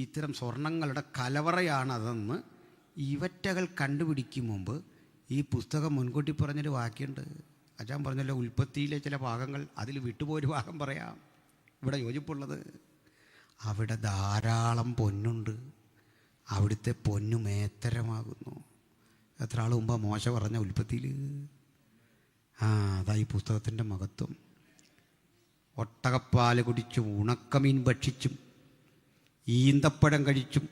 ഇത്തരം സ്വർണങ്ങളുടെ കലവറയാണതെന്ന് ഇവറ്റകൾ കണ്ടുപിടിക്കും മുമ്പ് ഈ പുസ്തകം മുൻകൂട്ടി പറഞ്ഞൊരു വാക്യമുണ്ട്. അച്ഛൻ പറഞ്ഞല്ലോ, ഉൽപ്പത്തിയിലെ ചില ഭാഗങ്ങൾ, അതിൽ വിട്ടുപോയൊരു ഭാഗം പറയാം, ഇവിടെ യോജിപ്പുള്ളത്. അവിടെ ധാരാളം പൊന്നുണ്ട്, അവിടുത്തെ പൊന്നു മേത്തരമാകുന്നു. എത്ര ആൾ മുമ്പാ മോശ പറഞ്ഞ ഉൽപ്പത്തിയിൽ? അതാ ഈ പുസ്തകത്തിൻ്റെ മഹത്വം. ഒട്ടകപ്പാല് കുടിച്ചും ഉണക്കമീൻ ഭക്ഷിച്ചും ഈന്തപ്പഴം കഴിച്ചും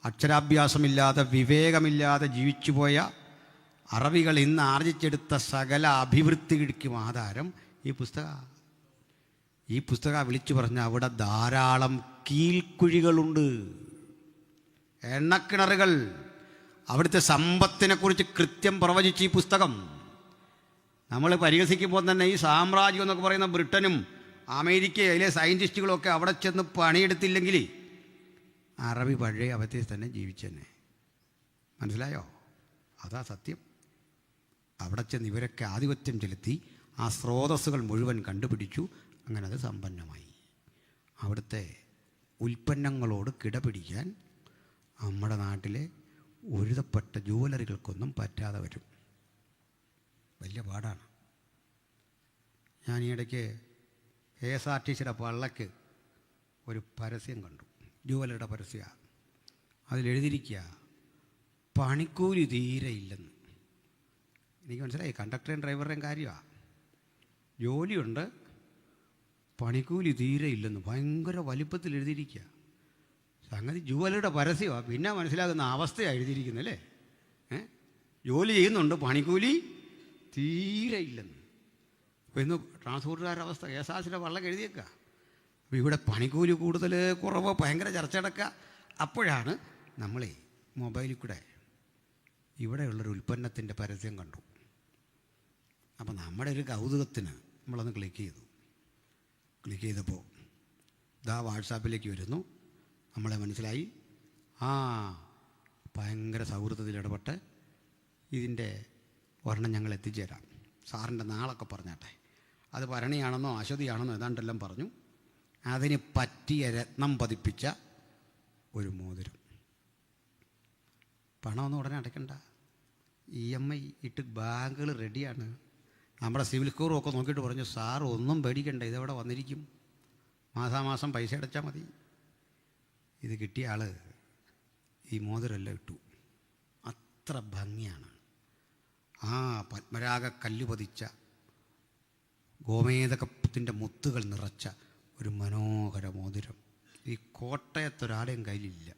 അക്ഷരാഭ്യാസമില്ലാതെ വിവേകമില്ലാതെ ജീവിച്ചുപോയ അറബികൾ ഇന്ന് ആർജിച്ചെടുത്ത സകല അഭിവൃദ്ധിക്കും ആധാരം ഈ പുസ്തകം വിളിച്ചു പറഞ്ഞ അവിടെ ധാരാളം കീൽക്കുഴികളുണ്ട്, എണ്ണക്കിണറുകൾ. അവിടുത്തെ സമ്പത്തിനെക്കുറിച്ച് കൃത്യം പ്രവചിച്ച് ഈ പുസ്തകം. നമ്മൾ പരിഹസിക്കുമ്പോൾ തന്നെ ഈ സാമ്രാജ്യം എന്നൊക്കെ പറയുന്ന ബ്രിട്ടനും അമേരിക്കയിലെ സയൻറ്റിസ്റ്റുകളൊക്കെ അവിടെ ചെന്ന് പണിയെടുത്തില്ലെങ്കിൽ അറബി പഴയ അവസ്ഥയിൽ തന്നെ ജീവിച്ചെന്നെ. മനസ്സിലായോ? അതാ സത്യം. അവിടെ ചെന്ന് ഇവരൊക്കെ ആധിപത്യം ചെലുത്തി ആ സ്രോതസ്സുകൾ മുഴുവൻ കണ്ടുപിടിച്ചു. അങ്ങനെ അത് സമ്പന്നമായി. അവിടുത്തെ ഉൽപ്പന്നങ്ങളോട് കിടപിടിക്കാൻ നമ്മുടെ നാട്ടിലെ ഉഴുതപ്പെട്ട ജുവലറികൾക്കൊന്നും പറ്റാതെ വരും. വലിയ പാടാണ്. ഞാൻ ഈ ഇടയ്ക്ക് KSRTCയുടെ പള്ളക്ക് ഒരു പരസ്യം കണ്ടു, ജുവലറിയുടെ പരസ്യമാണ്. അതിലെഴുതിയിരിക്കുക, പണിക്കൂലി തീരെ ഇല്ലെന്ന്. എനിക്ക് മനസ്സിലായി, കണ്ടക്ടറേയും ഡ്രൈവറുടെയും കാര്യമാണ്. ജോലിയുണ്ട്, പണിക്കൂലി തീരെ ഇല്ലെന്ന് ഭയങ്കര വലിപ്പത്തിൽ എഴുതിയിരിക്കുക. സംഗതി ജുവലറിയുടെ പരസ്യമാണ്, പിന്നെ മനസ്സിലാകുന്ന അവസ്ഥയാണ് എഴുതിയിരിക്കുന്നല്ലേ. ജോലി ചെയ്യുന്നുണ്ട്, പണിക്കൂലി തീരെ ഇല്ലെന്ന്. അപ്പോൾ ഇന്ന് ട്രാൻസ്പോർട്ടുകാരുടെ അവസ്ഥ, KSRTCയുടെ വള്ളക്ക് എഴുതിയേക്കുക. അപ്പോൾ ഇവിടെ പണിക്കൂലി കൂടുതൽ കുറവ് ഭയങ്കര ചർച്ച നടക്കുക. അപ്പോഴാണ് നമ്മളെ മൊബൈലിൽ കൂടെ ഇവിടെയുള്ളൊരു ഉൽപ്പന്നത്തിൻ്റെ പരസ്യം കണ്ടു. അപ്പോൾ നമ്മുടെ ഒരു കൗതുകത്തിന് നമ്മളൊന്ന് ക്ലിക്ക് ചെയ്തപ്പോൾ വാട്സാപ്പിലേക്ക് വരുന്നു. നമ്മളെ മനസ്സിലായി, ഭയങ്കര സൗഹൃദത്തിൽ ഇടപെട്ട് ഇതിൻ്റെ ഒരെണ്ണം ഞങ്ങൾ എത്തിച്ചേരാം. സാറിൻ്റെ നാളൊക്കെ പറഞ്ഞാട്ടെ, അത് ഭരണിയാണെന്നോ അശ്വതിയാണെന്നോ ഏതാണ്ടെല്ലാം പറഞ്ഞു. അതിന് പറ്റിയ രത്നം പതിപ്പിച്ച ഒരു മോതിരം. പണമൊന്നും ഉടനെ അടയ്ക്കണ്ട, EMI ഇട്ട് ബാങ്കുകൾ റെഡിയാണ്. നമ്മുടെ സിവിൽ സ്കോറും ഒക്കെ നോക്കിയിട്ട് പറഞ്ഞു, സാർ ഒന്നും പേടിക്കണ്ട, ഇതെവിടെ വന്നിരിക്കും, മാസാമാസം പൈസ അടച്ചാൽ മതി. ഇത് കിട്ടിയ ആൾ ഈ മോതിരമെല്ലാം ഇട്ടു. അത്ര ഭംഗിയാണ്. ആ പത്മരാഗ കല്ല് പതിച്ച ഗോമേതകത്തിൻ്റെ മുത്തുകൾ നിറച്ച ഒരു മനോഹര മോതിരം ഈ കോട്ടയത്തൊരാടെയും കയ്യിലില്ല.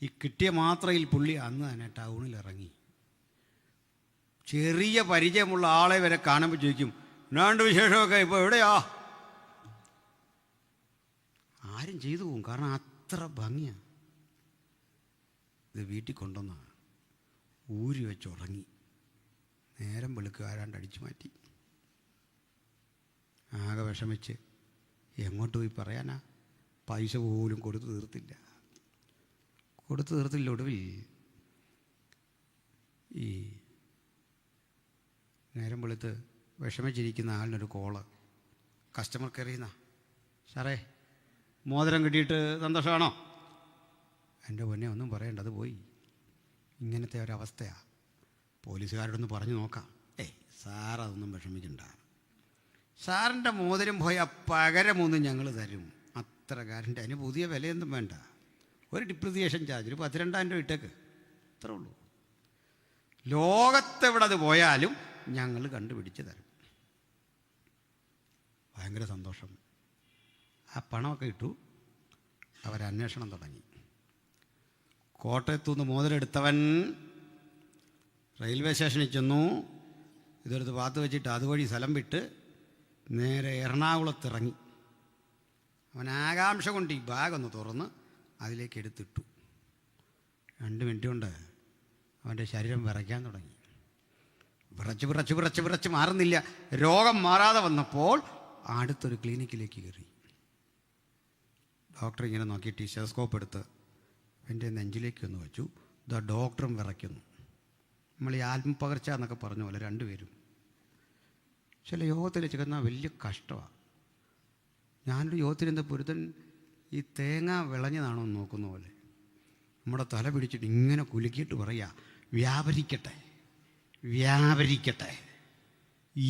ഈ കിട്ടിയ മാത്രയിൽ പുള്ളി അന്ന് തന്നെ ടൗണിലിറങ്ങി. ചെറിയ പരിചയമുള്ള ആളെ വരെ കാണുമ്പോൾ ചോദിക്കും, എന്നാണ്ട് വിശേഷമൊക്കെ, ഇപ്പോൾ എവിടെയാ? ആരും ചെയ്തു പോകും, കാരണം അത്ര ഭംഗിയാണ്. ഇത് വീട്ടിൽ കൊണ്ടുവന്ന ഊരി വെച്ചുറങ്ങി. നേരം വെളുക്കുക ആരാണ്ട് അടിച്ചു മാറ്റി. ആകെ വിഷമിച്ച് എങ്ങോട്ട് പോയി പറയാനാ? പൈസ പോലും കൊടുത്തു തീർത്തില്ല. ഒടുവിൽ ഈ നേരം വെളുത്ത് വിഷമിച്ചിരിക്കുന്ന ആളിനൊരു കോള് കസ്റ്റമർ കെയറിൽ നിന്നാ. സാറേ, മോതിരം കിട്ടിയിട്ട് സന്തോഷമാണോ? എൻ്റെ പൊന്നെ ഒന്നും പറയണ്ട, അത് പോയി. ഇങ്ങനത്തെ ഒരവസ്ഥയാണ്. പോലീസുകാരോടൊന്ന് പറഞ്ഞു നോക്കാം. സാറതൊന്നും വിഷമിക്കണ്ട, സാറിൻ്റെ മോതിരം പോയ പകരമൊന്നും ഞങ്ങൾ തരും, അത്ര ഗ്യാരണ്ടി. അതിന് പുതിയ വിലയൊന്നും വേണ്ട, ഒരു ഡിപ്രിസിയേഷൻ ചാർജ് ഒരു 12,000 രൂപ ഇട്ടേക്ക്, അത്രേ ഉള്ളൂ. ലോകത്തെവിടെ അത് പോയാലും ഞങ്ങൾ കണ്ടുപിടിച്ച് തരും. ഭയങ്കര സന്തോഷം. ആ പണമൊക്കെ ഇട്ടു. അവരന്വേഷണം തുടങ്ങി. കോട്ടയത്തുനിന്ന് മോതിരെടുത്തവൻ റെയിൽവേ സ്റ്റേഷനിൽ ചെന്നു. ഇതെടുത്ത് പാത്ത് വെച്ചിട്ട് അതുവഴി സ്ഥലം വിട്ട് നേരെ എറണാകുളത്തിറങ്ങി. അവൻ ആകാംക്ഷ കൊണ്ട് ഈ ബാഗൊന്ന് തുറന്ന് അതിലേക്ക് എടുത്തിട്ടു. 2 മിനിറ്റ് കൊണ്ട് അവൻ്റെ ശരീരം വിറയ്ക്കാൻ തുടങ്ങി. വിറച്ച് മാറുന്നില്ല. രോഗം മാറാതെ വന്നപ്പോൾ അടുത്തൊരു ക്ലിനിക്കിലേക്ക് കയറി. ഡോക്ടർ ഇങ്ങനെ നോക്കിയിട്ട് ഈ സ്റ്റെതസ്കോപ്പ് എടുത്ത് എൻ്റെ നെഞ്ചിലേക്ക് ഒന്ന് വെച്ചു. ഇതാ ഡോക്ടറും വിറയ്ക്കുന്നു. നമ്മൾ ഈ ആത്മപകർച്ച എന്നൊക്കെ പറഞ്ഞ പോലെ രണ്ടുപേരും. ചില യോഗത്തിൽ ചെന്നാൽ വലിയ കഷ്ടമാണ്. ഞാനൊരു യോഗത്തിലെന്താ പൊരുത്തൻ ഈ തേങ്ങ വിളഞ്ഞതാണോ എന്ന് നോക്കുന്ന പോലെ നമ്മുടെ തല പിടിച്ചിട്ട് ഇങ്ങനെ കുലുക്കിയിട്ട് പറയുക, വ്യാപരിക്കട്ടെ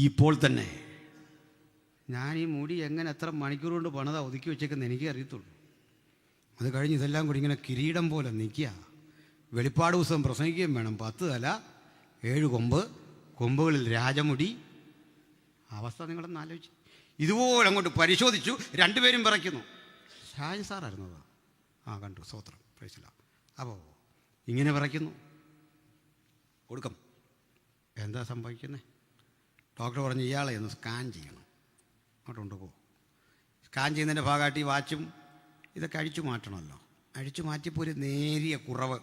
ഇപ്പോൾ തന്നെ. ഞാൻ ഈ മുടി എങ്ങനെ എത്ര മണിക്കൂർ കൊണ്ട് പണിതാ ഒതുക്കി വെച്ചേക്കെന്ന് എനിക്കേ അറിയത്തുള്ളൂ. അത് കഴിഞ്ഞ് ഇതെല്ലാം കൂടി ഇങ്ങനെ കിരീടം പോലെ നിൽക്കുക. വെളിപ്പാട് ദിവസം പ്രസംഗിക്കുകയും വേണം. 10 തല 7 കൊമ്പ്, കൊമ്പുകളിൽ രാജമുടി. അവസ്ഥ നിങ്ങളൊന്ന് ആലോചിച്ച്. ഇതുപോലെ അങ്ങോട്ട് പരിശോധിച്ചു. 2 പേരും വിറയ്ക്കുന്നു. ഷാജി സാറായിരുന്നത്. കണ്ടു, സ്തോത്രം, പ്രൈസില്ല. അപ്പോൾ ഇങ്ങനെ വിറയ്ക്കുന്നു. കൊടുക്കും. എന്താ സംഭവിക്കുന്നത്? ഡോക്ടർ പറഞ്ഞു, ഇയാളെ ഒന്ന് സ്കാൻ ചെയ്യണം. അങ്ങോട്ട് കൊണ്ടുപോകും. സ്കാൻ ചെയ്യുന്നതിൻ്റെ ഭാഗമായിട്ട് ഈ വാച്ചും ഇതൊക്കെ അഴിച്ചു മാറ്റണമല്ലോ. അഴിച്ചു മാറ്റിയപ്പോൾ ഒരു നേരിയ കുറവ്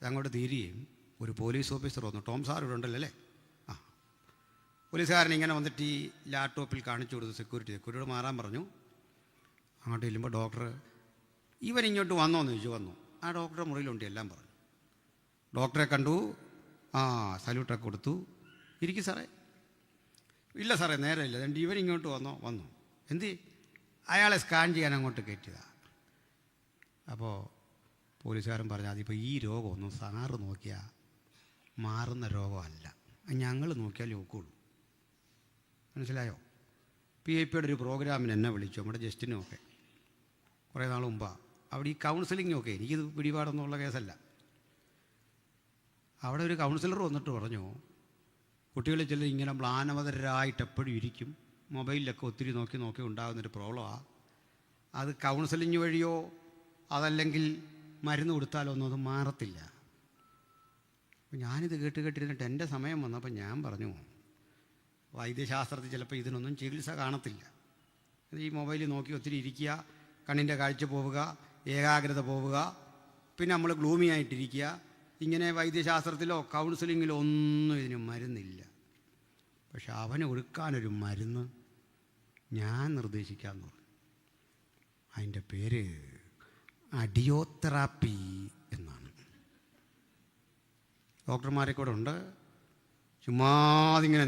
അങ്ങോട്ട് തീരുകയും ഒരു പോലീസ് ഓഫീസർ വന്നു. ടോം സാർ ഇവിടെ ഉണ്ടല്ലോ അല്ലേ? പോലീസുകാരൻ ഇങ്ങനെ വന്നിട്ട് ഈ ലാപ്ടോപ്പിൽ കാണിച്ചു കൊടുത്തു. സെക്യൂരിറ്റിയോട് മാറാൻ പറഞ്ഞു. അങ്ങോട്ട് ചെല്ലുമ്പോൾ ഡോക്ടർ, ഇവൻ ഇങ്ങോട്ട് വന്നോന്ന് ചോദിച്ചു. വന്നു. ആ ഡോക്ടറുടെ മുറിയിലുണ്ട് എല്ലാം പറഞ്ഞു. ഡോക്ടറെ കണ്ടു. സല്യൂട്ടൊക്കെ കൊടുത്തു. ഇരിക്കും സാറേ. ഇല്ല സാറേ, നേരമില്ല. എന്നിട്ട് ഇവൻ ഇങ്ങോട്ട് വന്നു. എന്ത്? അയാളെ സ്കാൻ ചെയ്യാൻ അങ്ങോട്ട് കയറ്റിയതാണ്. അപ്പോൾ പോലീസുകാരൻ പറഞ്ഞു, അതിപ്പോൾ ഈ രോഗമൊന്നും സാറ് നോക്കിയാൽ മാറുന്ന രോഗമല്ല, ഞങ്ങൾ നോക്കിയാൽ നോക്കുള്ളൂ. മനസ്സിലായോ? PIPയുടെ ഒരു പ്രോഗ്രാമിന് എന്നെ വിളിച്ചു, നമ്മുടെ ജസ്റ്റിനുമൊക്കെ, കുറേ നാൾ മുമ്പാണ്. അവിടെ ഈ കൗൺസിലിങ്ങൊക്കെ, എനിക്കിത് പിടിപാടൊന്നുമുള്ള കേസല്ല. അവിടെ ഒരു കൗൺസിലർ വന്നിട്ട് പറഞ്ഞു, കുട്ടികളിൽ ചിലർ ഇങ്ങനെ മ്ലാനവതരായിട്ട് എപ്പോഴും ഇരിക്കും, മൊബൈലിലൊക്കെ ഒത്തിരി നോക്കി ഉണ്ടാകുന്നൊരു പ്രോബ്ലമാണ്. അത് കൗൺസിലിങ് വഴിയോ അതല്ലെങ്കിൽ മരുന്ന് കൊടുത്താലോ ഒന്നും അത് മാറത്തില്ല. അപ്പോൾ ഞാനിത് കേട്ടിരുന്നിട്ട് എൻ്റെ സമയം വന്നപ്പോൾ ഞാൻ പറഞ്ഞു, വൈദ്യശാസ്ത്രത്തിൽ ചിലപ്പോൾ ഇതിനൊന്നും ചികിത്സ കാണത്തില്ല. ഈ മൊബൈലിൽ നോക്കി ഒത്തിരി ഇരിക്കുക, കണ്ണിൻ്റെ കാഴ്ച പോവുക, ഏകാഗ്രത പോവുക, പിന്നെ നമ്മൾ ഗ്ലൂമി ആയിട്ടിരിക്കുക. ഇങ്ങനെ വൈദ്യശാസ്ത്രത്തിലോ കൗൺസിലിങ്ങിലോ ഒന്നും ഇതിന് മരുന്നില്ല. പക്ഷെ അവന് കൊടുക്കാനൊരു മരുന്ന് ഞാൻ നിർദ്ദേശിക്കാമെന്ന് പറഞ്ഞു. അതിൻ്റെ പേര് അഡിയോതെറാപ്പി എന്നാണ്. ഡോക്ടർമാരെ കൂടെ ഉണ്ട്, ചുമ്മാതിങ്ങനെ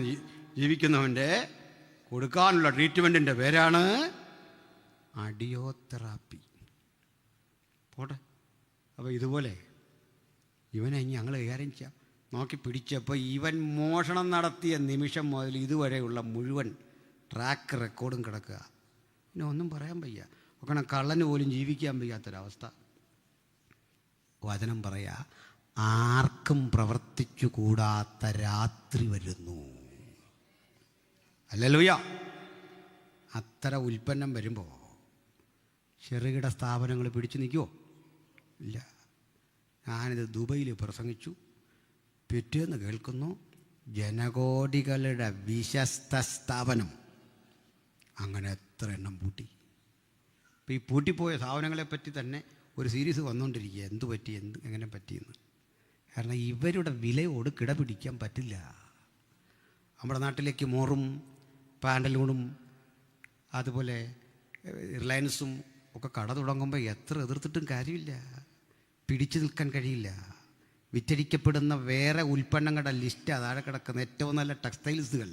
ജീവിക്കുന്നവൻ്റെ കൊടുക്കാനുള്ള ട്രീറ്റ്മെൻറ്റിൻ്റെ പേരാണ് അഡിയോതെറാപ്പി. പോട്ടെ. അപ്പോൾ ഇതുപോലെ ഇവനെ ഞങ്ങൾ കൈകാര്യം ചെയ്യാം. നോക്കി പിടിച്ചപ്പോൾ ഇവൻ മോഷണം നടത്തിയ നിമിഷം മുതൽ ഇതുവരെയുള്ള മുഴുവൻ ട്രാക്ക് റെക്കോർഡും കിടക്കുക. പിന്നെ ഒന്നും പറയാൻ വയ്യ. ഒക്കെ കള്ളന് പോലും ജീവിക്കാൻ വയ്യാത്തൊരവസ്ഥ. വചനം പറയാ, ആർക്കും പ്രവർത്തിച്ചു കൂടാത്ത രാത്രി വരുന്നു. ഹല്ലേലൂയ. അത്തരം ഉൽപ്പന്നം വരുമ്പോൾ ചെറുകിട സ്ഥാപനങ്ങൾ പിടിച്ചു നിൽക്കുമോ? ഇല്ല. ഞാനിത് ദുബൈയിൽ പ്രസംഗിച്ചു. പിറ്റേന്ന് കേൾക്കുന്നു ജനകോടികളുടെ വിശ്വസ്ത സ്ഥാപനം. അങ്ങനെ എത്ര എണ്ണം പൂട്ടി. ഇപ്പോൾ ഈ പൂട്ടിപ്പോയ സ്ഥാപനങ്ങളെപ്പറ്റി തന്നെ ഒരു സീരീസ് വന്നുകൊണ്ടിരിക്കുക. എന്തു പറ്റി, എങ്ങനെ പറ്റിയെന്ന്. കാരണം ഇവരുടെ വിലയോട് കിടപിടിക്കാൻ പറ്റില്ല. നമ്മുടെ നാട്ടിലേക്ക് മോറും പാൻഡലൂണും അതുപോലെ റിലയൻസും ഒക്കെ കട തുടങ്ങുമ്പോൾ എത്ര എതിർത്തിട്ടും കാര്യമില്ല. പിടിച്ചു നിൽക്കാൻ കഴിയില്ല. വിറ്റഴിക്കപ്പെടുന്ന വേറെ ഉൽപ്പന്നങ്ങളുടെ ലിസ്റ്റ് താഴെ കിടക്കുന്ന ഏറ്റവും നല്ല ടെക്സ്റ്റൈൽസുകൾ,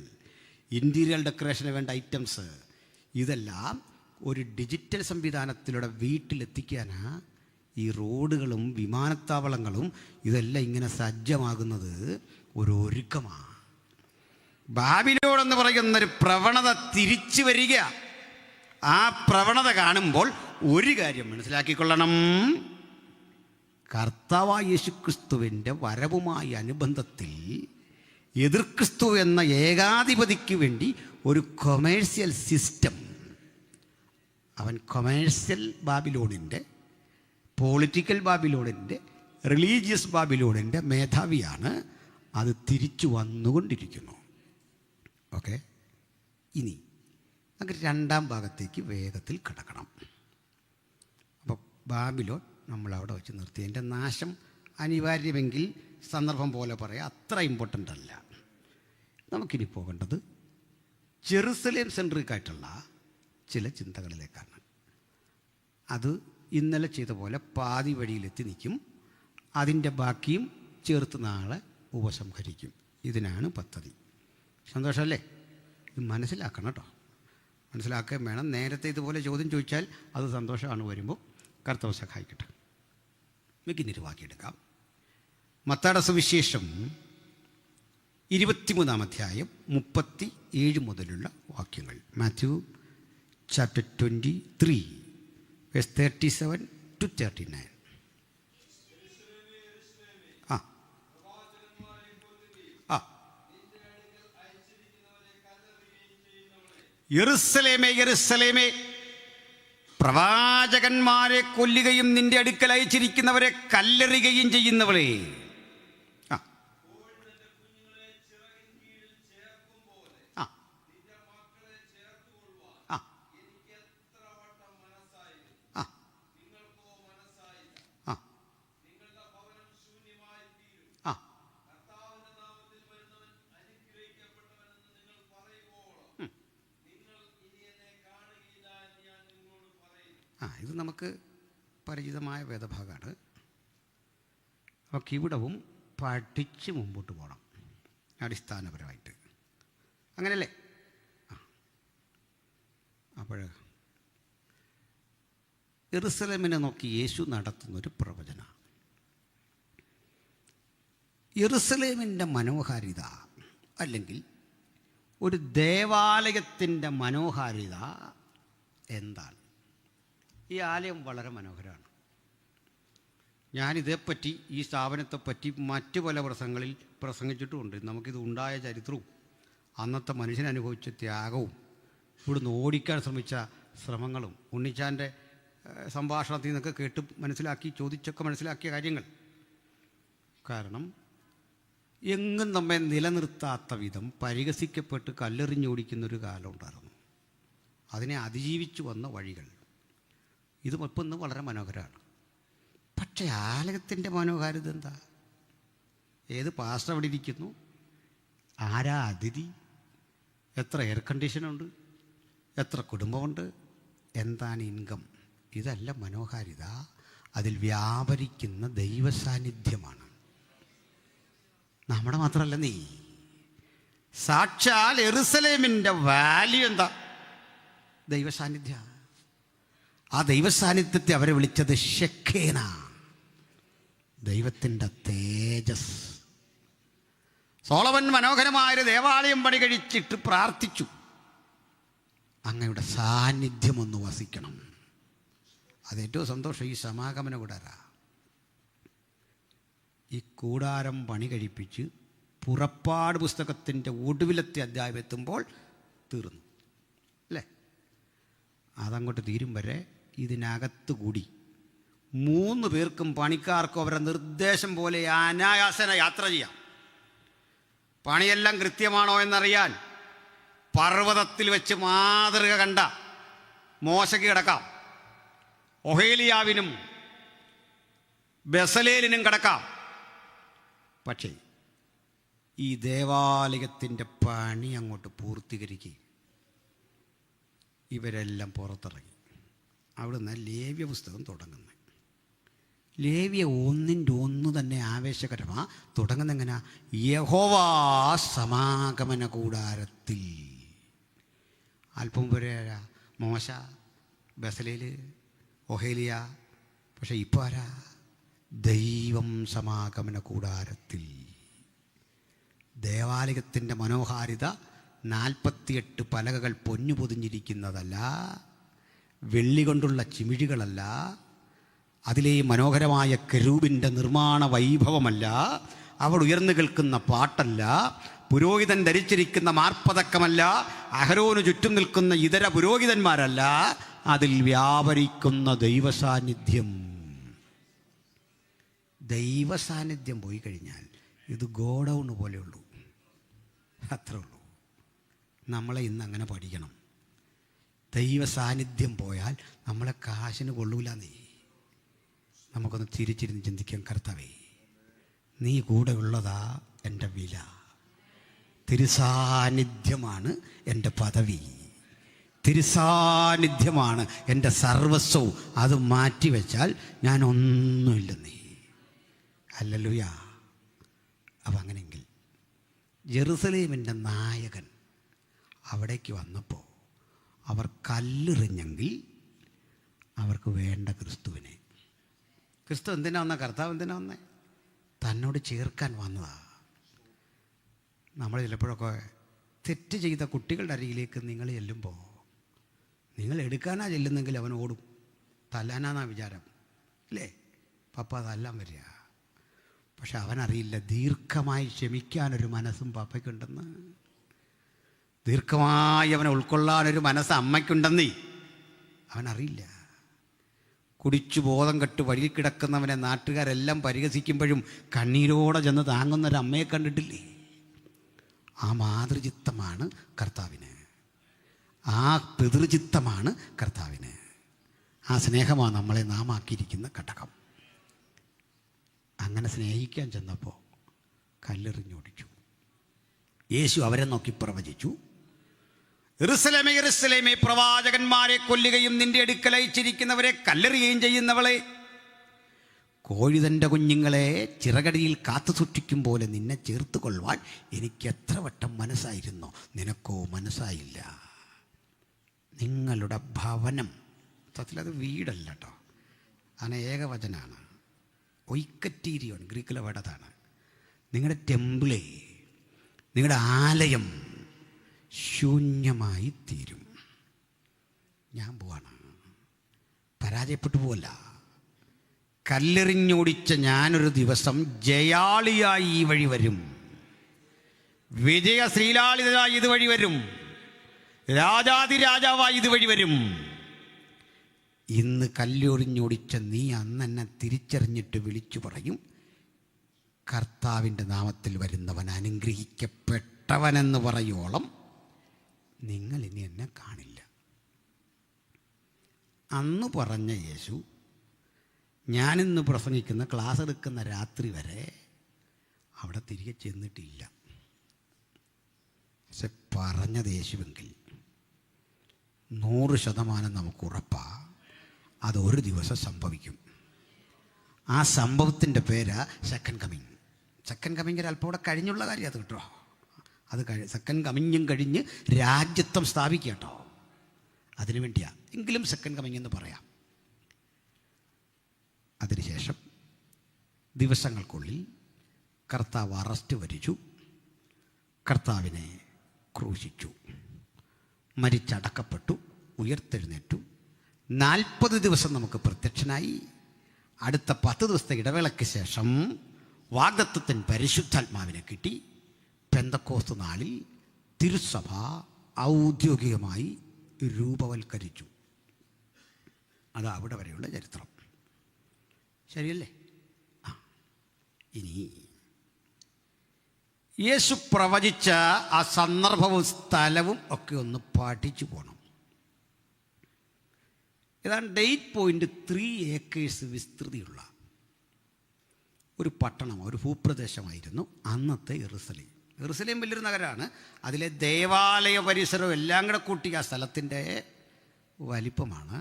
ഇൻറ്റീരിയർ ഡെക്കറേഷന് വേണ്ട ഐറ്റംസ്, ഇതെല്ലാം ഒരു ഡിജിറ്റൽ സംവിധാനത്തിലൂടെ വീട്ടിലെത്തിക്കാനാണ് ഈ റോഡുകളും വിമാനത്താവളങ്ങളും ഇതെല്ലാം ഇങ്ങനെ സജ്ജമാകുന്നത്. ഒരു ഒരുക്കമാണ്. ബാബിലോൺ എന്ന് പറയുന്നൊരു പ്രവണത തിരിച്ചു വരിക. ആ പ്രവണത കാണുമ്പോൾ ഒരു കാര്യം മനസ്സിലാക്കിക്കൊള്ളണം. കർത്താവായ യേശുക്രിസ്തുവിൻ്റെ വരവുമായി അനുബന്ധത്തിൽ എതിർക്രിസ്തു എന്ന ഏകാധിപതിക്ക് വേണ്ടി ഒരു കൊമേഴ്സ്യൽ സിസ്റ്റം, അവൻ കൊമേഴ്സ്യൽ ബാബിലോണിൻ്റെ, പൊളിറ്റിക്കൽ ബാബിലോണിൻ്റെ, റിലീജിയസ് ബാബിലോണിൻ്റെ മേധാവിയാണ്. അത് തിരിച്ചു വന്നുകൊണ്ടിരിക്കുന്നു. ഓക്കെ, ഇനി നമുക്ക് രണ്ടാം ഭാഗത്തേക്ക് വേഗത്തിൽ കടക്കണം. അപ്പോൾ ബാബിലോൺ നമ്മളവിടെ വെച്ച് നിർത്തി. എൻ്റെ നാശം അനിവാര്യമെങ്കിൽ സന്ദർഭം പോലെ പറയാം, അത്ര ഇമ്പോർട്ടൻ്റ് അല്ല. നമുക്കിനി പോകേണ്ടത് ജെറുസലേം സെൻട്രിക്കായിട്ടുള്ള ചില ചിന്തകളിലേക്കാണ്. അത് ഇന്നലെ ചെയ്ത പോലെ പാതി വഴിയിലെത്തി നിൽക്കും. അതിൻ്റെ ബാക്കിയും ചേർത്ത് നാളെ ഉപസംഹരിക്കും. ഇതിനാണ് പദ്ധതി. സന്തോഷമല്ലേ? ഇത് മനസ്സിലാക്കണം കേട്ടോ. മനസ്സിലാക്കുകയും വേണം. നേരത്തെ ഇതുപോലെ ചോദ്യം ചോദിച്ചാൽ അത് സന്തോഷമാണ്. വരുമ്പോൾ കർത്താവ് സഹായിക്കട്ടെ. നമുക്കിനി വാക്കിയെടുക്കാം. മത്തായിയുടെ സുവിശേഷം 23-ാം അധ്യായം 37 മുതലുള്ള വാക്യങ്ങൾ. Matthew chapter 23 verse 37 to 39. യെരൂശലേമേ, യെരൂശലേമേ, പ്രവാചകന്മാരെ കൊല്ലുകയും നിന്റെ അടുക്കൽ അയച്ചിരിക്കുന്നവരെ കല്ലെറിയുകയും ചെയ്യുന്നവളെ, ഇത് നമുക്ക് പരിചിതമായ വേദഭാഗമാണ്. അപ്പോൾ ഇവിടവും പഠിച്ച് മുമ്പോട്ട് പോകണം അടിസ്ഥാനപരമായിട്ട്. അങ്ങനെയല്ലേ? അപ്പോൾ യെരൂശലേമിനെ നോക്കി യേശു നടത്തുന്നൊരു പ്രവചന. യെരൂശലേമിൻ്റെ മനോഹാരിത അല്ലെങ്കിൽ ഒരു ദേവാലയത്തിൻ്റെ മനോഹാരിത എന്താണ്? ഈ ആലയം വളരെ മനോഹരമാണ്. ഞാനിതേപ്പറ്റി, ഈ സ്ഥാപനത്തെപ്പറ്റി മറ്റു പല പ്രസംഗങ്ങളിൽ പ്രസംഗിച്ചിട്ടുമുണ്ട്. നമുക്കിത് ഉണ്ടായ ചരിത്രവും അന്നത്തെ മനുഷ്യനനുഭവിച്ച ത്യാഗവും ഇവിടുന്ന് ഓടിക്കാൻ ശ്രമിച്ച ശ്രമങ്ങളും ഉണ്ണിച്ചാൻ്റെ സംഭാഷണത്തിൽ നിന്നൊക്കെ കേട്ട് മനസ്സിലാക്കി, ചോദിച്ചൊക്കെ മനസ്സിലാക്കിയ കാര്യങ്ങൾ. കാരണം എങ്ങും നമ്മെ നിലനിർത്താത്ത വിധം പരിഹസിക്കപ്പെട്ട് കല്ലെറിഞ്ഞോടിക്കുന്നൊരു കാലം ഉണ്ടായിരുന്നു. അതിനെ അതിജീവിച്ചു വന്ന വഴികൾ ഇത് ഇപ്പം ഇന്ന് വളരെ മനോഹരമാണ്. പക്ഷേ ആലയത്തിൻ്റെ മനോഹാരിത എന്താ? ഏത് പാസ്റ്റർ അവിടെ ഇരിക്കുന്നു? ആരാ അതിഥി? എത്ര എയർ കണ്ടീഷനുണ്ട്? എത്ര കുടുംബമുണ്ട്? എന്താണ് ഇൻകം? ഇതല്ല മനോഹാരിത. അതിൽ വ്യാപരിക്കുന്ന ദൈവസാന്നിധ്യമാണ്. നമ്മുടെ മാത്രമല്ല, സാക്ഷാൽ യെരൂശലേമിൻ്റെ വാല്യൂ എന്താ? ദൈവസാന്നിധ്യ. ആ ദൈവസാന്നിധ്യത്തെ അവരെ വിളിച്ചത് ഷെക്കേന, ദൈവത്തിൻ്റെ തേജസ്. സോളമൻ മനോഹരമായൊരു ദേവാലയം പണി കഴിച്ചിട്ട് പ്രാർത്ഥിച്ചു, അങ്ങയുടെ സാന്നിധ്യം ഒന്ന് വസിക്കണം. അതേറ്റവും സന്തോഷം ഈ സമാഗമന കൂടാര. ഈ കൂടാരം പണി കഴിപ്പിച്ച് പുറപ്പാട് പുസ്തകത്തിൻ്റെ ഒടുവിലത്തെ അധ്യായം എത്തുമ്പോൾ തീർന്നു അല്ലേ? അതങ്ങോട്ട് തീരും വരെ ഇതിനകത്ത് കൂടി 3 പേർക്കും പണിക്കാർക്കും അവരുടെ നിർദ്ദേശം പോലെ അനായാസന യാത്ര ചെയ്യാം. പണിയെല്ലാം കൃത്യമാണോ എന്നറിയാൻ പർവ്വതത്തിൽ വെച്ച് മാതൃക കണ്ട മോശയ്ക്ക് കിടക്കാം, ഒഹേലിയാവിനും ബെസലേലിനും കിടക്കാം. പക്ഷേ ഈ ദേവാലയത്തിൻ്റെ പണി അങ്ങോട്ട് പൂർത്തീകരിക്കുകയും ഇവരെല്ലാം പുറത്തിറങ്ങി. അവിടുന്ന് ലേവ്യ പുസ്തകം തുടങ്ങുന്നത്. ലേവ്യ 1:1 തന്നെ ആവേശകരമാണ്. തുടങ്ങുന്ന എങ്ങനെ? യഹോവാ സമാഗമന കൂടാരത്തിൽ. അല്പം വരെ മോശ, ബെസലേൽ, ഒഹേലിയ. പക്ഷെ ഇപ്പോൾ ആരാ? ദൈവം സമാഗമന കൂടാരത്തിൽ. ദേവാലയത്തിൻ്റെ മനോഹാരിത 48 പലകകൾ പൊന്നു പൊതിഞ്ഞിരിക്കുന്നതല്ല, വെള്ളി കൊണ്ടുള്ള ചിമിഴികളല്ല, അതിലെ മനോഹരമായ കെരൂബിൻ്റെ നിർമ്മാണ വൈഭവമല്ല, അവിടെ ഉയർന്നു കേൾക്കുന്ന പാട്ടല്ല, പുരോഹിതൻ ധരിച്ചിരിക്കുന്ന മാർപ്പതക്കമല്ല, അഹരോന് ചുറ്റും നിൽക്കുന്ന ഇതര പുരോഹിതന്മാരല്ല, അതിൽ വ്യാപരിക്കുന്ന ദൈവസാന്നിധ്യം. ദൈവസാന്നിധ്യം പോയി കഴിഞ്ഞാൽ ഇത് ഗോഡൗൺ പോലെയുള്ളൂ, അത്രേ ഉള്ളൂ. നമ്മളെ ഇന്ന് അങ്ങനെ പഠിക്കണം. ദൈവസാന്നിധ്യം പോയാൽ നമ്മളെ കാശിന് കൊള്ളൂല. നമുക്കൊന്ന് തിരിച്ചിരുന്ന് ചിന്തിക്കാൻ, കർത്താവേ നീ കൂടെ ഉള്ളതാ എൻ്റെ വില, തിരുസാന്നിധ്യമാണ് എൻ്റെ പദവി, തിരുസാന്നിധ്യമാണ് എൻ്റെ സർവസ്വവും. അത് മാറ്റിവെച്ചാൽ ഞാൻ ഒന്നുമില്ലെന്നേ. ഹല്ലേലൂയ. അപ്പം അങ്ങനെയെങ്കിൽ ജെറുസലേമിൻ്റെ നായകൻ അവിടേക്ക് വന്നപ്പോൾ അവർ കല്ലെറിഞ്ഞെങ്കിൽ അവർക്ക് വേണ്ട ക്രിസ്തുവിനെ. ക്രിസ്തു എന്തിനാ വന്ന? കർത്താവ് എന്തിനാ വന്നേ? തന്നോട് ചേർക്കാൻ വന്നതാ. നമ്മൾ ചിലപ്പോഴൊക്കെ തെറ്റ് ചെയ്ത കുട്ടികളുടെ അരികിലേക്ക് നിങ്ങൾ ചെല്ലുമ്പോൾ, നിങ്ങൾ എടുക്കാനാ ചെല്ലുന്നെങ്കിൽ അവൻ ഓടും, തല്ലാനാന്നാ വിചാരം അല്ലേ? പപ്പ തല്ലാൻ വരിക. പക്ഷെ അവനറിയില്ല ദീർഘമായി ക്ഷമിക്കാനൊരു മനസ്സും പപ്പയ്ക്കുണ്ടെന്ന്, ദീർഘമായി അവനെ ഉൾക്കൊള്ളാനൊരു മനസ്സ് അമ്മയ്ക്കുണ്ടെന്നേ അവനറിയില്ല. കുടിച്ചു ബോധം കെട്ട് വഴിയിൽ കിടക്കുന്നവനെ നാട്ടുകാരെല്ലാം പരിഹസിക്കുമ്പോഴും കണ്ണീരോടെ ചെന്ന് താങ്ങുന്നൊരമ്മയെ കണ്ടിട്ടില്ലേ? ആ മാതൃചിത്തമാണ് കർത്താവിന്, ആ പിതൃചിത്തമാണ് കർത്താവിന്. ആ സ്നേഹമാണ് നമ്മളെ നാം ആക്കിയിരിക്കുന്ന ഘടകം. അങ്ങനെ സ്നേഹിക്കാൻ ചെന്നപ്പോൾ കല്ലെറിഞ്ഞോടിച്ചു. യേശു അവരെ നോക്കി പ്രവചിച്ചു, യെരൂശലേമേ യെരൂശലേമേ, പ്രവാചകന്മാരെ കൊല്ലുകയും നിന്റെ അടുക്കൽ അയച്ചിരിക്കുന്നവരെ കല്ലെറിയുകയും ചെയ്യുന്നവളെ, കോഴി തൻ്റെ കുഞ്ഞുങ്ങളെ ചിറകടിയിൽ കാത്തു സൂക്ഷിക്കും പോലെ നിന്നെ ചേർത്ത് കൊള്ളുവാൻ എനിക്ക് എത്ര വട്ടം മനസ്സായിരുന്നോ, നിനക്കോ മനസ്സായില്ല. നിങ്ങളുടെ ഭവനം, സത്യത്തിൽ വീടല്ല കേട്ടോ, അങ്ങനെ ഏകവചനാണ്, ഒയ്ക്കറ്റീരിയോൺ ഗ്രീക്കിലെ വേടതാണ്. നിങ്ങളുടെ ടെമ്പിളേ, നിങ്ങളുടെ ആലയം ശൂന്യമായി തീരും. ഞാൻ പോവാണ്, പരാജയപ്പെട്ടു പോവല്ല. കല്ലെറിഞ്ഞോടിച്ച ഞാനൊരു ദിവസം ജയാളിയായി ഈ വഴി വരും, വിജയ ശ്രീലാളിതനായി ഇതുവഴി വരും, രാജാതിരാജാവായി ഇതുവഴി വരും. ഇന്ന് കല്ലെറിഞ്ഞോടിച്ച നീ അന്ന് എന്നെ തിരിച്ചറിഞ്ഞിട്ട് വിളിച്ചു പറയും, കർത്താവിൻ്റെ നാമത്തിൽ വരുന്നവൻ അനുഗ്രഹിക്കപ്പെട്ടവനെന്ന് പറയോളം നിങ്ങൾ ഇനി എന്നെ കാണില്ല. അന്ന് പറഞ്ഞ യേശു ഞാനിന്ന് പ്രസംഗിക്കുന്ന ക്ലാസ് എടുക്കുന്ന രാത്രി വരെ അവിടെ തിരികെ ചെന്നിട്ടില്ല. പക്ഷെ പറഞ്ഞത് യേശുവെങ്കിൽ 100% നമുക്ക് ഉറപ്പാണ് അതൊരു ദിവസം സംഭവിക്കും. ആ സംഭവത്തിൻ്റെ പേര് സെക്കൻഡ് കമ്മിങ്. സെക്കൻഡ് കമ്മിങ് അല്പം കൂടെ കഴിഞ്ഞുള്ള കാര്യം അത് കേട്ടോ, അത് സെക്കൻഡ് കമ്മിങ്ങും കഴിഞ്ഞ് രാജ്യത്വം സ്ഥാപിക്കുക കേട്ടോ. അതിനു വേണ്ടിയാണ്. എങ്കിലും സെക്കൻഡ് കമ്മിങ് എന്ന് പറയാം. അതിനുശേഷം ദിവസങ്ങൾക്കുള്ളിൽ കർത്താവ് അറസ്റ്റ് വരിച്ചു, കർത്താവിനെ ക്രൂശിച്ചു, മരിച്ചടക്കപ്പെട്ടു, ഉയർത്തെഴുന്നേറ്റു. 40 ദിവസം നമുക്ക് പ്രത്യക്ഷനായി. അടുത്ത 10 ദിവസത്തെ ഇടവേളയ്ക്ക് ശേഷം വാഗ്ദത്തത്തിന് പരിശുദ്ധാത്മാവിനെ കിട്ടി. പെന്തക്കോസ്ത് നാളിൽ തിരുസഭ ഔദ്യോഗികമായി രൂപവൽക്കരിച്ചു. അത് അവിടെ വരെയുള്ള ചരിത്രം. ശരിയല്ലേ? ഇനി യേശു പ്രവചിച്ച ആ സന്ദർഭവും സ്ഥലവും ഒക്കെ ഒന്ന് പഠിച്ചു പോകണം. ഏതാണ്ട് 8.3 ഏക്കേഴ്സ് വിസ്തൃതിയുള്ള ഒരു പട്ടണം, ഒരു ഭൂപ്രദേശമായിരുന്നു അന്നത്തെ യെറുസലേം. യെറുസലേം വലിയൊരു നഗരമാണ്. അതിലെ ദേവാലയ പരിസരവും എല്ലാം കൂടെ കൂട്ടി ആ സ്ഥലത്തിൻ്റെ വലിപ്പമാണ്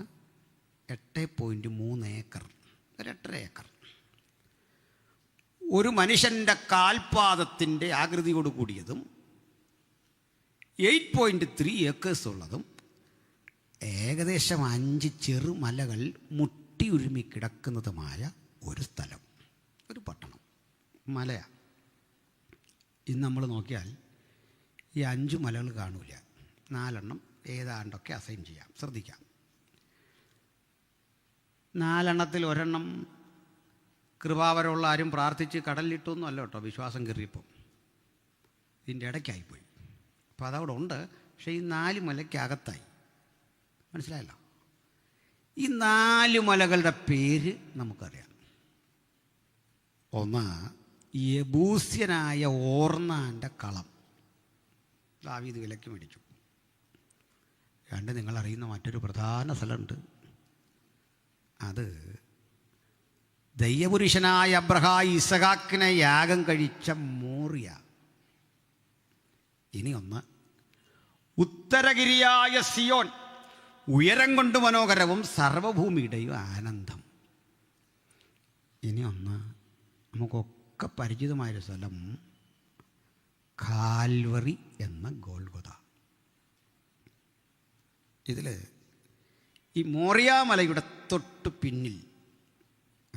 8.3 ഏക്കർ, ഒരു 8.5 ഏക്കർ. ഒരു മനുഷ്യൻ്റെ കാൽപാദത്തിൻ്റെ ആകൃതിയോട് കൂടിയതും 8.3 ഏക്കേഴ്സ് ഉള്ളതും ഏകദേശം 5 ചെറുമലകൾ മുട്ടിയുരുമി കിടക്കുന്നതുമായ ഒരു സ്ഥലം, ഒരു പട്ടണം, മലയാണ്. ഇന്ന് നമ്മൾ നോക്കിയാൽ ഈ 5 മലകൾ കാണില്ല. 4 ഏതാണ്ടൊക്കെ അസൈൻ ചെയ്യാം. ശ്രദ്ധിക്കാം. 4 ഒരെണ്ണം കൃപാവരമുള്ള ആരും പ്രാർത്ഥിച്ച് കടലിലിട്ടൊന്നും അല്ല കേട്ടോ, വിശ്വാസം കയറിയപ്പോൾ ഇതിൻ്റെ ഇടയ്ക്കായിപ്പോയി. അപ്പോൾ അതവിടെ ഉണ്ട്. പക്ഷേ ഈ 4 മലയ്ക്കകത്തായി. മനസ്സിലായല്ലോ? ഈ 4 മലകളുടെ പേര് നമുക്കറിയാം. ഒന്ന് യെബൂസ്യനായ ഓർന്നാൻ്റെ കളം, ദാവീദ് വിലയ്ക്ക് മേടിച്ചു. 2 നിങ്ങളറിയുന്ന മറ്റൊരു പ്രധാന സ്ഥലമുണ്ട്. അത് ദൈവപുരുഷനായ അബ്രഹാം ഇസഹാക്കിനെ യാഗം കഴിച്ച മോറിയ. ഇനി ഒന്ന് ഉത്തരഗിരിയായ സിയോൻ, ഉയരം കൊണ്ട് മനോഹരവും സർവഭൂമിയുടെയും ആനന്ദം. ഇനി ഒന്ന് നമുക്കൊക്കെ പരിചിതമായൊരു സ്ഥലം, കാൽവറി എന്ന ഗോൽഗൊഥ. ഇതിൽ ഈ മോറിയ മലയുടെ തൊട്ട് പിന്നിൽ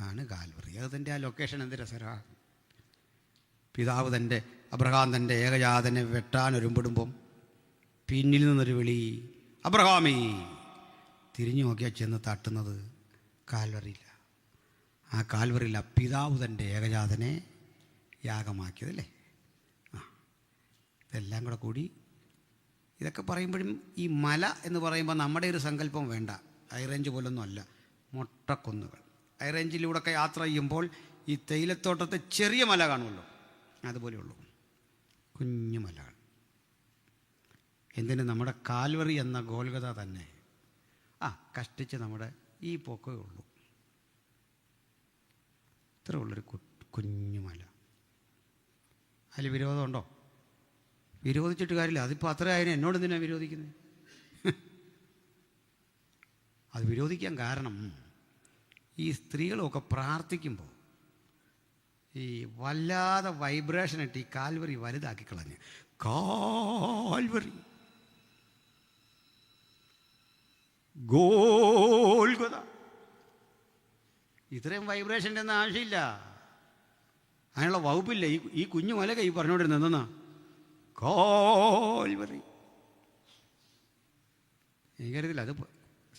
ആണ് കാൽവറി. അതിൻ്റെ ആ ലൊക്കേഷൻ എന്ത് രസകരമാണ്. പിതാവ് അബ്രഹാം തൻ്റെ ഏകജാതനെ വെട്ടാൻ ഒരുമ്പെടുമ്പം പിന്നിൽ നിന്നൊരു വിളി, അബ്രഹാമേ. തിരിഞ്ഞു നോക്കിയാൽ ചെന്ന് തട്ടുന്നത് കാൽവറിയില്ല. ആ കാൽവറിയില്ല പിതാവ് തൻ്റെ ഏകജാതനെ യാഗമാക്കിയതല്ലേ. ഇതെല്ലാം കൂടെ കൂടി ഇതൊക്കെ പറയുമ്പോഴും ഈ മല എന്ന് പറയുമ്പോൾ നമ്മുടെ ഒരു സങ്കല്പം വേണ്ട. ഹൈറേഞ്ച് പോലൊന്നും അല്ല, മൊട്ടക്കുന്നുകൾ. ഹൈറേഞ്ചിലൂടെയൊക്കെ യാത്ര ചെയ്യുമ്പോൾ ഈ തേയിലത്തോട്ടത്തെ ചെറിയ മല കാണുമല്ലോ, അതുപോലെയുള്ളൂ കുഞ്ഞു മലകൾ. എന്തിന് നമ്മുടെ കാൽവറി എന്ന ഗോൽഗത തന്നെ കഷ്ടിച്ച് നമ്മുടെ ഈ പൊക്കേ ഉള്ളൂ. ഇത്ര ഉള്ളൊരു കുഞ്ഞു മല. അതിൽ വിരോധമുണ്ടോ? വിരോധിച്ചിട്ട് കാര്യമില്ല. അതിപ്പോൾ അത്ര ആയതിനെ എന്നോട് എന്തിനാണ് വിരോധിക്കുന്നത്? അത് വിരോധിക്കാൻ കാരണം ഈ സ്ത്രീകളൊക്കെ പ്രാർത്ഥിക്കുമ്പോൾ ഈ വല്ലാതെ വൈബ്രേഷൻ ഇട്ട് ഈ കാൽവറി വലുതാക്കി കളഞ്ഞ് കാൽവറി ഗോൽഗൊഥ. ഇത്രയും വൈബ്രേഷൻ്റെ ഒന്നും ആവശ്യമില്ല, അതിനുള്ള വകുപ്പില്ല. ഈ കുഞ്ഞു മലക ഈ പറഞ്ഞുകൊണ്ടിരുന്നത് എന്തെന്നാ കാൽവറി. എനിക്കറിയത്തില്ല. അത്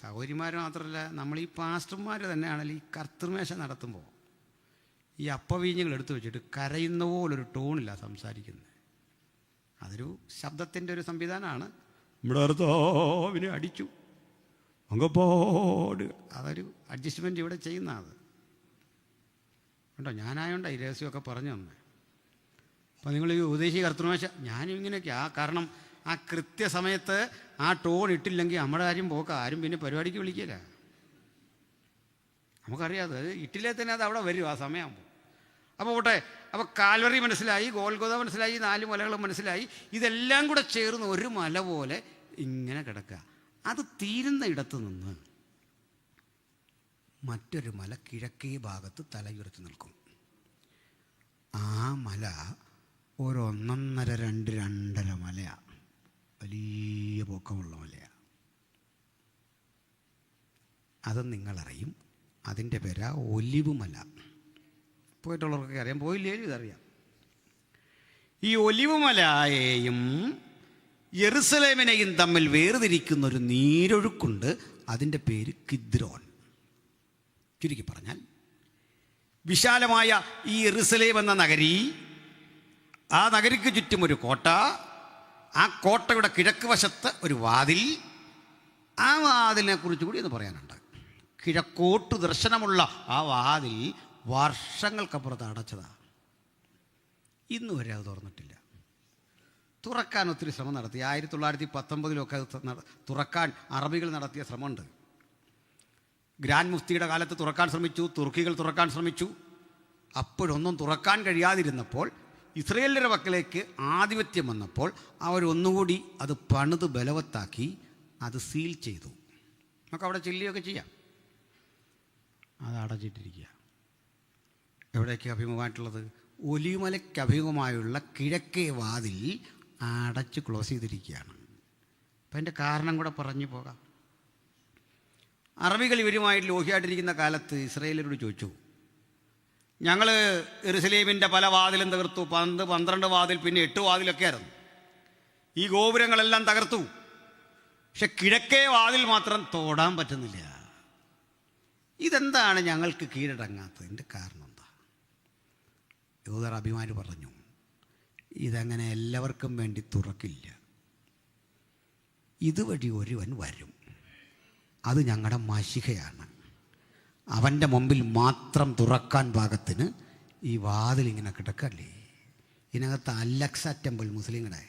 സഹോദരിമാർ മാത്രമല്ല, നമ്മൾ ഈ പാസ്റ്റർമാർ തന്നെയാണെങ്കിൽ ഈ കർത്തൃമേശ നടത്തുമ്പോൾ ഈ അപ്പവീഞ്ഞുകൾ എടുത്തു വെച്ചിട്ട് കരയുന്ന പോലൊരു ടോണില്ല സംസാരിക്കുന്നത്. അതൊരു ശബ്ദത്തിൻ്റെ ഒരു സംവിധാനമാണ്. നമ്മുടെ കർത്താവിനെ അടിച്ചു അങ്ങപ്പാട്, അതൊരു അഡ്ജസ്റ്റ്മെൻറ്റ് ഇവിടെ ചെയ്യുന്നതാണ് കേട്ടോ. ഞാനായോണ്ടാണ് ഈ രഹസ്യമൊക്കെ പറഞ്ഞു തന്നെ. അപ്പോൾ നിങ്ങൾ ഈ ഉപദേശി കർത്തൃമേശ ഞാനും ഇങ്ങനെയൊക്കെയാണ്. കാരണം ആ കൃത്യസമയത്ത് ആ ടോൺ ഇട്ടില്ലെങ്കിൽ നമ്മുടെ കാര്യം പോക്ക. ആരും പിന്നെ പരിപാടിക്ക് വിളിക്കില്ല. നമുക്കറിയാതെ ഇട്ടില്ലേ തന്നെ അത് അവിടെ വരും ആ സമയമാകുമ്പോൾ. അപ്പോൾ പോട്ടെ. അപ്പോൾ കാൽവറി മനസ്സിലായി, ഗോൽഗൊഥ മനസ്സിലായി, 4 മലകളും മനസ്സിലായി. ഇതെല്ലാം കൂടെ ചേർന്ന് ഒരു മല പോലെ ഇങ്ങനെ കിടക്കുക. അത് തീരുന്ന ഇടത്ത് നിന്ന് മറ്റൊരു മല കിഴക്കേ ഭാഗത്ത് തലയുയർത്തി നിൽക്കും. ആ മല 1.5 2.5 മലയാണ്, വലിയ പൊക്കമുള്ള മലയാണ്. അത് നിങ്ങളറിയും. അതിൻ്റെ പേരാ ഒലിവ് മല. പോയിട്ടുള്ളവർക്കൊക്കെ അറിയാം, പോയില്ലേലും ഇതറിയാം. ഈ ഒലിവ് മലയെയും യെറുസലേമിനെയും തമ്മിൽ വേർതിരിക്കുന്ന ഒരു നീരൊഴുക്കുണ്ട്. അതിൻ്റെ പേര് കിദ്രോൻ. ചുരുക്കി പറഞ്ഞാൽ, വിശാലമായ ഈ യെറുസലേം എന്ന നഗരി, ആ നഗരിക്ക് ചുറ്റും ഒരു കോട്ട, ആ കോട്ടയുടെ കിഴക്ക് വശത്ത് ഒരു വാതിൽ, ആ വാതിലിനെ കുറിച്ച് കൂടി ഒന്ന് പറയാനുണ്ട്. കിഴക്കോട്ട് ദർശനമുള്ള ആ വാതിൽ വർഷങ്ങൾക്കപ്പുറത്ത് അടച്ചതാണ്. ഇന്ന് വരെ അത് തുറന്നിട്ടില്ല. തുറക്കാൻ ഒത്തിരി ശ്രമം നടത്തി. 1919 അത് തുറക്കാൻ അറബികൾ നടത്തിയ ശ്രമമുണ്ട്. ഗ്രാൻഡ് മുഫ്തിയുടെ കാലത്ത് തുറക്കാൻ ശ്രമിച്ചു, തുർക്കികൾ തുറക്കാൻ ശ്രമിച്ചു. അപ്പോഴൊന്നും തുറക്കാൻ കഴിയാതിരുന്നപ്പോൾ ഇസ്രയേലിൻ്റെ പക്കലേക്ക് ആധിപത്യം വന്നപ്പോൾ അവരൊന്നുകൂടി അത് പണിത് ബലവത്താക്കി അത് സീൽ ചെയ്തു. നമുക്ക് അവിടെ ചില്ലിയൊക്കെ ചെയ്യാം. അത് അടച്ചിട്ടിരിക്കുക. എവിടേക്ക് അഭിമുഖമായിട്ടുള്ളത്? ഒലിവുമലയ്ക്ക് അഭിമുഖമായുള്ള കിഴക്കേ വാതിൽ അടച്ച് ക്ലോസ് ചെയ്തിരിക്കുകയാണ്. അപ്പം അതിൻ്റെ കാരണം കൂടെ പറഞ്ഞു പോകാം. അറബികൾ ഇവരുമായിട്ട് ലോഹിയായിട്ടിരിക്കുന്ന കാലത്ത് ഇസ്രയേലരോട് ചോദിച്ചു, ഞങ്ങൾ യെരുസലേമിൻ്റെ പല വാതിലും തകർത്തു, 12 വാതിൽ, പിന്നെ 8 വാതിലൊക്കെ ആയിരുന്നു. ഈ ഗോപുരങ്ങളെല്ലാം തകർത്തു, പക്ഷെ കിഴക്കേ വാതിൽ മാത്രം തൊടാൻ പറ്റുന്നില്ല. ഇതെന്താണ് ഞങ്ങൾക്ക് കീഴടങ്ങാത്തതിൻ്റെ കാരണം എന്താ? യഹൂദർ അഭിമാനി പറഞ്ഞു, ഇതങ്ങനെ എല്ലാവർക്കും വേണ്ടി തുറക്കില്ല. ഇതുവഴി ഒരുവൻ വരും, അത് ഞങ്ങളുടെ മശിഹയാണ്. അവൻ്റെ മുമ്പിൽ മാത്രം തുറക്കാൻ പാകത്തിന് ഈ വാതിലിങ്ങനെ കിടക്കല്ലേ. ഇതിനകത്ത് അലക്സ ടെമ്പിൾ മുസ്ലിങ്ങളുടെ,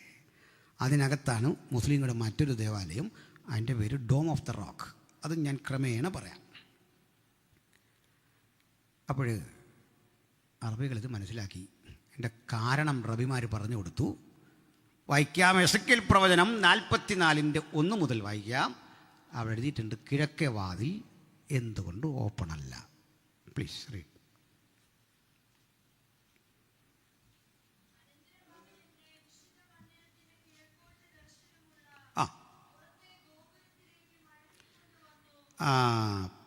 അതിനകത്താണ് മുസ്ലിങ്ങളുടെ മറ്റൊരു ദേവാലയം. അതിൻ്റെ പേര് ഡോം ഓഫ് ദ റോക്ക്. അത് ഞാൻ ക്രമേണ പറയാം. അപ്പോൾ അറബികളിത് മനസ്സിലാക്കി. എൻ്റെ കാരണം റബിമാർ പറഞ്ഞു കൊടുത്തു. വായിക്കാം. എസെക്കിയേൽ പ്രവചനം 44:1 മുതൽ വായിക്കാം. അവിടെ എഴുതിയിട്ടുണ്ട്, കിഴക്കേ വാതിൽ എന്തുകൊണ്ട് ഓപ്പൺ അല്ല? Please read.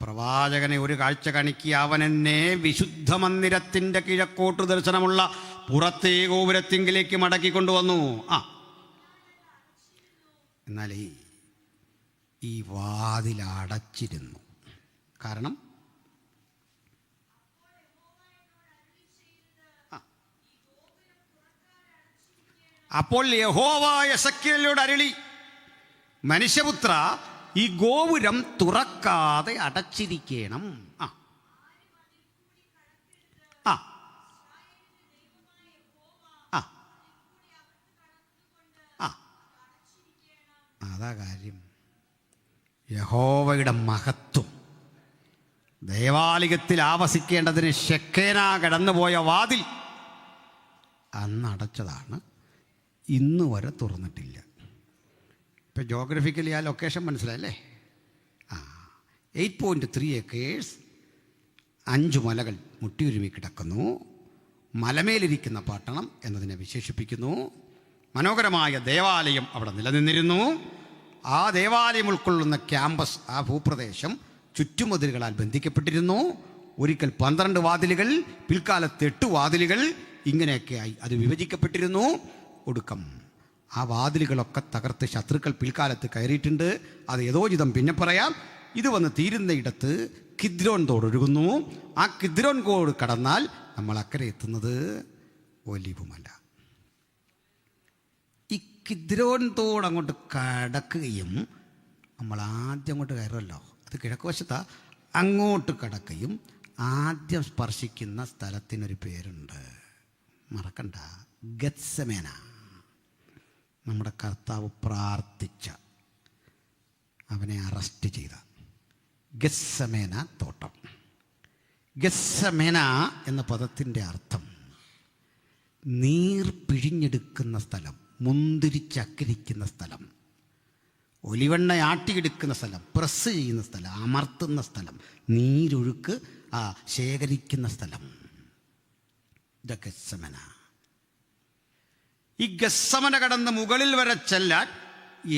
പ്രവാചകനെ ഒരു കാഴ്ച കാണിക്കുക. അവൻ എന്നെ വിശുദ്ധ മന്ദിരത്തിൻ്റെ കിഴക്കോട്ട് ദർശനമുള്ള പുറത്തേ ഗോപുരത്തിങ്കിലേക്ക് മടക്കിക്കൊണ്ടുവന്നു. എന്നാൽ ഈ വാതിൽ അടച്ചിരുന്നു. കാരണം അപ്പോൾ യഹോവ എസെക്കിയേലിനോട് അരുളി, മനുഷ്യപുത്ര, ഈ ഗോപുരം തുറക്കാതെ അടച്ചിരിക്കണം. അതാ കാര്യം. യഹോവയുടെ മഹത്വം ദേവാലയത്തിൽ ആവസിക്കേണ്ടതിന് ശെക്കേന കടന്നുപോയ വാതിൽ അന്ന് അടച്ചതാണ്. ഇന്ന് വരെ തുറന്നിട്ടില്ല. ഇപ്പം ജോഗ്രഫിക്കലി ആ ലൊക്കേഷൻ മനസ്സിലായല്ലേ? 8.3 ഏക്കേഴ്സ്, 5 മലകൾ മുട്ടിയുരുമി കിടക്കുന്നു. മലമേലിരിക്കുന്ന പട്ടണം എന്നതിനെ വിശേഷിപ്പിക്കുന്നു. മനോഹരമായ ദേവാലയം അവിടെ നിലനിന്നിരുന്നു. ആ ദേവാലയം ഉൾക്കൊള്ളുന്ന ക്യാമ്പസ്, ആ ഭൂപ്രദേശം ചുറ്റുമതിലുകളാൽ ബന്ധിക്കപ്പെട്ടിരുന്നു. ഒരിക്കൽ 12 വാതിലുകൾ, പിൽക്കാലത്ത് 8 വാതിലുകൾ, ഇങ്ങനെയൊക്കെയായി അത് വിഭജിക്കപ്പെട്ടിരുന്നു. ഒടുക്കം ആ വാതിലുകളൊക്കെ തകർത്ത് ശത്രുക്കൾ പിൽക്കാലത്ത് കയറിയിട്ടുണ്ട്. അത് യഥോചിതം പിന്നെ പറയാം. ഇത് വന്ന് തീരുന്നയിടത്ത് കിദ്രോൻ തോടൊഴുകുന്നു. ആ കിദ്രോൻ തോട് കടന്നാൽ നമ്മൾ അക്കരെ എത്തുന്നത് ഒലിവുമല. ഈ കിദ്രോൻ തോട് അങ്ങോട്ട് കടക്കുകയും നമ്മൾ ആദ്യം അങ്ങോട്ട് കയറുമല്ലോ, അത് കിഴക്ക് വശത്താ, അങ്ങോട്ട് കടക്കുകയും ആദ്യം സ്പർശിക്കുന്ന സ്ഥലത്തിനൊരു പേരുണ്ട്, മറക്കണ്ട, ഗത്സമേന. നമ്മുടെ കർത്താവ് പ്രാർത്ഥിച്ച, അവനെ അറസ്റ്റ് ചെയ്ത ഗത്സമേന തോട്ടം. ഗത്സമേന എന്ന പദത്തിൻ്റെ അർത്ഥം നീർ പിഴിഞ്ഞെടുക്കുന്ന സ്ഥലം, മുന്തിരിച്ചക്കരിക്കുന്ന സ്ഥലം, ഒലിവെണ്ണ ആട്ടിയെടുക്കുന്ന സ്ഥലം, പ്രസ് ചെയ്യുന്ന സ്ഥലം, അമർത്തുന്ന സ്ഥലം, നീരൊഴുക്ക് ശേഖരിക്കുന്ന സ്ഥലം. ഗത്സമേന. ഈ ഗസ്സമന കടന്ന് മുകളിൽ വരെ ചെല്ലാൻ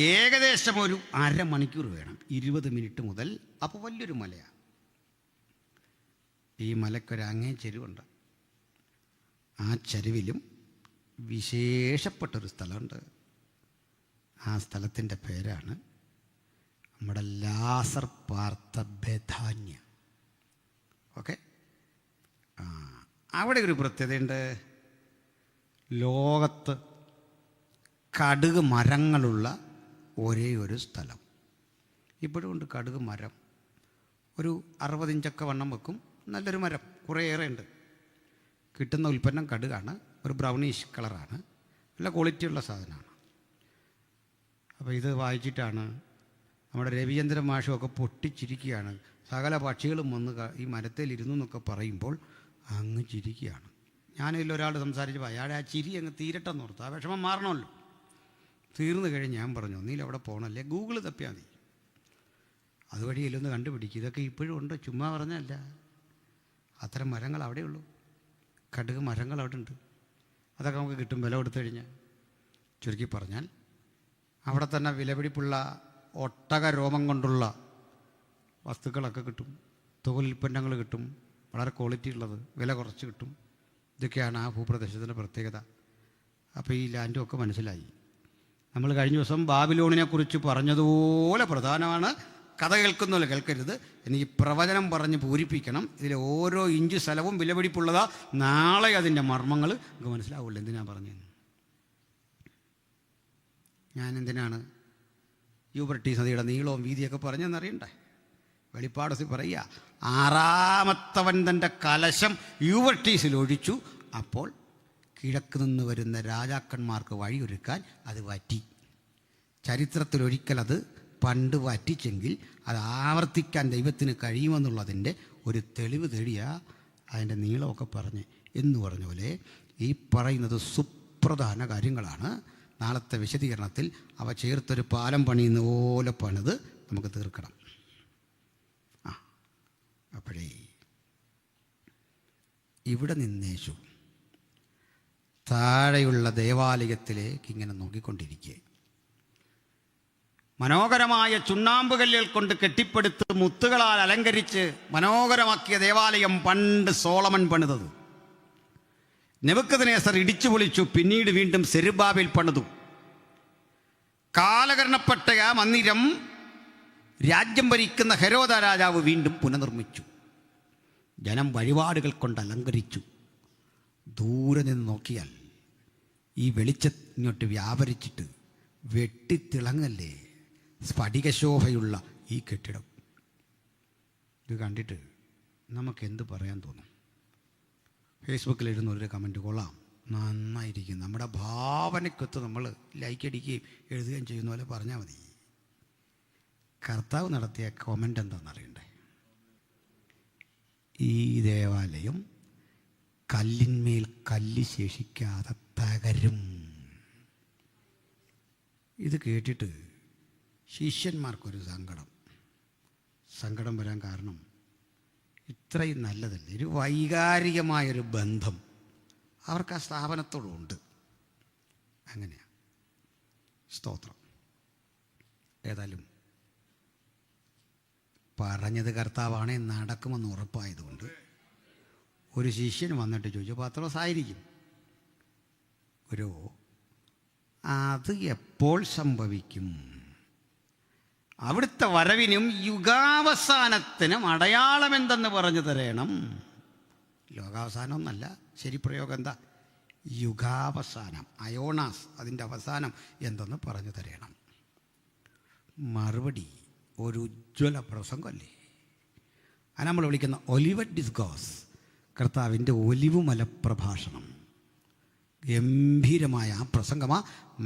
ഏകദേശം ഒരു അരമണിക്കൂർ വേണം, 20 മിനിറ്റ് മുതൽ. അപ്പോൾ വലിയൊരു മലയാണ്. ഈ മലയ്ക്കൊരങ്ങേ ചെരുവുണ്ട്. ആ ചരിവിലും വിശേഷപ്പെട്ടൊരു സ്ഥലമുണ്ട്. ആ സ്ഥലത്തിൻ്റെ പേരാണ് നമ്മുടെ ലാസർ പാർത്ത ബെഥാന്യ. ഓക്കെ, അവിടെ ഒരു പ്രത്യേകതയുണ്ട്. ലോകത്ത് കടുക് മരങ്ങളുള്ള ഒരേ ഒരു സ്ഥലം. ഇപ്പോഴും ഉണ്ട് കടുക് മരം. ഒരു 60 ഇഞ്ചൊക്കെ വണ്ണം വെക്കും. നല്ലൊരു മരം, കുറേയേറെ ഉണ്ട്. കിട്ടുന്ന ഉൽപ്പന്നം കടുകാണ്. ഒരു ബ്രൗണിഷ് കളറാണ്. നല്ല ക്വാളിറ്റിയുള്ള സാധനമാണ്. അപ്പോൾ ഇത് വായിച്ചിട്ടാണ് നമ്മുടെ രവിചന്ദ്രൻ മാഷുമൊക്കെ പൊട്ടിച്ചിരിക്കുകയാണ്. സകല പക്ഷികളും വന്ന് ഈ മരത്തിലിരുന്നു എന്നൊക്കെ പറയുമ്പോൾ അങ്ങ് ചിരിക്കുകയാണ്. ഞാനിതിലൊരാൾ സംസാരിച്ചപ്പോൾ അയാളെ ആ ചിരി അങ്ങ് തീരട്ടെന്ന് ഓർത്തു. ആ വിഷമം മാറണമല്ലോ. തീർന്നു കഴിഞ്ഞ് ഞാൻ പറഞ്ഞു, ഒന്നിലവിടെ പോകണമല്ലേ, ഗൂഗിൾ തപ്പിയാൽ മതി, അതുവഴി എല്ലൊന്ന് കണ്ടുപിടിക്കും. ഇതൊക്കെ ഇപ്പോഴും ഉണ്ട്, ചുമ്മാ പറഞ്ഞല്ല. അത്തരം മരങ്ങൾ അവിടെയുള്ളൂ. കടുക് മരങ്ങൾ അവിടെ ഉണ്ട്. അതൊക്കെ നമുക്ക് കിട്ടും വില കൊടുത്തു കഴിഞ്ഞാൽ. ചുരുക്കി പറഞ്ഞാൽ അവിടെ തന്നെ വിലപിടിപ്പുള്ള ഒട്ടക രോമം കൊണ്ടുള്ള വസ്തുക്കളൊക്കെ കിട്ടും. തൊഴിലുൽപ്പന്നങ്ങൾ കിട്ടും, വളരെ ക്വാളിറ്റി ഉള്ളത്, വില കുറച്ച് കിട്ടും. ഇതൊക്കെയാണ് ആ ഭൂപ്രദേശത്തിൻ്റെ പ്രത്യേകത. അപ്പോൾ ഈ ലാൻഡും ഒക്കെ മനസ്സിലായി. നമ്മൾ കഴിഞ്ഞ ദിവസം ബാബിലോണിനെ കുറിച്ച് പറഞ്ഞതുപോലെ പ്രധാനമാണ്. കഥ കേൾക്കുന്നപോലെ കേൾക്കരുത്, എനിക്ക് പ്രവചനം പറഞ്ഞ് പൂരിപ്പിക്കണം. ഇതിൽ ഓരോ ഇഞ്ച് സ്ഥലവും വിലപിടിപ്പുള്ളതാ. നാളെ അതിൻ്റെ മർമ്മങ്ങൾ നമുക്ക് മനസ്സിലാവുള്ളൂ. എന്തിനാണ് പറഞ്ഞത്? ഞാൻ എന്തിനാണ് യൂബ്രട്ടീസ് നദിയുടെ നീളവും വീതിയൊക്കെ പറഞ്ഞെന്നറിയണ്ടേ? വെളിപ്പാട് പറയുക, 6ാമത്തവൻ തൻ്റെ കലശം യൂബ്രട്ടീസിൽ ഒഴിച്ചു. അപ്പോൾ കിഴക്ക് നിന്ന് വരുന്ന രാജാക്കന്മാർക്ക് വഴിയൊരുക്കാൻ അത് വറ്റി. ചരിത്രത്തിലൊരിക്കൽ അത് പണ്ട് വറ്റിച്ചെങ്കിൽ അത് ആവർത്തിക്കാൻ ദൈവത്തിന് കഴിയുമെന്നുള്ളതിൻ്റെ ഒരു തെളിവ് തേടിയാ അതിൻ്റെ നീളമൊക്കെ പറഞ്ഞ് എന്ന് പറഞ്ഞ പോലെ ഈ പറയുന്നത് സുപ്രധാന കാര്യങ്ങളാണ്. നാളത്തെ വിശദീകരണത്തിൽ അവ ചേർത്തൊരു പാലം പണിയുന്ന പോലെ പണിത് നമുക്ക് തീർക്കണം. അപ്പോഴേ ഇവിടെ നിന്നേശു താഴെയുള്ള ദേവാലയത്തിലേക്ക് ഇങ്ങനെ നോക്കിക്കൊണ്ടിരിക്കുക. മനോഹരമായ ചുണ്ണാമ്പുകല്ലുകൾ കൊണ്ട് കെട്ടിപ്പടുത്ത് മുത്തുകളാൽ അലങ്കരിച്ച് മനോഹരമാക്കിയ ദേവാലയം പണ്ട് സോളമൻ പണിതത്. നെബൂഖദ്നേസർ ഇടിച്ചു പൊളിച്ചു. പിന്നീട് വീണ്ടും സെരുബ്ബാബേൽ പണിതു. കാലഹരണപ്പെട്ട ആ മന്ദിരം രാജ്യം ഭരിക്കുന്ന ഹെരോദ രാജാവ് വീണ്ടും പുനർനിർമ്മിച്ചു. ജനം വഴിപാടുകൾ കൊണ്ട് അലങ്കരിച്ചു. ദൂരെ നിന്ന് നോക്കിയാൽ ഈ വെളിച്ചത്തിങ്ങോട്ട് വ്യാപരിച്ചിട്ട് വെട്ടിത്തിളങ്ങല്ലേ സ്ഫടികശോഭയുള്ള ഈ കെട്ടിടം. ഇത് കണ്ടിട്ട് നമുക്കെന്ത് പറയാൻ തോന്നും? ഫേസ്ബുക്കിൽ ഇടുന്ന ഒരു കമൻറ്റ് കൊള്ളാം, നന്നായിരിക്കും, നമ്മുടെ ഭാവനയ്ക്കൊത്ത് നമ്മൾ ലൈക്ക് അടിക്കുകയും എഴുതുകയും ചെയ്യുന്ന പോലെ പറഞ്ഞാൽ മതി. കർത്താവ് നടത്തിയ കമൻ്റ് എന്താണെന്നറിയണ്ടേ? ഈ ദേവാലയം കല്ലിന്മേൽ കല്ല് ശേഷിക്കാതെ തകരും. ഇത് കേട്ടിട്ട് ശിഷ്യന്മാർക്കൊരു സങ്കടം വരാൻ കാരണം ഇത്രയും നല്ലതല്ലേ, ഒരു വൈകാരികമായൊരു ബന്ധം അവർക്ക് ആ സ്ഥാപനത്തോടുണ്ട്. അങ്ങനെയാണ്. സ്തോത്രം. ഏതായാലും പറഞ്ഞത് കർത്താവാണേ നടക്കുമെന്ന് ഉറപ്പായതുകൊണ്ട് ഒരു ശിഷ്യൻ വന്നിട്ട് ചോദിച്ചു, പത്രോസ് ആയിരിക്കും, ഗുരു അത് എപ്പോൾ സംഭവിക്കും? അവിടുത്തെ വരവിനും യുഗാവസാനത്തിനും അടയാളം എന്തെന്ന് പറഞ്ഞു തരണം. ലോകാവസാനം എന്നല്ല, ശരി പ്രയോഗം എന്താ? യുഗാവസാനം, അയോണാസ്, അതിൻ്റെ അവസാനം എന്തെന്ന് പറഞ്ഞു തരണം. മറുപടി ഒരു ഉജ്ജ്വല പ്രസംഗമല്ലേ. അത് നമ്മൾ വിളിക്കുന്ന ഒലിവറ്റ് ഡിസ്കോസ്, കർത്താവിൻ്റെ ഒലിവുമല പ്രഭാഷണം. ഗംഭീരമായ ആ പ്രസംഗമാ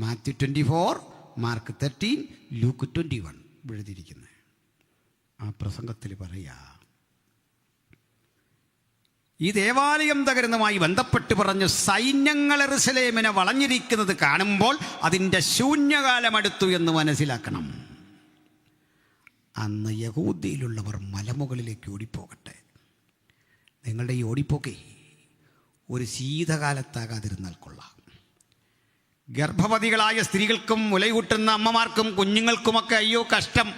മാത്യു 24, മാർക്ക് 13, ലൂക്ക് 21 എഴുതിയിരിക്കുന്നത്. ആ പ്രസംഗത്തിൽ പറയുക, ഈ ദേവാലയം തകരുന്നതുമായി ബന്ധപ്പെട്ട് പറഞ്ഞു, സൈന്യങ്ങൾ യെരൂശലേമിനെ വളഞ്ഞിരിക്കുന്നത് കാണുമ്പോൾ അതിൻ്റെ ശൂന്യകാലം അടുത്തു എന്ന് മനസ്സിലാക്കണം. അന്ന് യഹൂദയിലുള്ളവർ മലമുകളിലേക്ക് ഓടിപ്പോകട്ടെ. നിങ്ങളുടെ ഈ ഓടിപ്പോക്കേ ഒരു ശീതകാലത്താകാതിരുന്നാൽ കൊള്ളാം. ഗർഭവതികളായ സ്ത്രീകൾക്കും മുലയൂട്ടുന്ന അമ്മമാർക്കും കുഞ്ഞുങ്ങൾക്കുമൊക്കെ അയ്യോ കഷ്ടം.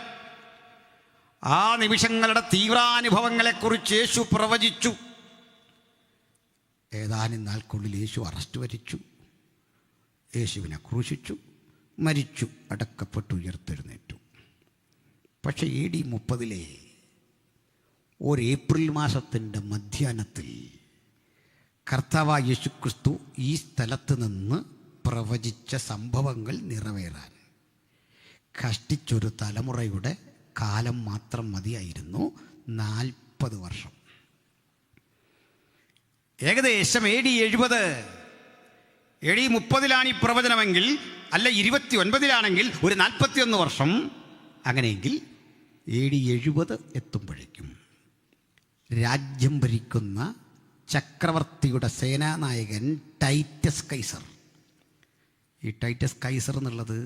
ആ നിമിഷങ്ങളുടെ തീവ്രാനുഭവങ്ങളെക്കുറിച്ച് യേശു പ്രവചിച്ചു. ഏതാനും നാൾക്കുള്ളിൽ യേശു അറസ്റ്റ് വരിച്ചു, യേശുവിനെ ക്രൂശിച്ചു, മരിച്ചു, അടക്കപ്പെട്ടു, ഉയർത്തെഴുന്നേറ്റു. പക്ഷേ AD 30 ഒരു ഏപ്രിൽ മാസത്തിൻ്റെ മധ്യാഹ്നത്തിൽ കർത്താവായ യേശുക്രിസ്തു ഈ സ്ഥലത്ത് നിന്ന് പ്രവചിച്ച സംഭവങ്ങൾ നിറവേറാൻ കഷ്ടിച്ചൊരു തലമുറയുടെ കാലം മാത്രം മതിയായിരുന്നു. 40 വർഷം. ഏകദേശം AD 70, AD 30 ഈ പ്രവചനമെങ്കിൽ, അല്ല 29 ഒരു 41 വർഷം. അങ്ങനെയെങ്കിൽ AD 70 എത്തുമ്പോഴേക്കും രാജ്യം ഭരിക്കുന്ന ചക്രവർത്തിയുടെ സേനാനായകൻ ടൈറ്റസ് കൈസർ. ഈ ടൈറ്റസ് കൈസർ എന്നുള്ളത്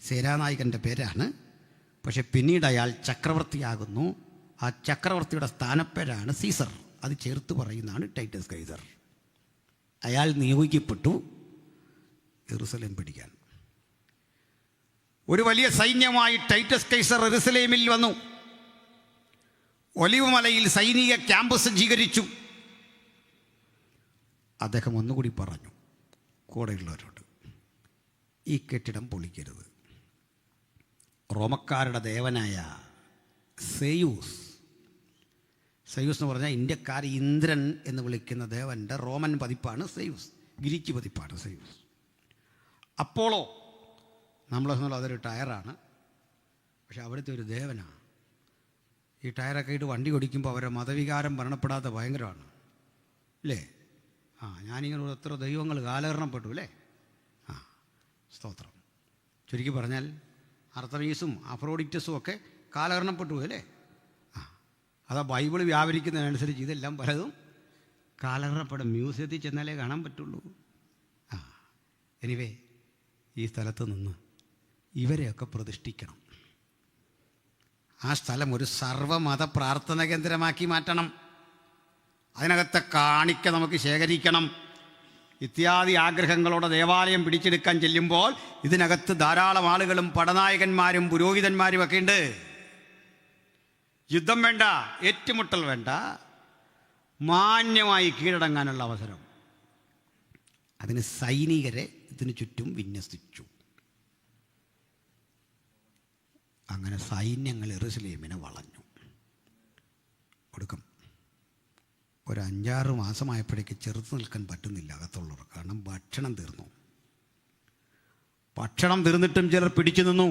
സേനാനായകൻ്റെ പേരാണ്. പക്ഷെ പിന്നീട് അയാൾ ചക്രവർത്തിയാകുന്നു. ആ ചക്രവർത്തിയുടെ സ്ഥാനപ്പേരാണ് സീസർ. അത് ചേർത്ത് പറയുന്നതാണ് ടൈറ്റസ് കൈസർ. അയാൾ നിയോഗിക്കപ്പെട്ടു യെരുസലേം പിടിക്കാൻ. ഒരു വലിയ സൈന്യമായി ടൈറ്റസ് കൈസർ യെരുസലേമിൽ വന്നു. ഒലിവ് മലയിൽ സൈനിക ക്യാമ്പ് സജ്ജീകരിച്ചു. അദ്ദേഹം ഒന്നുകൂടി പറഞ്ഞു കൂടെയുള്ളവരോട്, ഈ കെട്ടിടം പൊളിക്കരുത്. റോമക്കാരുടെ ദേവനായ സെയൂസ് എന്ന് പറഞ്ഞാൽ ഇന്ത്യക്കാർ ഇന്ദ്രൻ എന്ന് വിളിക്കുന്ന ദേവൻ്റെ റോമൻ പതിപ്പാണ് സെയൂസ്, ഗ്രീക്ക് പതിപ്പാണ് സെയൂസ്. അപ്പോളോ നമ്മളെ അതൊരു ടയറാണ്, പക്ഷെ അവിടുത്തെ ഒരു ദേവനാണ്. ഈ ടയറൊക്കെ ഇട്ട് വണ്ടി ഓടിക്കുമ്പോൾ അവരെ മതവികാരം ഭരണപ്പെടാത്ത ഭയങ്കരമാണ് അല്ലേ? ഞാനിങ്ങനെ എത്ര ദൈവങ്ങൾ കാലഹരണപ്പെട്ടു അല്ലേ? സ്തോത്രം. ചുരുക്കി പറഞ്ഞാൽ അർത്തമീസും അഫ്രോഡിറ്റസും ഒക്കെ കാലഹരണപ്പെട്ടു അല്ലേ? അതാ ബൈബിൾ വ്യാപരിക്കുന്നതിനനുസരിച്ച് ഇതെല്ലാം പലതും കാലഹരണപ്പെടും. മ്യൂസിയത്തിൽ ചെന്നാലേ കാണാൻ പറ്റുള്ളൂ. എനിവേ, ഈ സ്ഥലത്ത് നിന്ന് ഇവരെയൊക്കെ പ്രതിഷ്ഠിക്കണം. ആ സ്ഥലം ഒരു സർവ്വമത പ്രാർത്ഥന കേന്ദ്രമാക്കി മാറ്റണം. അതിനകത്തെ കാണിക്ക നമുക്ക് ശേഖരിക്കണം. ഇത്യാദി ആഗ്രഹങ്ങളോടെ ദേവാലയം പിടിച്ചെടുക്കാൻ ചെല്ലുമ്പോൾ ഇതിനകത്ത് ധാരാളം ആളുകളും പടനായകന്മാരും പുരോഹിതന്മാരും ഒക്കെ ഉണ്ട്. യുദ്ധം വേണ്ട, ഏറ്റുമുട്ടൽ വേണ്ട, മാന്യമായി കീഴടങ്ങാനുള്ള അവസരം. അതിന് സൈനികരെ ഇതിനു ചുറ്റും വിന്യസിച്ചു. അങ്ങനെ സൈന്യങ്ങൾ യെരുസലേമിനെ വളഞ്ഞു. ഒടുക്കം ഒരു 5-6 മാസമായപ്പോഴേക്ക് ചെറുത്ത് നിൽക്കാൻ പറ്റുന്നില്ല അകത്തുള്ളവർ. കാരണം ഭക്ഷണം തീർന്നു. ഭക്ഷണം തീർന്നിട്ടും ചിലർ പിടിച്ചു നിന്നു.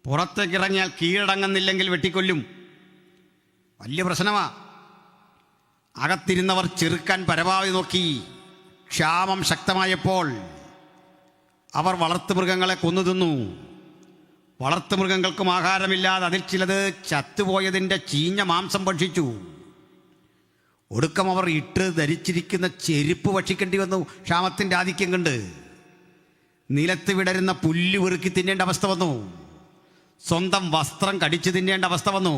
പുറത്തേക്കിറങ്ങിയാൽ കീഴടങ്ങുന്നില്ലെങ്കിൽ വെട്ടിക്കൊല്ലും. വലിയ പ്രശ്നമാണ്. അകത്തിരുന്നവർ ചെറുക്കാൻ പരമാവധി നോക്കി. ക്ഷാമം ശക്തമായപ്പോൾ അവർ വളർത്തുമൃഗങ്ങളെ കൊന്നു തിന്നു. വളർത്തുമൃഗങ്ങൾക്കും ആഹാരമില്ലാതെ അതിൽ ചിലത് ചത്തുപോയതിൻ്റെ ചീഞ്ഞ മാംസം ഭക്ഷിച്ചു. ഒടുക്കം അവർ ഇട്ട് ധരിച്ചിരിക്കുന്ന ചെരുപ്പ് ഭക്ഷിക്കേണ്ടി വന്നു. ക്ഷാമത്തിൻ്റെ ആധിക്യം കണ്ട് നിലത്ത് വിടരുന്ന പുല്ല് വെറുക്കി തിന്നേണ്ട അവസ്ഥ വന്നു. സ്വന്തം വസ്ത്രം കടിച്ചു തിന്നേണ്ട അവസ്ഥ വന്നു.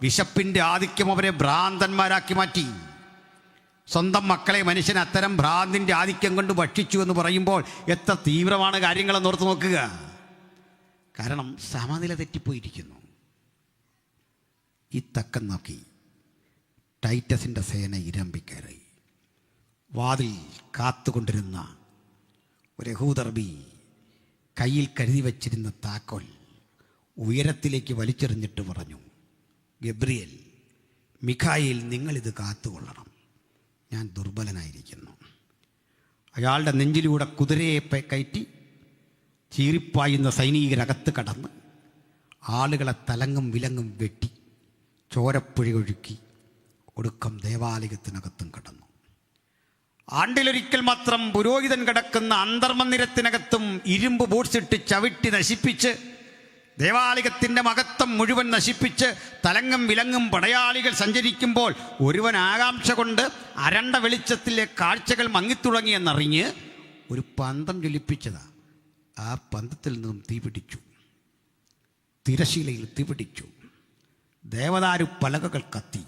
വിശപ്പിൻ്റെ ആധിക്യം അവരെ ഭ്രാന്തന്മാരാക്കി മാറ്റി. സ്വന്തം മക്കളെ മനുഷ്യൻ അത്തരം ഭ്രാന്തിൻ്റെ ആധിക്യം കൊണ്ട് ഭക്ഷിച്ചു എന്ന് പറയുമ്പോൾ എത്ര തീവ്രമാണ് കാര്യങ്ങളെന്ന് ഓർത്ത് നോക്കുക. കാരണം സമനില തെറ്റിപ്പോയിരിക്കുന്നു. ഈ തക്കം നോക്കി ടൈറ്റസിൻ്റെ സേന ഇരമ്പിക്കയറി. വാതിൽ കാത്തുകൊണ്ടിരുന്ന ഒരു യഹൂദർബി കയ്യിൽ കരുതി വച്ചിരുന്ന താക്കോൽ ഉയരത്തിലേക്ക് വലിച്ചെറിഞ്ഞിട്ട് പറഞ്ഞു, ഗബ്രിയേൽ, മിഖായേൽ, നിങ്ങളിത് കാത്തുകൊള്ളണം. ഞാൻ ദുർബലനായിരിക്കുന്നു. അയാളുടെ നെഞ്ചിലൂടെ കുതിരയെ കയറ്റി ചീറിപ്പായുന്ന സൈനികരകത്ത് കടന്ന് ആളുകളെ തലങ്ങും വിലങ്ങും വെട്ടി ചോരപ്പുഴയൊഴുക്കി ഒടുക്കം ദേവാലയത്തിനകത്തും കടന്നു. ആണ്ടിലൊരിക്കൽ മാത്രം പുരോഹിതൻ കിടക്കുന്ന അന്തർമന്ദിരത്തിനകത്തും ഇരുമ്പ് ബൂട്ട്സിട്ട് ചവിട്ടി നശിപ്പിച്ച് ദേവാലയത്തിൻ്റെ മഹത്വം മുഴുവൻ നശിപ്പിച്ച് തലങ്ങും വിലങ്ങും പടയാളികൾ സഞ്ചരിക്കുമ്പോൾ ഒരുവൻ ആകാംക്ഷ കൊണ്ട് അരണ്ട വെളിച്ചത്തിലെ കാഴ്ചകൾ മങ്ങിത്തുടങ്ങിയെന്നറിഞ്ഞ് ഒരു പന്തം ജ്വലിപ്പിച്ചതാ. ആ പന്തത്തിൽ നിന്നും തീപിടിച്ചു. തിരശീലയിൽ തീപിടിച്ചു. ദേവദാരു പലകകൾ കത്തി.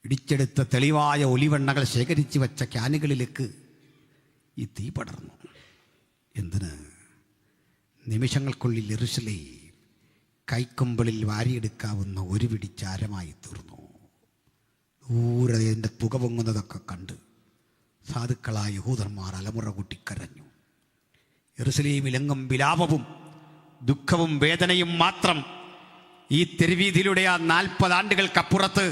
ഇടിച്ചെടുത്ത തെളിവായ ഒലിവെണ്ണകൾ ശേഖരിച്ചു വച്ച ക്യാനുകളിലേക്ക് ഈ തീ പടർന്നു. എന്തിന്? നിമിഷങ്ങൾക്കുള്ളിൽ യെരൂശലേം കൈക്കൊമ്പിളിൽ വാരിയെടുക്കാവുന്ന ഒരു പിടി ചാരമായി തീർന്നു. ദൂരെ അതിൻ്റെ തുക പൊങ്ങുന്നതൊക്കെ കണ്ട് സാധുക്കളായ യഹൂദന്മാർ അലമുറ കൂട്ടി കരഞ്ഞു. യെരൂശലേമിലെങ്ങും വിലാപവും ദുഃഖവും വേദനയും മാത്രം. ഈ തെരുവീതിയിലൂടെ ആ 40 ആണ്ടുകൾക്കപ്പുറത്ത്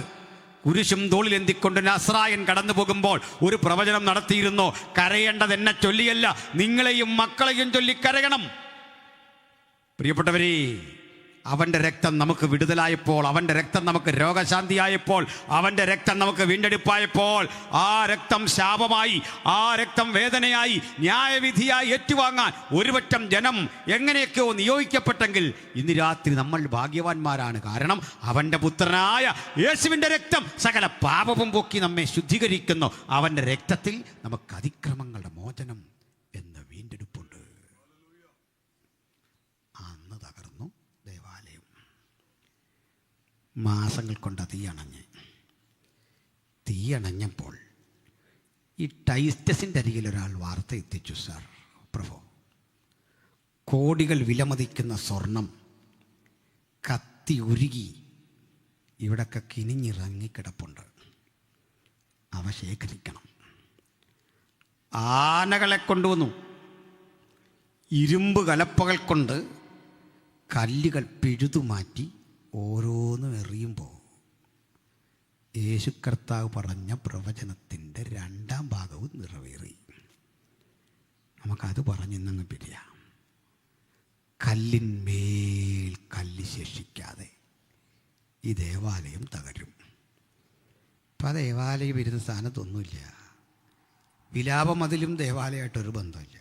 കുരിശും തോളിലെന്തിക്കൊണ്ട് നസ്രായൻ കടന്നു പോകുമ്പോൾ ഒരു പ്രവചനം നടത്തിയിരുന്നു. കരയേണ്ടത് എന്നെ ചൊല്ലിയല്ല, നിങ്ങളെയും മക്കളെയും ചൊല്ലി കരയണം. പ്രിയപ്പെട്ടവരെ, അവൻ്റെ രക്തം നമുക്ക് വിടുതലായപ്പോൾ, അവൻ്റെ രക്തം നമുക്ക് രോഗശാന്തിയായപ്പോൾ, അവൻ്റെ രക്തം നമുക്ക് വീണ്ടെടുപ്പായപ്പോൾ, ആ രക്തം ശാപമായി, ആ രക്തം വേദനയായി, ന്യായവിധിയായി ഏറ്റുവാങ്ങാൻ ഒരുപറ്റം ജനം എങ്ങനെയൊക്കെയോ നിയോഗിക്കപ്പെട്ടെങ്കിൽ ഇന്ന് രാത്രി നമ്മൾ ഭാഗ്യവാന്മാരാണ്. കാരണം അവൻ്റെ പുത്രനായ യേശുവിൻ്റെ രക്തം സകല പാപവും പോക്കി നമ്മെ ശുദ്ധീകരിക്കുന്നു. അവൻ്റെ രക്തത്തിൽ നമുക്ക് അതിക്രമങ്ങളുടെ മോചനം എന്ന വീണ്ടെടുപ്പുണ്ട്. അന്ന് തകർന്നു ദേവാലയം. മാസങ്ങൾ കൊണ്ട് തീയണഞ്ഞപ്പോൾ ഈ ടൈറ്റസിൻ്റെ അരികിൽ ഒരാൾ വാർത്ത എത്തിച്ചു. സാർ പ്രഭു, കോടികൾ വിലമതിക്കുന്ന സ്വർണം കത്തി ഉരുകി ഇവിടൊക്കെ കിനിഞ്ഞിറങ്ങിക്കിടപ്പുണ്ട്, അവ ശേഖരിക്കണം. ആനകളെ കൊണ്ടുവന്നു. ഇരുമ്പ് കലപ്പകൾ കൊണ്ട് കല്ലുകൾ പിഴുതുമാറ്റി ഓരോന്നും എറിയുമ്പോൾ യേശു കർത്താവ് പറഞ്ഞ പ്രവചനത്തിൻ്റെ 2ാം ഭാഗവും നിറവേറി. നമുക്കത് പറഞ്ഞിന്നങ്ങ് പിരിയാം. കല്ലിന്മേൽ കല്ല് ശേഷിക്കാതെ ഈ ദേവാലയം തകരും. അപ്പം ആ ദേവാലയം ഇരുന്ന സ്ഥാനത്തൊന്നുമില്ല. വിലാപമതിലും ദേവാലയമായിട്ടൊരു ബന്ധമില്ല.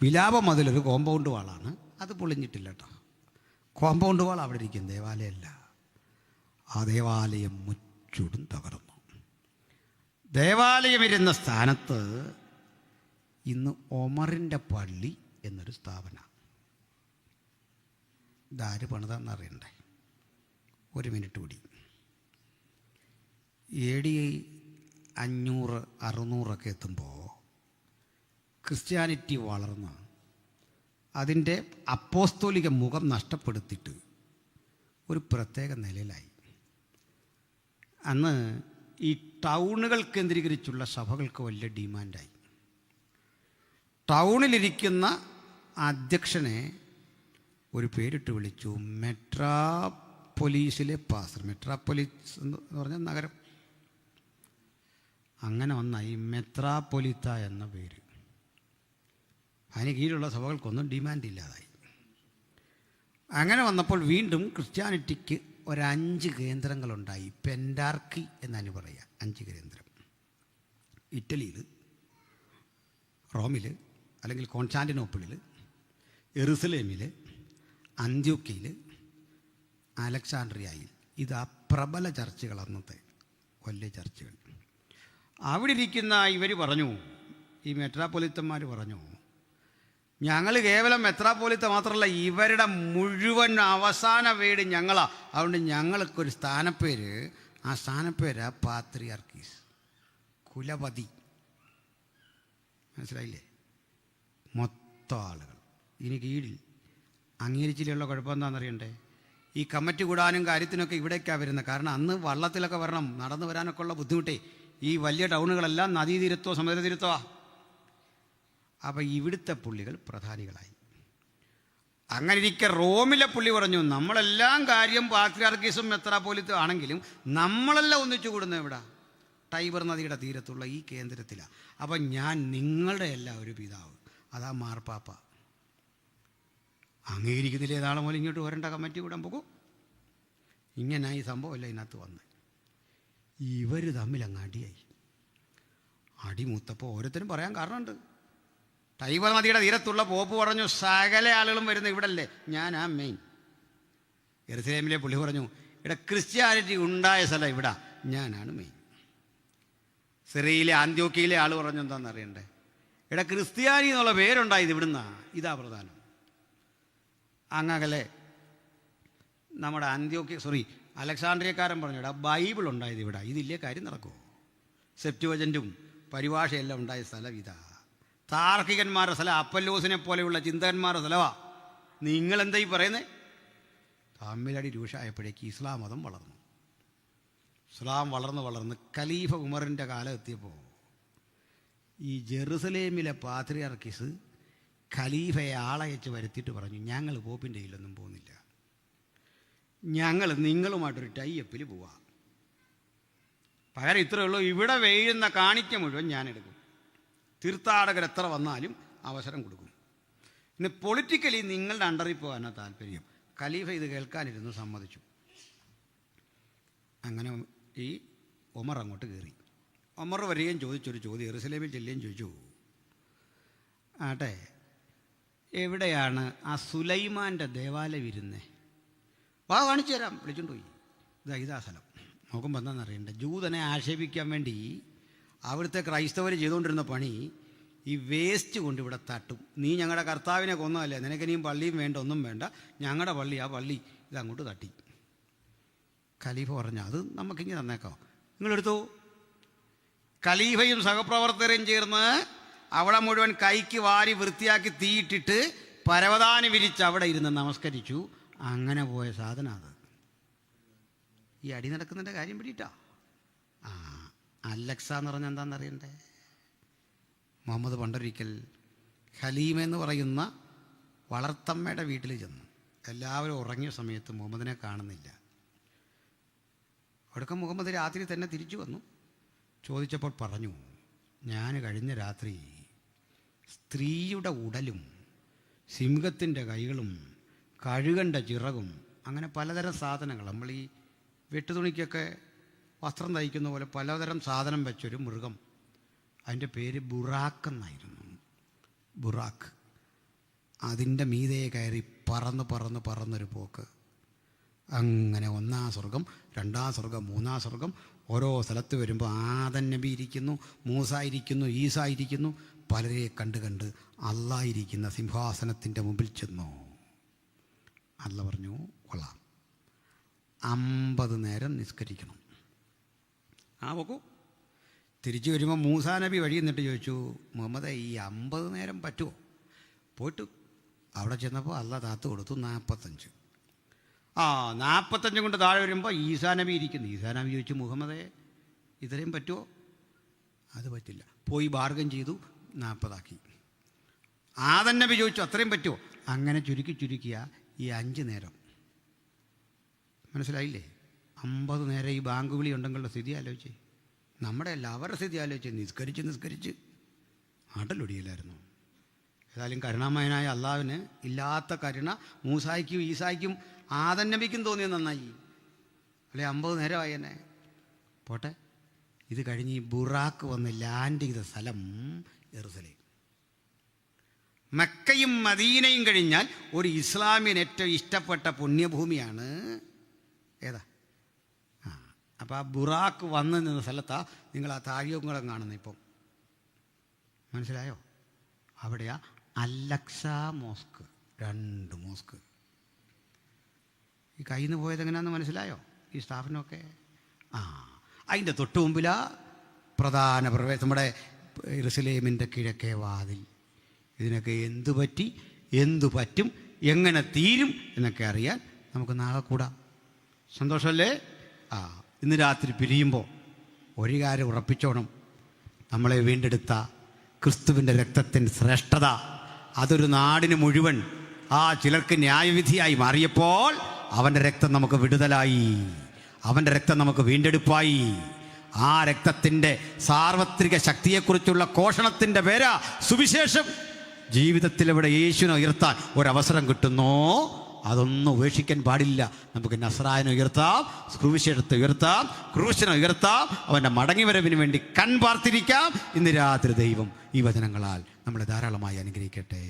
വിലാപമതിലൊരു കോമ്പൗണ്ട് വാളാണ്, അത് പൊളിഞ്ഞിട്ടില്ല കേട്ടോ. കോമ്പൗണ്ട് വാൾ അവിടെ ഇരിക്കും, ദേവാലയമല്ല. ആ ദേവാലയം മുച്ചൂടും തകർന്നു. ദേവാലയം ഇരുന്ന സ്ഥാനത്ത് ഇന്ന് ഒമറിൻ്റെ പള്ളി എന്നൊരു സ്ഥാപനം. ഇതാര് പണിതാന്നറിയണ്ടേ? ഒരു മിനിറ്റ് കൂടി. AD 500, 600 എത്തുമ്പോൾ ക്രിസ്ത്യാനിറ്റി വളർന്ന് അതിൻ്റെ അപ്പോസ്തോലിക മുഖം നഷ്ടപ്പെടുത്തിയിട്ട് ഒരു പ്രത്യേക നിലയിലായി. അന്ന് ഈ ടൗണുകൾ കേന്ദ്രീകരിച്ചുള്ള സഭകൾക്ക് വലിയ ഡിമാൻഡായി. ടൗണിലിരിക്കുന്ന അധ്യക്ഷനെ ഒരു പേരിട്ട് വിളിച്ചു, മെട്രാപ്പൊലീസിലെ പാസ്റ്റർ. മെട്രാപ്പൊലീസ് എന്ന് പറഞ്ഞ നഗരം. അങ്ങനെ വന്ന ഈ മെത്രാപ്പൊലിത്ത എന്ന പേര്. അതിന് കീഴിലുള്ള സഭകൾക്കൊന്നും ഡിമാൻഡ് ഇല്ലാതായി. അങ്ങനെ വന്നപ്പോൾ വീണ്ടും ക്രിസ്ത്യാനിറ്റിക്ക് 5 കേന്ദ്രങ്ങളുണ്ടായി. പെൻഡാർക്കി എന്നാണ് പറയുക. 5 കേന്ദ്രം. ഇറ്റലിയിൽ, റോമിൽ അല്ലെങ്കിൽ കോൺസ്റ്റാന്റിനോപ്പിളിൽ, യെറുസലേമിൽ, അന്ത്യോക്യയിൽ, അലക്സാണ്ട്രിയയിൽ. ഇതാ പ്രബല ചർച്ചുകൾ, അന്നത്തെ വലിയ ചർച്ചുകൾ. അവിടെ ഇരിക്കുന്ന ഇവർ പറഞ്ഞു, ഈ മെട്രാപ്പൊലിത്തന്മാർ പറഞ്ഞു, ഞങ്ങൾ കേവലം മെത്രാപ്പൊലിത്ത മാത്രമല്ല, ഇവരുടെ മുഴുവൻ അവസാന വീട് ഞങ്ങളാ. അതുകൊണ്ട് ഞങ്ങൾക്കൊരു സ്ഥാനപ്പേര്, ആ സ്ഥാനപ്പേരാ പാത്രിയാർക്കീസ്, കുലപതി. മനസ്സിലായില്ലേ? മൊത്തം ആളുകൾ ഇനി കീഴിൽ. അംഗീകരിച്ചിലുള്ള കുഴപ്പം എന്താണെന്നറിയണ്ടേ? ഈ കമ്മിറ്റി കൂടാനും കാര്യത്തിനൊക്കെ ഇവിടേക്കാണ് വരുന്നത്. കാരണം അന്ന് വള്ളത്തിലൊക്കെ വരണം, നടന്നു വരാനൊക്കെ ഉള്ള ബുദ്ധിമുട്ടേ. ഈ വലിയ ടൗണുകളെല്ലാം നദീതീരത്തോ സമുദ്രതീരത്തോ. അപ്പം ഇവിടുത്തെ പുള്ളികൾ പ്രധാനികളായി. അങ്ങനെ ഇരിക്കെ റോമിലെ പുള്ളി പറഞ്ഞു, നമ്മളെല്ലാം കാര്യം പാത്രിയാർക്കീസും മെത്രാപ്പൊലീത്തും ആണെങ്കിലും നമ്മളെല്ലാം ഒന്നിച്ചു കൂടുന്നത് എവിടെ? ടൈബർ നദിയുടെ തീരത്തുള്ള ഈ കേന്ദ്രത്തിലാണ്. അപ്പം ഞാൻ നിങ്ങളുടെ എല്ലാം ഒരു പിതാവ്, അതാ മാർപ്പാപ്പ. അംഗീകരിക്കുന്നില്ലേ? നാളെ മുതൽ ഇങ്ങോട്ട് വരേണ്ട, കമ്മിറ്റി കൂടാൻ പോകും. ഇങ്ങനെ ഈ സംഭവമല്ല ഇതിനകത്ത് വന്ന് ഇവർ തമ്മിൽ അങ്ങ് അടിയായി. അടിമൂത്തപ്പോൾ ഓരോരുത്തരും പറയാൻ കാരണമുണ്ട്. ടൈബർ നദിയുടെ തീരത്തുള്ള പോപ്പ് പറഞ്ഞു, സകല ആളുകളും വരുന്ന ഇവിടല്ലേ, ഞാനാ മെയിൻ. യെരുശലേമിലെ പുള്ളി പറഞ്ഞു, ഇവിടെ ക്രിസ്ത്യാനിറ്റി ഉണ്ടായ സ്ഥലം ഇവിടെ, ഞാനാണ് മെയിൻ. സിറിയയിലെ അന്ത്യോക്യയിലെ ആൾ പറഞ്ഞു, എന്താണെന്ന് അറിയണ്ടേ, ഇവിടെ ക്രിസ്ത്യാനി എന്നുള്ള പേരുണ്ടായത് ഇവിടുന്നാ, ഇതാ പ്രധാനം. അങ്ങകലെ നമ്മുടെ അലക്സാണ്ട്രിയക്കാരൻ പറഞ്ഞു, ഇവിടെ ബൈബിൾ ഉണ്ടായത് ഇവിടെ, ഇതില്ലേ കാര്യം നടക്കുമോ? സെപ്റ്റുവജൻറ്റും പരിഭാഷയെല്ലാം ഉണ്ടായ സ്ഥലം ഇതാ. താർക്കികന്മാരുടെ സ്ഥലം, അപ്പല്ലോസിനെ പോലെയുള്ള ചിന്തകന്മാരുടെ സ്ഥലമാണ്. നിങ്ങളെന്താ ഈ പറയുന്നത്? തമ്മിലടി രൂക്ഷമായപ്പോഴേക്ക് ഇസ്ലാം മതം വളർന്നു. ഇസ്ലാം വളർന്ന് ഖലീഫ ഉമറിൻ്റെ കാലം എത്തിയപ്പോൾ ഈ ജെറുസലേമിലെ പാത്രിയാർക്കീസ് ഖലീഫയെ ആളയച്ച് വരുത്തിയിട്ട് പറഞ്ഞു, ഞങ്ങൾ പോപ്പിൻ്റെ കയ്യിലൊന്നും പോകുന്നില്ല, ഞങ്ങൾ നിങ്ങളുമായിട്ടൊരു ടൈയപ്പിൽ പോവാം. പകരം ഇത്രയേ ഉള്ളൂ, ഇവിടെ വീഴുന്ന കാണിക്ക മുഴുവൻ ഞാനെടുക്കും, തീർത്ഥാടകർ എത്ര വന്നാലും അവസരം കൊടുക്കും. പിന്നെ പൊളിറ്റിക്കലി നിങ്ങളുടെ അണ്ടറിൽ പോകാനാണ് താല്പര്യം. ഖലീഫ ഇത് കേൾക്കാനിരുന്നു, സമ്മതിച്ചു. അങ്ങനെ ഈ ഉമർ അങ്ങോട്ട് കയറി. ഉമർ വരികയും ചോദിച്ചൊരു ചോദ്യം, യെരുശലേമിൽ ചെല്ലുകയും ചോദിച്ചു, ആട്ടെ എവിടെയാണ് ആ സുലൈമാൻ്റെ ദേവാലയം ഇരുന്നേ? വാ കാണിച്ചു തരാം. വിളിച്ചുകൊണ്ട് പോയി. ഇതാ സ്ഥലം. നോക്കുമ്പോൾ എന്താണെന്നറിയണ്ടേ, ജൂതനെ ആക്ഷേപിക്കാൻ വേണ്ടി അവിടുത്തെ ക്രൈസ്തവർ ചെയ്തുകൊണ്ടിരുന്ന പണി ഈ വേസ്റ്റ് കൊണ്ട് ഇവിടെ തട്ടും. നീ ഞങ്ങളുടെ കർത്താവിനെ കൊന്നതല്ലേ, നിനക്കിനിയും പള്ളിയും വേണ്ട, ഒന്നും വേണ്ട, ഞങ്ങളുടെ പള്ളി, ആ പള്ളി ഇതങ്ങോട്ട് തട്ടി. ഖലീഫ പറഞ്ഞു, അത് നമുക്കിങ്ങനെ തന്നേക്കാം, നിങ്ങളെടുത്തോ. ഖലീഫയും സഹപ്രവർത്തകരും ചേർന്ന് അവിടെ മുഴുവൻ കൈക്ക് വാരി വൃത്തിയാക്കി തീയിട്ടിട്ട് പരവതാനി വിരിച്ച് അവിടെ ഇരുന്ന് നമസ്കരിച്ചു. അങ്ങനെ പോയ സാധനം അത്. ഈ അടി നടക്കുന്നതിൻ്റെ കാര്യം പിടിയിട്ടാ. അലക്സ എന്ന് പറഞ്ഞാൽ എന്താണെന്നറിയണ്ടേ? മുഹമ്മദ് പണ്ടൊരിക്കൽ ഹലീമ എന്ന് പറയുന്ന വളർത്തമ്മയുടെ വീട്ടിൽ ചെന്നു. എല്ലാവരും ഉറങ്ങിയ സമയത്ത് മുഹമ്മദിനെ കാണുന്നില്ല. ഒടുക്കം മുഹമ്മദ് രാത്രി തന്നെ തിരിച്ചു വന്നു. ചോദിച്ചപ്പോൾ പറഞ്ഞു, ഞാൻ കഴിഞ്ഞ രാത്രി സ്ത്രീയുടെ ഉടലും സിംഹത്തിൻ്റെ കൈകളും കഴുകൻ്റെ ചിറകും അങ്ങനെ പലതരം സാധനങ്ങൾ, നമ്മൾ ഈ വെട്ടുതുണിക്കൊക്കെ വസ്ത്രം തയ്ക്കുന്ന പോലെ പലതരം സാധനം വെച്ചൊരു മൃഗം, അതിൻ്റെ പേര് ബുറാക്ക് എന്നായിരുന്നു. ബുറാക്ക്. അതിൻ്റെ മീതെ കയറി പറന്നൊരു പോക്ക്. അങ്ങനെ 1-ാം സ്വർഗം, 2-ാം സ്വർഗം, 3-ാം സ്വർഗം. ഓരോ സ്ഥലത്ത് വരുമ്പോൾ ആദൻ നബി ഇരിക്കുന്നു, മൂസ ഇരിക്കുന്നു, ഈസ ഇരിക്കുന്നു. പലരെ കണ്ട് അല്ലാഹ് ഇരിക്കുന്ന സിംഹാസനത്തിൻ്റെ മുമ്പിൽ ചെന്നു. അല്ല പറഞ്ഞു, കൊള്ളാം, 50 നേരം നിസ്കരിക്കണം. നോക്കൂ. തിരിച്ചു വരുമ്പോൾ മൂസാ നബി വഴി നിന്നിട്ട് ചോദിച്ചു, മുഹമ്മദേ ഈ 50 നേരം പറ്റുമോ? പോയിട്ട് അവിടെ ചെന്നപ്പോൾ അല്ലാഹ് താത്ത് കൊടുത്തു 45. 45 കൊണ്ട് താഴെ വരുമ്പോൾ ഈസാ നബി ഇരിക്കുന്നു. ഈസാ നബി ചോദിച്ചു, മുഹമ്മദേ ഇത്രയും പറ്റുമോ? അത് പറ്റില്ല. പോയി ബാർഗൻ ചെയ്തു, 40 ആക്കി. ആദൻ നബി ചോദിച്ചു, അത്രയും പറ്റുമോ? അങ്ങനെ ചുരുക്കിയ ഈ 5 നേരം. മനസ്സിലായില്ലേ? 50 നേരം ഈ ബാങ്ക് വിളി ഉണ്ടെങ്കിലുള്ള സ്ഥിതി ആലോചിച്ചേ. നമ്മുടെ അല്ല, അവരുടെ സ്ഥിതി ആലോചിച്ച് നിസ്കരിച്ച് ആട്ടലൊടിയില്ലായിരുന്നു. ഏതായാലും കരുണാമയനായ അള്ളാഹുവിന് ഇല്ലാത്ത കരുണ മൂസായ്ക്കും ഈസായ്ക്കും ആദൻ നബിക്കും തോന്നിയത് നന്നായി. അല്ലെ 50 നേരമായി തന്നെ. പോട്ടെ. ഇത് കഴിഞ്ഞ് ഈ ബുറാക്ക് വന്ന് ലാൻഡ് ചെയ്ത സ്ഥലം യെരുശലേം. മക്കയും മദീനയും കഴിഞ്ഞാൽ ഒരു ഇസ്ലാമിന് ഏറ്റവും ഇഷ്ടപ്പെട്ട പുണ്യഭൂമിയാണ് ഏതാ? അപ്പോൾ ആ ബുറാക്ക് വന്ന് നിന്ന സ്ഥലത്താണ് നിങ്ങൾ ആ താഴികക്കുളം കാണുന്നത്. ഇപ്പം മനസ്സിലായോ? അവിടെയാ അലക്സ മോസ്ക്. 2 മോസ്ക്. ഈ കയ്യിൽ നിന്ന് പോയത് എങ്ങനെയാണെന്ന് മനസ്സിലായോ? ഈ സ്റ്റാഫിനൊക്കെ. അതിൻ്റെ തൊട്ട് മുമ്പിലാ പ്രധാന പ്രവേശം, നമ്മുടെ യെരുശലേമിൻ്റെ കിഴക്കേ വാതിൽ. ഇതിനൊക്കെ എന്തു പറ്റി, എന്തു പറ്റും, എങ്ങനെ തീരും എന്നൊക്കെ അറിയാൻ നമുക്ക് നാളെ കൂടാം. സന്തോഷമല്ലേ? ഇന്ന് രാത്രി പിരിയുമ്പോൾ ഒരു കാര്യം ഉറപ്പിച്ചോണം, നമ്മളെ വീണ്ടെടുത്ത ക്രിസ്തുവിൻ്റെ രക്തത്തിൻ്റെ ശ്രേഷ്ഠത അതൊരു നാടിന് മുഴുവൻ ചിലർക്ക് ന്യായവിധിയായി മാറിയപ്പോൾ അവൻ്റെ രക്തം നമുക്ക് വിടുതലായി, അവൻ്റെ രക്തം നമുക്ക് വീണ്ടെടുപ്പായി. ആ രക്തത്തിൻ്റെ സാർവത്രിക ശക്തിയെക്കുറിച്ചുള്ള ഘോഷണത്തിൻ്റെ പേരാ സുവിശേഷം. ജീവിതത്തിൽ ഇവിടെ യേശുവിനെ ഉയർത്താൻ ഒരവസരം കിട്ടുന്നോ അതൊന്നും ഉപേക്ഷിക്കാൻ പാടില്ല. നമുക്ക് നസ്രായനെ ഉയർത്താം, സുവിശേഷത്തെ ഉയർത്താം, ക്രൂശിനെ ഉയർത്താം, അവൻ്റെ മടങ്ങിവരവിന് വേണ്ടി കൺപാർത്തിരിക്കാം. ഇന്ന് രാത്രി ദൈവം ഈ വചനങ്ങളാൽ നമ്മളെ ധാരാളമായി അനുഗ്രഹിക്കട്ടെ.